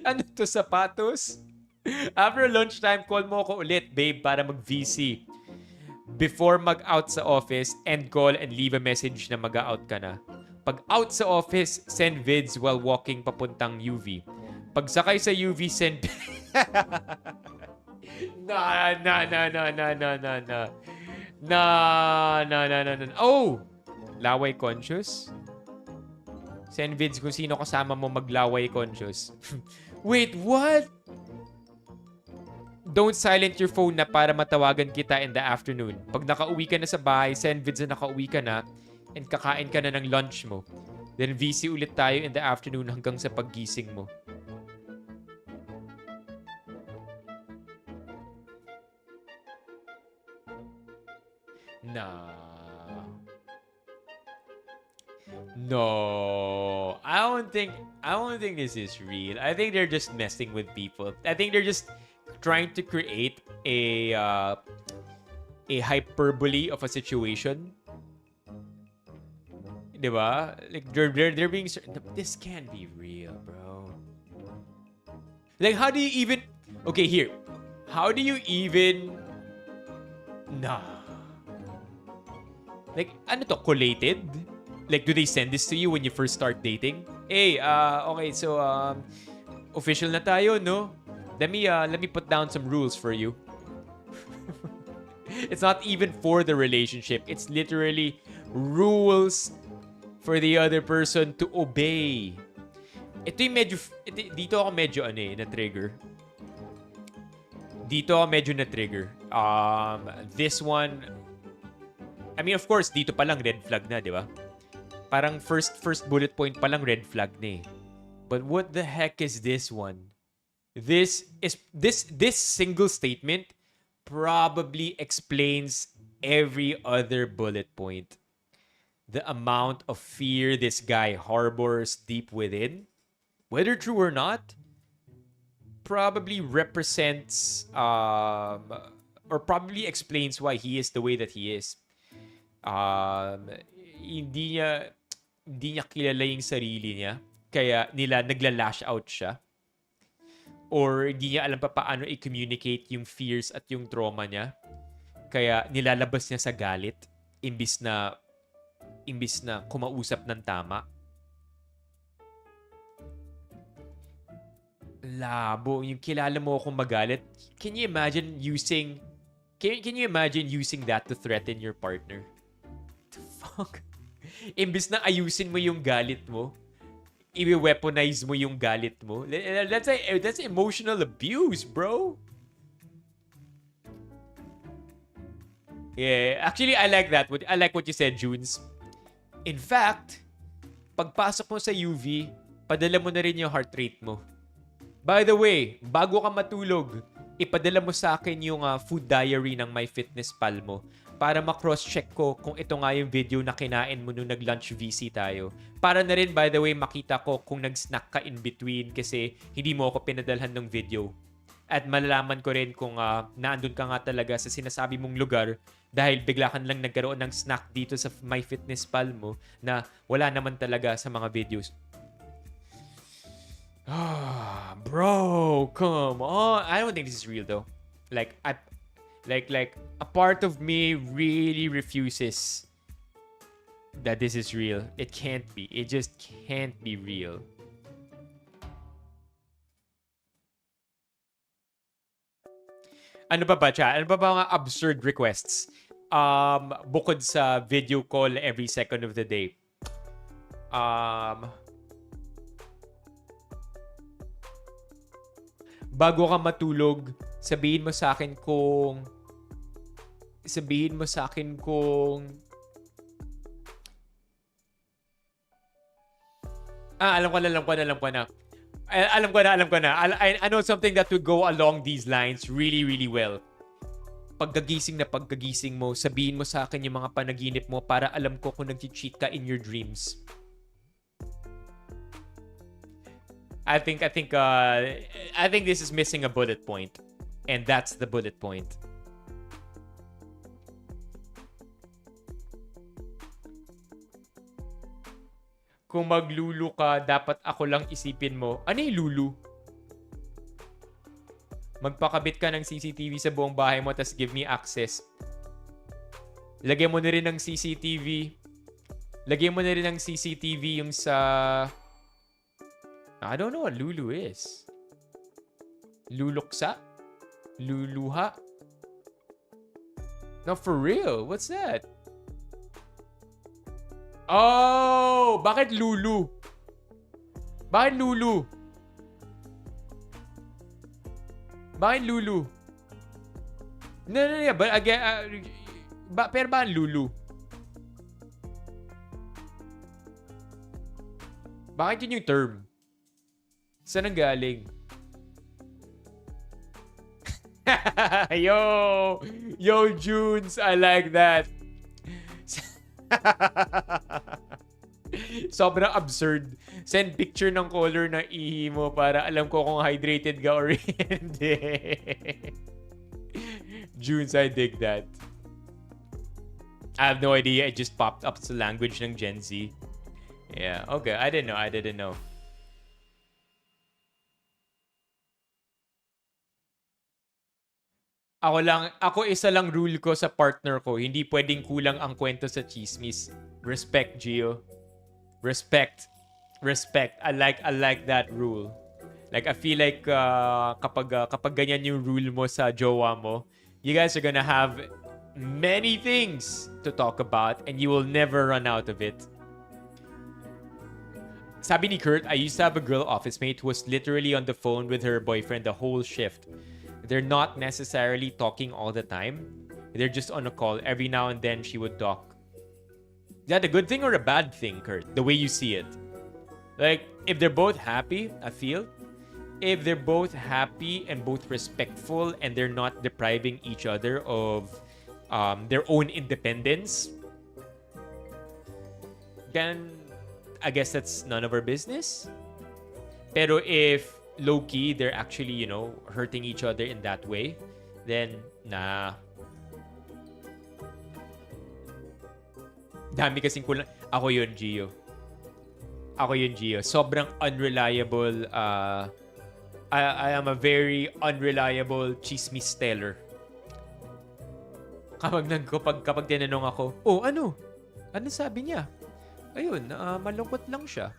Ano to, sapatos? After lunchtime, call mo ako ulit, babe, para mag-VC. Before mag-out sa office, end call and leave a message na mag-out ka na. Pag out sa office, send vids while walking papuntang UV. Pag sakay sa UV, send... na. Oh! Laway conscious? Send vids kung sino kasama mo maglaway conscious. Wait, what? Don't silent your phone na para matawagan kita in the afternoon. Pag nakauwi ka na sa bahay, send vids na nakauwi ka na and kakain ka na ng lunch mo. Then VC ulit tayo in the afternoon hanggang sa paggising mo. No. I don't think this is real. I think they're just messing with people. I think they're just trying to create a hyperbole of a situation. Diba? Like they're being certain. This can't be real, bro. Like how do you even? Okay, here. How do you even? Nah. Like ano to? Collated? Like do they send this to you when you first start dating? Hey, okay, so official na tayo, no? Let me put down some rules for you. It's not even for the relationship. It's literally rules for the other person to obey. Ito yung medyo... Dito ako medyo na-trigger. This one... I mean, of course, dito pa lang red flag na, di ba? Parang first bullet point pa lang red flag na eh. But what the heck is this one? This single statement probably explains every other bullet point. The amount of fear this guy harbors deep within, whether true or not, probably represents or probably explains why he is the way that he is. Hindi niya kilala yung sarili niya, kaya nagla-lash out siya. Or hindi niya alam pa paano i-communicate yung fears at yung trauma niya, kaya nilalabas niya sa galit imbis na kumausap ng tama. Labo, yung kilala mo akong magalit. Can you imagine using that to threaten your partner? What the fuck? Imbis na ayusin mo yung galit mo, i-weaponize mo yung galit mo. That's emotional abuse, bro. Yeah, actually I like that. I like what you said, Junes. In fact, pagpasok mo sa UV, padala mo na rin yung heart rate mo. By the way, bago ka matulog, ipadala mo sa akin yung food diary ng MyFitnessPal mo para ma-cross-check ko kung ito nga yung video na kinain mo nung nag-lunch VC tayo. Para na rin, by the way, makita ko kung nag-snack ka in between kasi hindi mo ako pinadalhan ng video. At malalaman ko rin kung naandun ka nga talaga sa sinasabi mong lugar dahil bigla ka lang nagkaroon ng snack dito sa MyFitnessPal mo na wala naman talaga sa mga videos. Bro, come on. I don't think this is real though. Like a part of me really refuses that this is real. It can't be. It just can't be real. Ano ba chat? Ano ba mga absurd requests? Bukod sa video call every second of the day. Bago ka matulog, sabihin mo sa akin kung alam ko na. I know something that would go along these lines really, really well. Pagkagising mo, sabihin mo sa akin yung mga panaginip mo para alam ko kung nag-cheat ka in your dreams. I think this is missing a bullet point, and that's the bullet point. Kung maglulu ka, dapat ako lang isipin mo. Ano yung lulu? Magpakabit ka ng CCTV sa buong bahay mo tas give me access. Lagyan mo na rin ng CCTV. Lagyan mo na rin ng CCTV yung sa... I don't know what Lulu is. Luluksa? Luluha? No, for real. What's that? Oh! Bakit Lulu? Bakit Lulu? Bakit Lulu? No. But again, pero bakit Lulu? Bakit yun yung term? Saan ang galing? Yo, Junes, I like that. Sobrang absurd. Send picture ng color ng ihi mo para alam ko kung hydrated ka or hindi. Junes, I dig that. I have no idea. It just popped up sa language ng Gen Z. Yeah, okay. I didn't know. Ako isa lang rule ko sa partner ko. Hindi pwedeng kulang ang kwento sa chismis. Respect, Gio. Respect. I like that rule. Like, I feel like kapag ganyan yung rule mo sa jowa mo, you guys are gonna have many things to talk about and you will never run out of it. Sabi ni Kurt, I used to have a girl office mate who was literally on the phone with her boyfriend the whole shift. They're not necessarily talking all the time. They're just on a call. Every now and then she would talk. Is that a good thing or a bad thing, Kurt? The way you see it. Like, if they're both happy, I feel. If they're both happy and both respectful and they're not depriving each other of their own independence, then I guess that's none of our business. Pero if low-key, they're actually, hurting each other in that way, then, nah. Dami kasing kulang. Ako yun, Gio. Sobrang unreliable. I am a very unreliable chismis teller. Kapag tinanong ako, oh, ano? Ano sabi niya? Ayun, malungkot lang siya.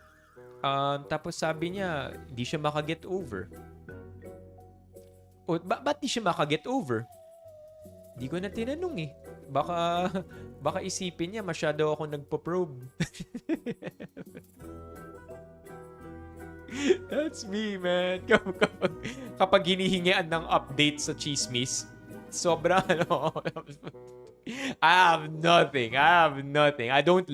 Tapos sabi niya, di siya makaget over. O, ba't di siya makaget over? Di ko na tinanong eh. Baka isipin niya masyado ako nagpo-probe. That's me, man. Kapag hinihingian ng update sa chismis, sobrang I have nothing. I don't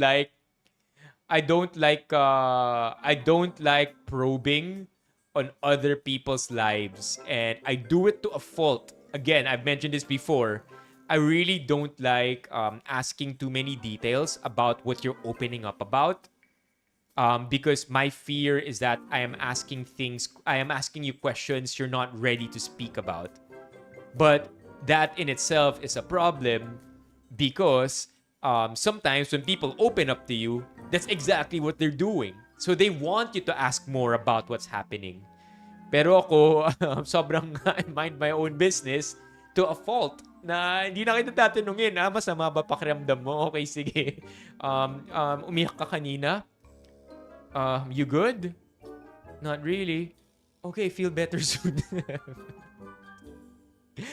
like probing on other people's lives, and I do it to a fault. Again, I've mentioned this before. I really don't like asking too many details about what you're opening up about, because my fear is that I am asking you questions you're not ready to speak about. But that in itself is a problem because sometimes when people open up to you, that's exactly what they're doing. So they want you to ask more about what's happening. Pero ako, sobrang I mind my own business to a fault na hindi na kita tatanungin, masama ba pakiramdam mo? Okay, sige. Umiyak ka kanina? You good? Not really. Okay, feel better soon.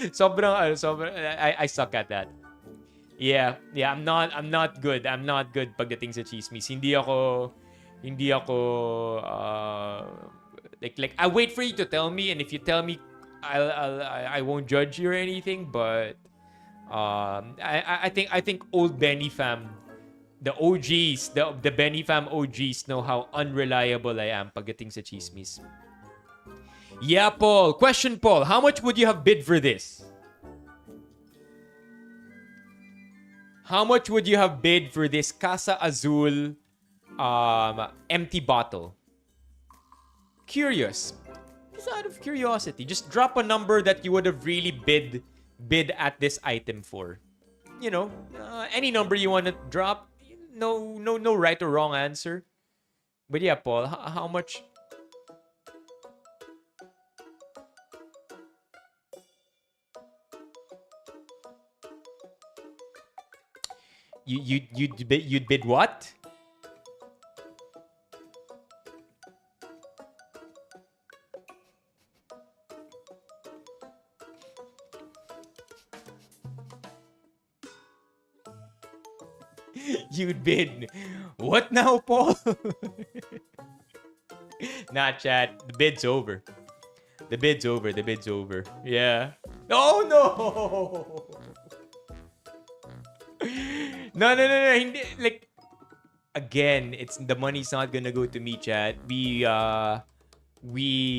sobrang I suck at that. Yeah, I'm not good. I'm not good pagdating sa chismis. Hindi ako like I wait for you to tell me, and if you tell me, I won't judge you or anything, but I think old Benny fam, the OGs, the Benny fam OGs know how unreliable I am pagdating sa chismis. Yeah, Paul. Question, Paul. How much would you have bid for this? How much would you have bid for this Casa Azul empty bottle? Curious. Just out of curiosity. Just drop a number that you would have really bid at this item for. Any number you want to drop. No right or wrong answer. But yeah, Paul, how much? You'd bid what? You'd been, what now, Paul? Not chat. The bid's over. The bid's over. The bid's over. Yeah. Oh no! No. Hindi. Like, again, it's the money's not gonna go to me, chat. We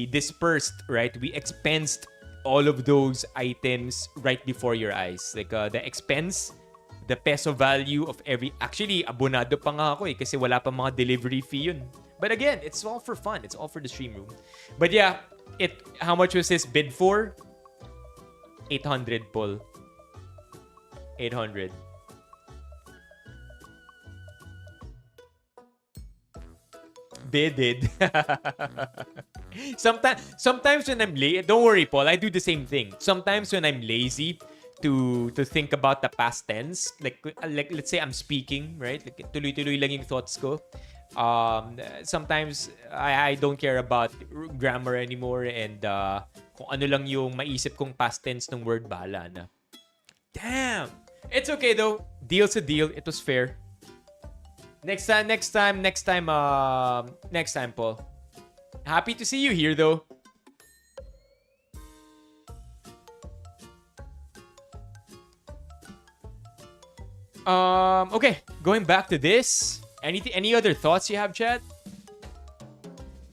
dispersed, right? We expensed all of those items right before your eyes. Like the expense, the peso value of every... Actually, abonado pa nga ako kasi wala pa mga delivery fee yun. But again, it's all for fun. It's all for the stream room. But yeah, how much was this bid for? 800, Paul. 800. Bidded. Sometimes when I'm late, don't worry, Paul. I do the same thing. Sometimes when I'm lazy to think about the past tense, like let's say I'm speaking, right? Like tuloy-tuloy lang yung thoughts ko. Sometimes I don't care about grammar anymore, and kung ano lang yung maisip kong past tense ng word, bahala na. Damn. It's okay though. Deal's a deal. It was fair. Next time, Paul. Happy to see you here, though. Okay, going back to this. Any other thoughts you have, Chad?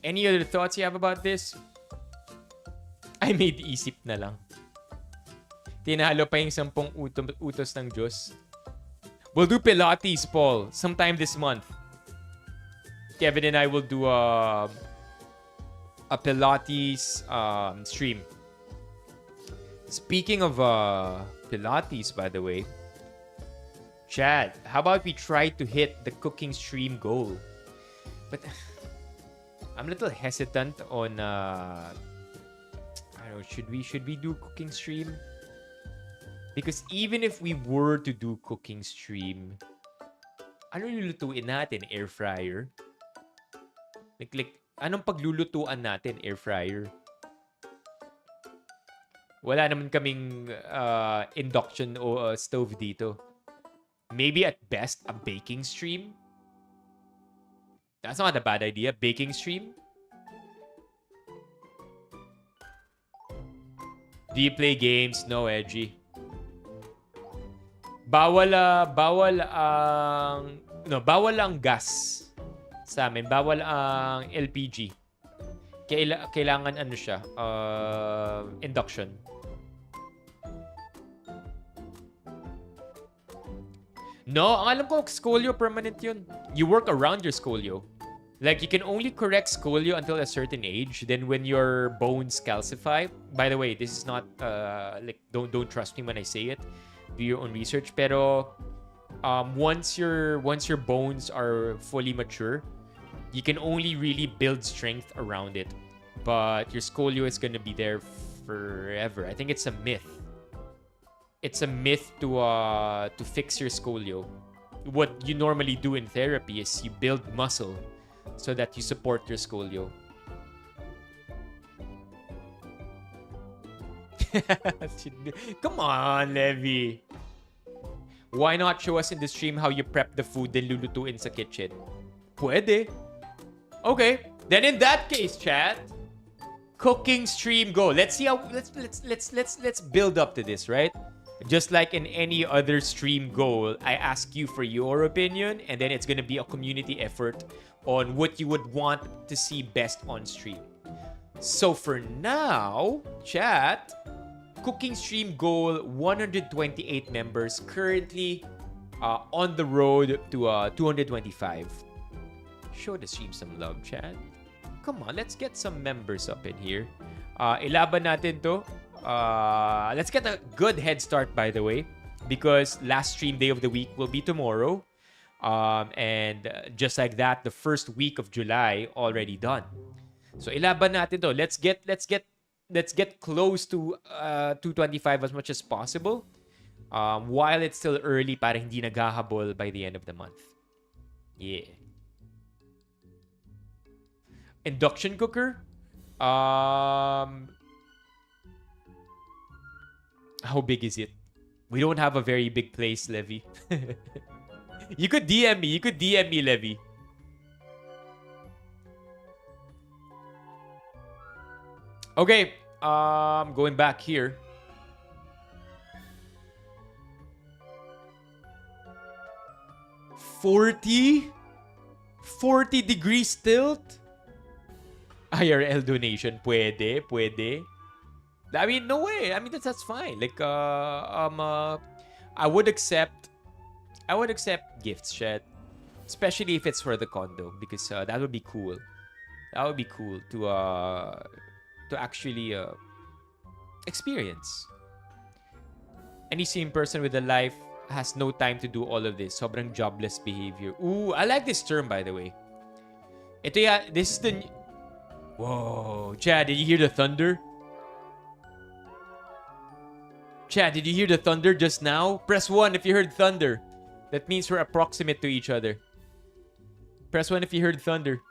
Any other thoughts you have about this? I made isip na lang. Tinalo pa yung 10 utos ng Diyos. We'll do Pilates, Paul, sometime this month. Kevin and I will do a Pilates stream. Speaking of Pilates, by the way, Chad, how about we try to hit the cooking stream goal? But I'm a little hesitant on I don't know, should we do cooking stream? Because even if we were to do cooking stream, ano lulutuin natin? Air fryer? Like, anong paglulutuan natin? Air fryer? Wala naman kaming induction o stove dito. Maybe at best, a baking stream? That's not a bad idea. Baking stream? Do you play games? No, Edgy. Bawal ang gas sa amin. Bawal ang LPG. Kailangan ano siya, induction. No, ang alam ko, scolio permanent yun. You work around your scolio. Like, you can only correct scolio until a certain age. Then when your bones calcify, by the way, this is not, like, don't trust me when I say it. Do your own research. Pero once your bones are fully mature, you can only really build strength around it. But your scolio is gonna be there forever. I think it's a myth. It's a myth to fix your scolio. What you normally do in therapy is you build muscle so that you support your scolio. Come on, Levi. Why not show us in the stream how you prep the food then lulutuin sa kitchen? Pwede. Okay. Then in that case, chat, cooking stream go. Let's see how let's build up to this, right? Just like in any other stream goal, I ask you for your opinion, and then it's gonna be a community effort on what you would want to see best on stream. So for now, chat, cooking stream goal 128 members, currently on the road to 225. Show the stream some love, chat. Come on, let's get some members up in here. Ilaban natin to. Let's get a good head start, by the way, because last stream day of the week will be tomorrow. And just like that, the first week of July already done. So ilaban natin to. Let's get close to 225 as much as possible, while it's still early para hindi naghahabol by the end of the month. Yeah. Induction cooker? How big is it? We don't have a very big place, Levi. You could DM me. You could DM me, Levy. Okay. Going back here. 40 degrees tilt? IRL donation. Pwede. I mean, no way. I mean, that's fine. Like, I would accept gifts, Shed. Especially if it's for the condo. Because that would be cool. That would be cool to actually experience. Any sane person with a life has no time to do all of this. Sobrang jobless behavior. Ooh, I like this term, by the way. Ito this is the... Whoa. Chad, did you hear the thunder? Chad, did you hear the thunder just now? Press 1 if you heard thunder. That means we're approximate to each other. Press 1 if you heard thunder.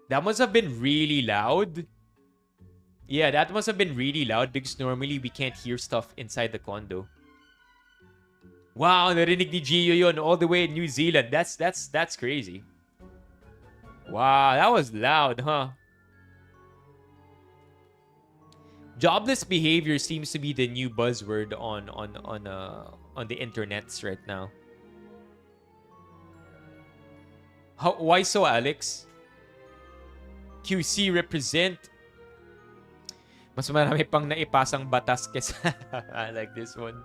That must have been really loud. Yeah, that must have been really loud because normally we can't hear stuff inside the condo. Wow, narinig ni Gio yun all the way in New Zealand. That's crazy. Wow, that was loud, huh? Jobless behavior seems to be the new buzzword on the internets right now. Why so, Alex? QC represent. Mas marami pang naipasang batas kesa I like this one.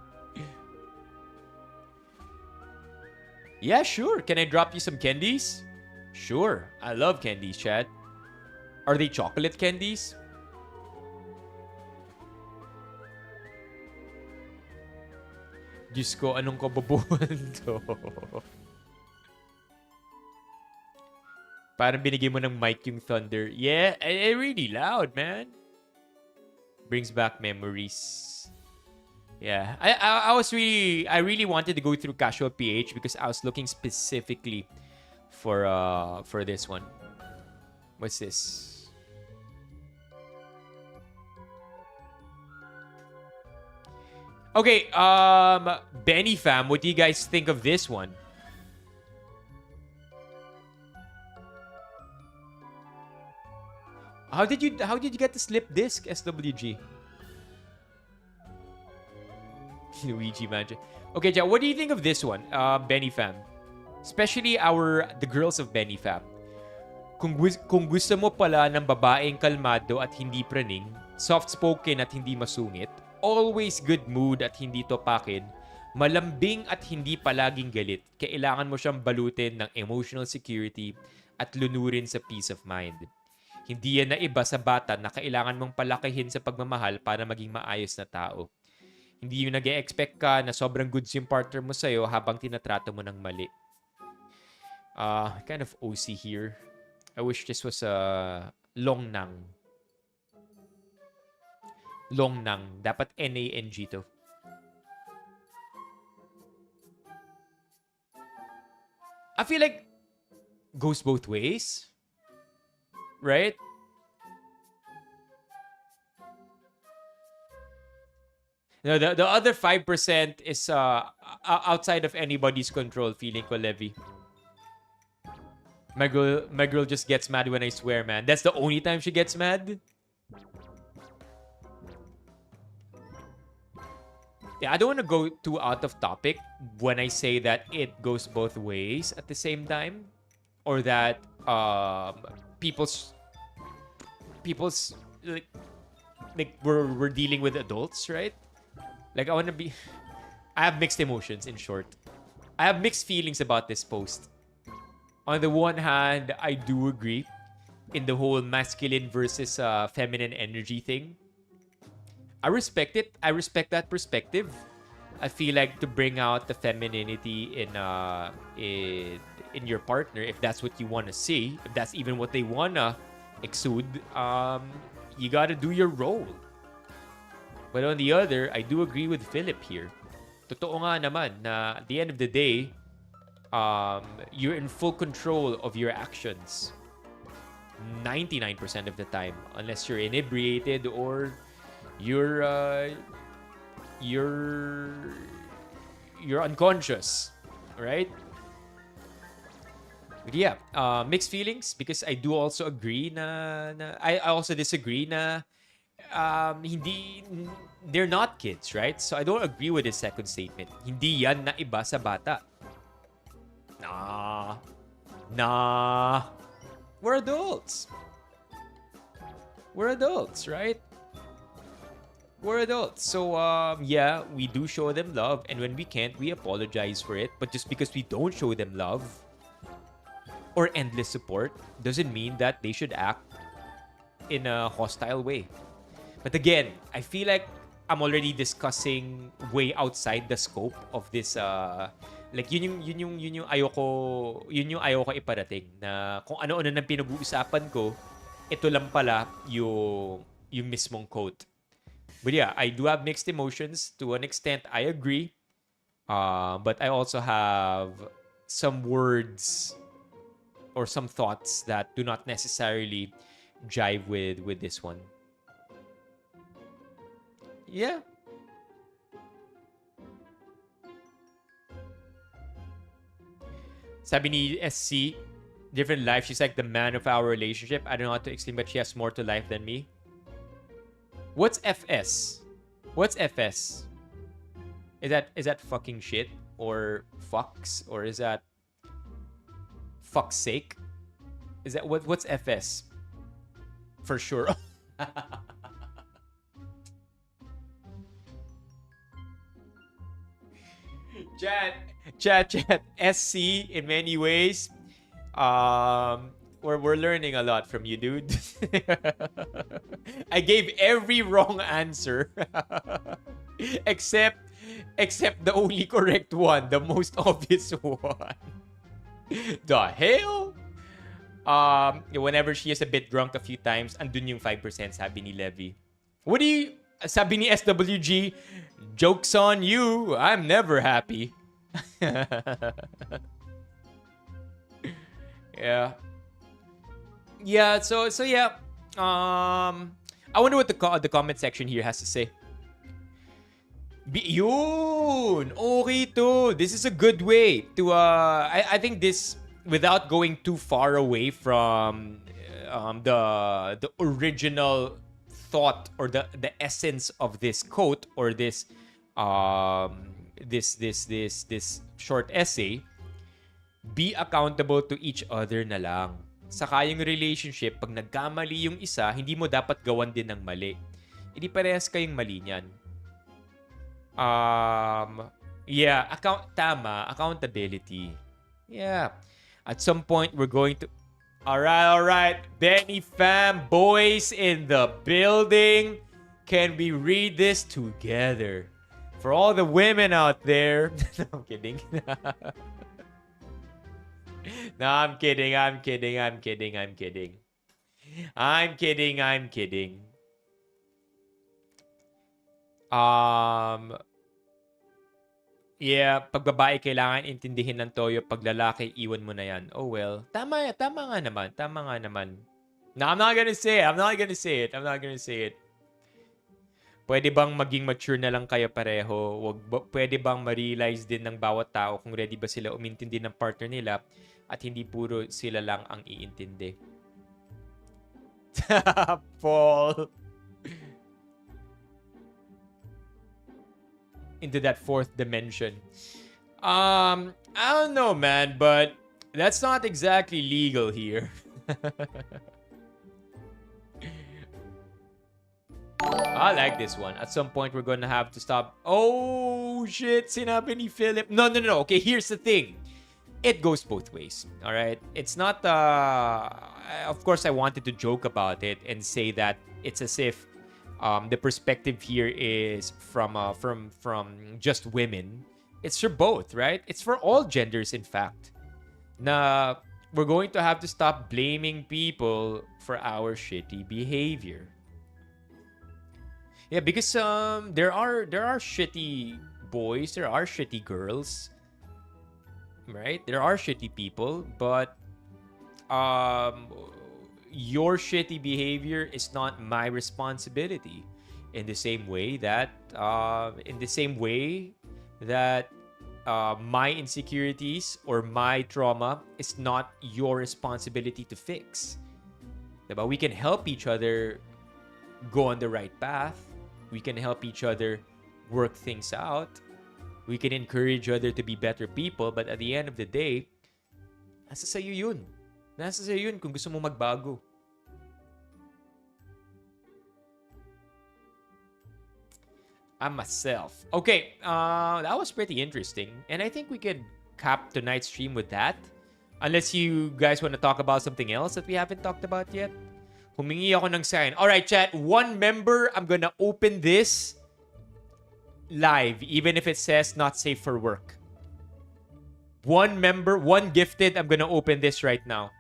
Yeah, sure. Can I drop you some candies? Sure. I love candies, Chad. Are they chocolate candies? Diyos ko, anong kababuhan to? Parang binigay mo ng mic yung thunder. Yeah, really loud, man. Brings back memories. Yeah, I really wanted to go through Casual PH because I was looking specifically for this one. What's this? Okay, Benny fam, what do you guys think of this one? How did you get the slip disc, SWG? Luigi Magic. Okay, Jack, what do you think of this one, Benny fam? Especially the girls of Benny fam. Kung gusto mo pala ng babaeng kalmado at hindi praning, soft-spoken at hindi masungit, always good mood at hindi topakin, malambing at hindi palaging galit, kailangan mo siyang balutin ng emotional security at lunurin sa peace of mind. Hindi yan na iba sa bata na kailangan mong palakihin sa pagmamahal para maging maayos na tao. Hindi yung nag-e-expect ka na sobrang goods yung partner mo sa'yo habang tinatrato mo ng mali. Kind of OC here. I wish this was long nang. Long nang. Dapat N-A-N-G to. I feel like goes both ways. Right? No, the other 5% is outside of anybody's control, feeling ko, Levy. My girl just gets mad when I swear, man. That's the only time she gets mad? Yeah, I don't want to go too out of topic when I say that it goes both ways at the same time. Or that people's like we're dealing with adults, right? Like I have mixed emotions, in short. I have mixed feelings about this post. On the one hand, I do agree in the whole masculine versus feminine energy thing. I respect it. I respect that perspective. I feel like to bring out the femininity in your partner, if that's what you want to see, if that's even what they wanna exude, you gotta do your role. But on the other, I do agree with Philip here. Totoo nga naman na at the end of the day, you're in full control of your actions 99% of the time, unless you're inebriated or you're you're unconscious, right? But yeah, mixed feelings because I do also agree I also disagree na hindi they're not kids, right? So I don't agree with the second statement. Hindi yan na iba sa bata. Nah. Nah. We're adults. We're adults, right? We're adults. So, yeah, we do show them love. And when we can't, we apologize for it. But just because we don't show them love or endless support doesn't mean that they should act in a hostile way. But again, I feel like I'm already discussing way outside the scope of this like yun yung ayoko iparating na kung ano-ano nang pinag-uusapan ko, ito lang pala yung mismong quote. But yeah, I do have mixed emotions to an extent. I agree. But I also have some words or some thoughts that do not necessarily jive with this one. Yeah. Sabi ni SC, different life. She's like the man of our relationship. I don't know how to explain, but she has more to life than me. What's FS? What's FS? Is that fucking shit or fucks or is that fuck's sake? Is that what's FS? For sure. Chat. SC in many ways. We're learning a lot from you, dude. I gave every wrong answer. except the only correct one, the most obvious one. The hell? Whenever she is a bit drunk a few times, andun yung 5%, sabi ni Levy. What do you... Sabi ni SWG, joke's on you. I'm never happy. Yeah. Yeah, so yeah. I wonder what the comment section here has to say. Yun! Okay to. This is a good way to I think this, without going too far away from the original thought or the essence of this quote or this this short essay, be accountable to each other na lang. Saka yung relationship, pag nagkamali yung isa, hindi mo dapat gawan din ng mali. Hindi parehas kayong mali niyan. Yeah, accountability. Yeah. At some point, we're going to... Alright. Benny fam, boys in the building. Can we read this together? For all the women out there. No, I'm kidding. No, I'm kidding. Yeah, pag babae kailangan intindihin ng toyo, pag lalaki iwan mo na yan. Oh well, tama nga naman. No, I'm not gonna say it. Pwede bang maging mature na lang kayo pareho? Pwede bang ma-realize din ng bawat tao kung ready ba sila umintindi ng partner nila at hindi puro sila lang ang iintindi? Paul. Into that fourth dimension. I don't know, man, but that's not exactly legal here. I like this one. At some point, we're gonna have to stop. Oh, shit. Sinabi ni Philip. No. Okay, here's the thing. It goes both ways. All right? It's not... of course, I wanted to joke about it and say that it's as if the perspective here is from just women. It's for both, right? It's for all genders, in fact. Na we're going to have to stop blaming people for our shitty behavior. Yeah, because there are shitty boys, there are shitty girls, right? There are shitty people, but your shitty behavior is not my responsibility. In the same way that my insecurities or my trauma is not your responsibility to fix. Diba? We can help each other go on the right path. We can help each other work things out. We can encourage other to be better people. But at the end of the day, nasa sa'yo yun. Nasa sa'yo yun kung gusto mo magbago. I'm myself. Okay, that was pretty interesting. And I think we could cap tonight's stream with that. Unless you guys want to talk about something else that we haven't talked about yet. Humingi ako ng sign. Alright, chat. One member, I'm gonna open this live, even if it says not safe for work. One member, one gifted, I'm gonna open this right now.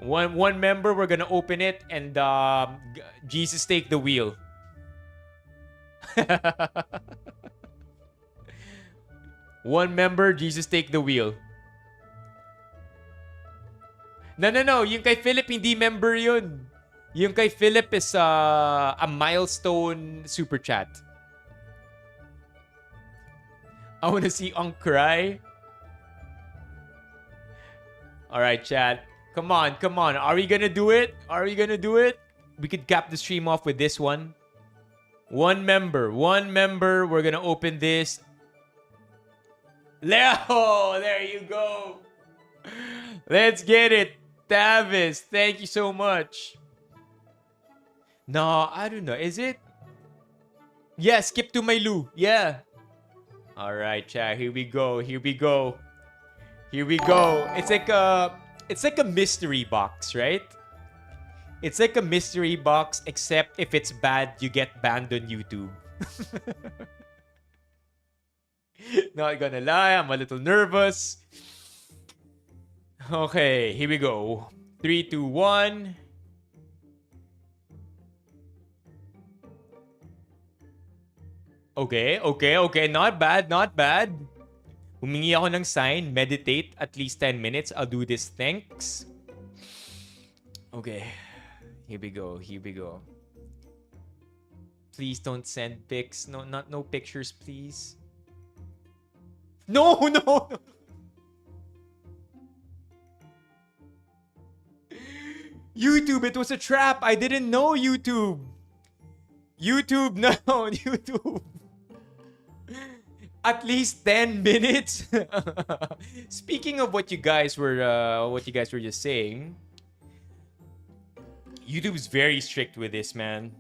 One member, we're gonna open it, and Jesus take the wheel. One member, Jesus take the wheel. No. Yung kay Philip, hindi member yun. Yung kay Philip is a milestone super chat. I wanna see Unk cry. Alright, chat. Come on. Are we gonna do it? We could cap the stream off with this one. One member. We're gonna open this. Leo, there you go. Let's get it. Tavis, thank you so much. No, I don't know. Is it? Yeah, skip to my Lou. Yeah. Alright, chat. Here we go. It's like a mystery box, right? It's like a mystery box, except if it's bad, you get banned on YouTube. Not gonna lie, I'm a little nervous. Okay, here we go. 3, 2, 1. Okay. Not bad. Humingi ako ng sign. Meditate at least 10 minutes. I'll do this. Thanks. Okay. Here we go. Please don't send pics. No pictures, please. No. YouTube, it was a trap. I didn't know YouTube. YouTube. At least 10 minutes. Speaking of what you guys were just saying, YouTube's very strict with this, man.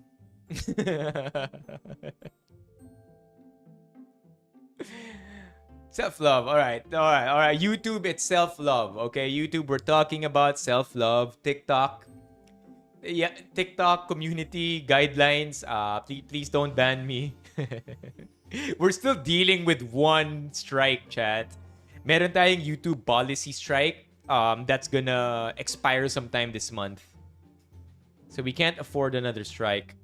Self-love. All right. YouTube, it's self-love. Okay, YouTube, we're talking about self-love. TikTok. Yeah, TikTok community guidelines. Please don't ban me. We're still dealing with one strike, chat. Meron tayong YouTube policy strike that's gonna expire sometime this month. So we can't afford another strike.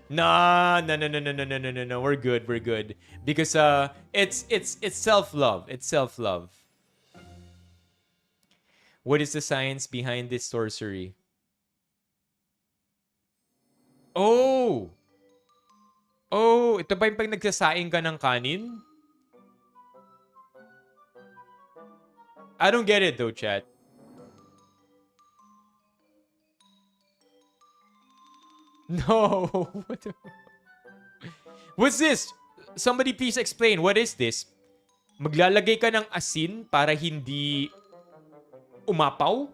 No. We're good. Because it's self-love. It's self-love. What is the science behind this sorcery? Oh, ito ba yung pag nagsasaing ka ng kanin? I don't get it though, chat. No. What's this? Somebody please explain. What is this? Maglalagay ka ng asin para hindi umapaw?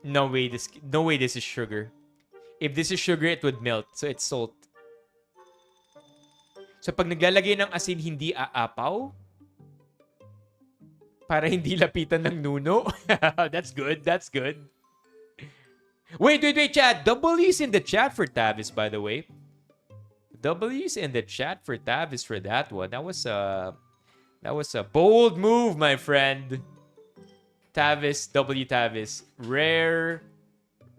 No way this is sugar. If this is sugar, it would melt. So it's salt. So pag naglalagay ng asin, hindi aapaw? Para hindi lapitan ng nuno? That's good. Wait, chat. W's in the chat for Tavis, by the way. W's in the chat for Tavis for that one. That was a bold move, my friend. Tavis, W Tavis. Rare.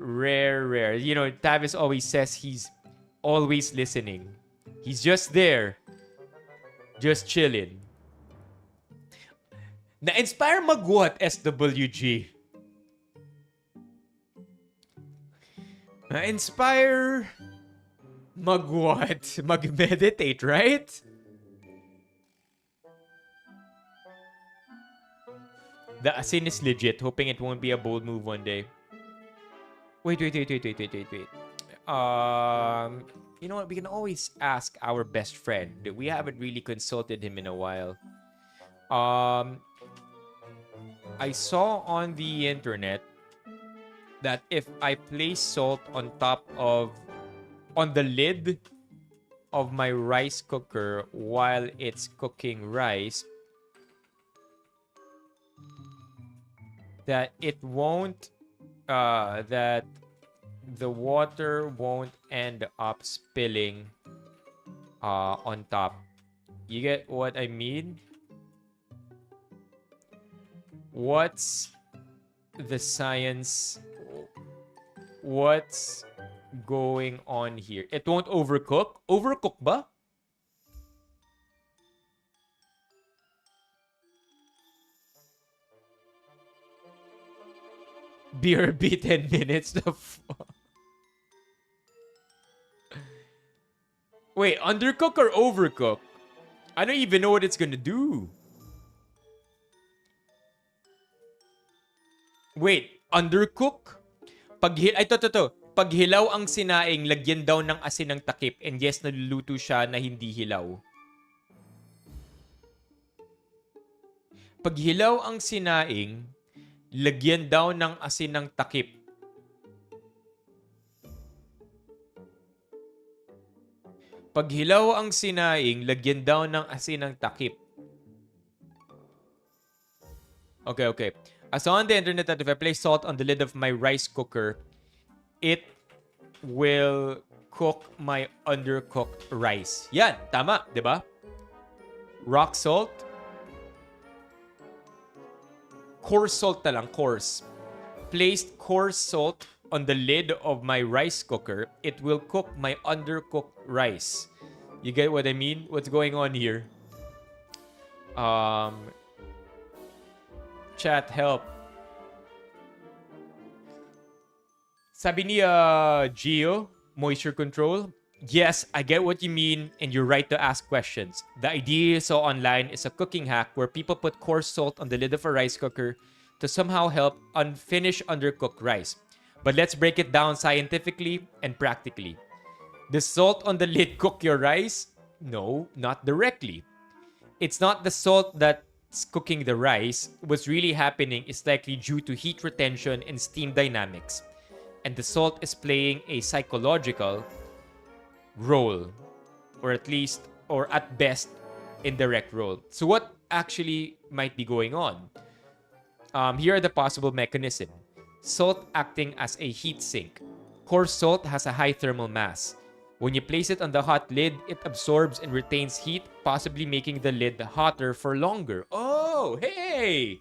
You know, Tavis always says he's always listening. He's just there. Just chilling. Na-inspire mag-what, SWG? Na-inspire mag-what? Mag-meditate, right? The asin is legit, hoping it won't be a bold move one day. Wait. You know what? We can always ask our best friend. We haven't really consulted him in a while. I saw on the internet that if I place salt on the lid of my rice cooker while it's cooking rice, that it won't, that the water won't end up spilling on top. You get what I mean? What's the science? What's going on here? It won't overcook? Overcook ba? BRB 10 minutes. Wait, undercook or overcook? I don't even know what it's gonna do. Wait, undercook? Pag hilaw ang sinaing, lagyan daw ng asin ng takip. And yes, naluluto siya na hindi hilaw. Pag hilaw ang sinaing, lagyan daw ng asin ng takip. Pag hilaw ang sinaing, lagyan daw ng asin ng takip. Okay. I saw on the internet that if I place salt on the lid of my rice cooker, it will cook my undercooked rice. Yan, tama, di ba? Rock salt. Coarse salt na lang, coarse. Placed coarse salt on the lid of my rice cooker, it will cook my undercooked rice. You get what I mean? What's going on here? Chat, help. Sabi ni Gio, moisture control. Yes, I get what you mean, and you're right to ask questions. The idea I saw online is a cooking hack where people put coarse salt on the lid of a rice cooker to somehow help unfinished undercooked rice. But let's break it down scientifically and practically. Does salt on the lid cook your rice? No, not directly. It's not the salt that's cooking the rice. What's really happening is likely due to heat retention and steam dynamics. And the salt is playing a psychological role, or at best, indirect role. So what actually might be going on? Here are the possible mechanisms. Salt acting as a heat sink. Coarse salt has a high thermal mass. When you place it on the hot lid, it absorbs and retains heat, possibly making the lid hotter for longer. Oh, hey!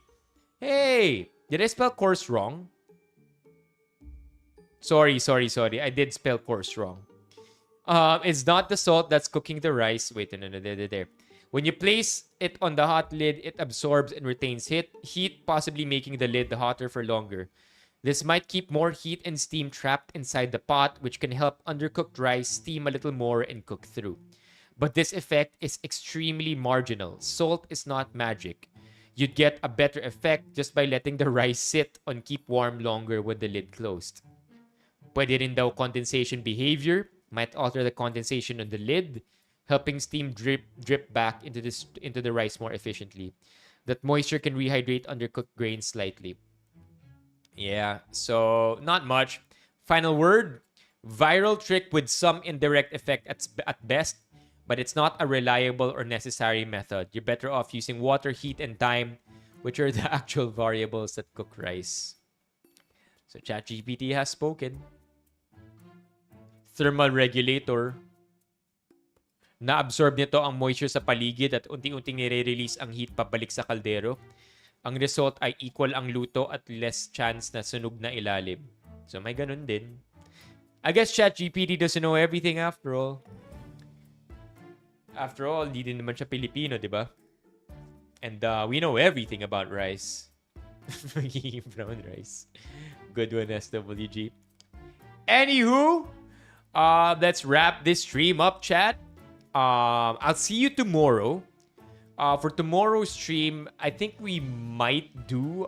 Did I spell coarse wrong? Sorry. I did spell coarse wrong. It's not the salt that's cooking the rice. Wait, no, there. When you place it on the hot lid, it absorbs and retains heat, possibly making the lid hotter for longer. This might keep more heat and steam trapped inside the pot, which can help undercooked rice steam a little more and cook through. But this effect is extremely marginal. Salt is not magic. You'd get a better effect just by letting the rice sit and keep warm longer with the lid closed. Pwede rin daw condensation behavior might alter the condensation on the lid, helping steam drip back into the rice more efficiently. That moisture can rehydrate undercooked grains slightly. Yeah, so not much. Final word, viral trick with some indirect effect at best, but it's not a reliable or necessary method. You're better off using water, heat, and time, which are the actual variables that cook rice. So ChatGPT has spoken. Thermal regulator. Na-absorb nito ang moisture sa paligid at unti-unting nire-release ang heat pabalik sa kaldero. Ang result ay equal ang luto at less chance na sunog na ilalim. So may ganun din. I guess ChatGPT doesn't know everything after all. After all, hindi din naman siya Pilipino, di ba? And we know everything about rice. Brown rice. Good one, SWG. Anywho, let's wrap this stream up, chat. I'll see you tomorrow. For tomorrow's stream, I think we might do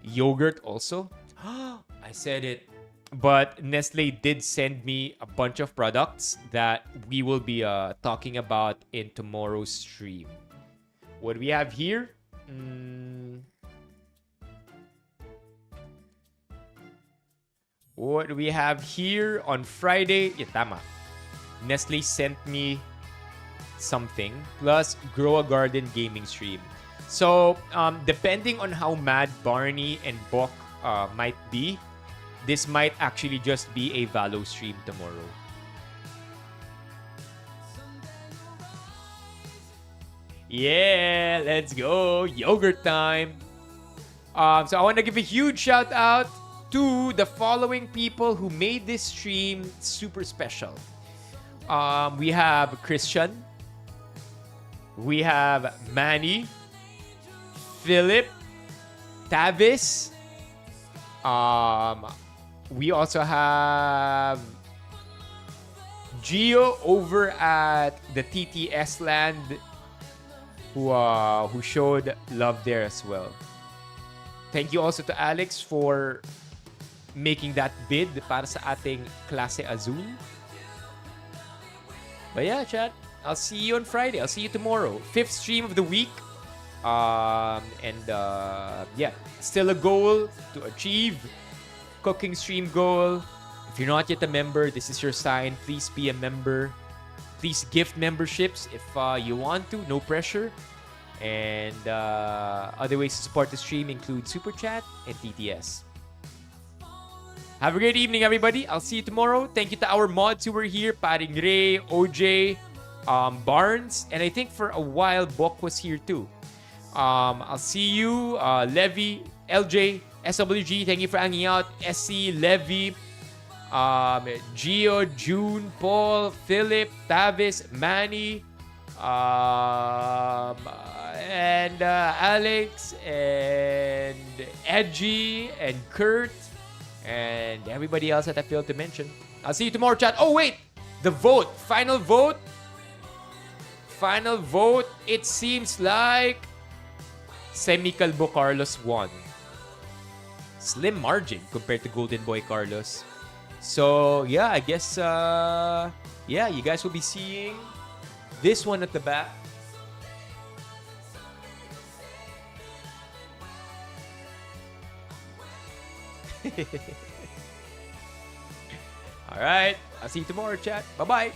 yogurt also. I said it. But Nestle did send me a bunch of products that we will be talking about in tomorrow's stream. What do we have here? What do we have here on Friday? Yeah, tama. Nestle sent me something plus Grow a Garden gaming stream. So, depending on how mad Barney and Bok might be, this might actually just be a Valo stream tomorrow. Yeah, let's go. Yogurt time. So I want to give a huge shout out to the following people who made this stream super special. We have Christian. We have Manny. Philip. Tavis. We also have Gio over at the TTS land who showed love there as well. Thank you also to Alex for making that bid para sa ating Klase Azul. But yeah, chat, I'll see you on Friday. I'll see you tomorrow. 5th stream of the week. Yeah, still a goal to achieve. Cooking stream goal. If you're not yet a member, this is your sign. Please be a member. Please gift memberships if you want to. No pressure. And other ways to support the stream include Super Chat and TTS. Have a great evening, everybody. I'll see you tomorrow. Thank you to our mods who were here. Paring Ray, OJ, Barnes. And I think for a while, Bok was here too. I'll see you, Levy, LJ, SWG. Thank you for hanging out. SC, Levy, Gio, June, Paul, Philip, Tavis, Manny, and Alex, and Edgy, and Kurt, and everybody else that I failed to mention. I'll see you tomorrow, chat. Oh, wait! The vote. Final vote. Final vote. It seems like Semicalbo Carlos won. Slim margin compared to Golden Boy Carlos. So, yeah, I guess, yeah, you guys will be seeing this one at the back. All right. I'll see you tomorrow, chat. Bye-bye.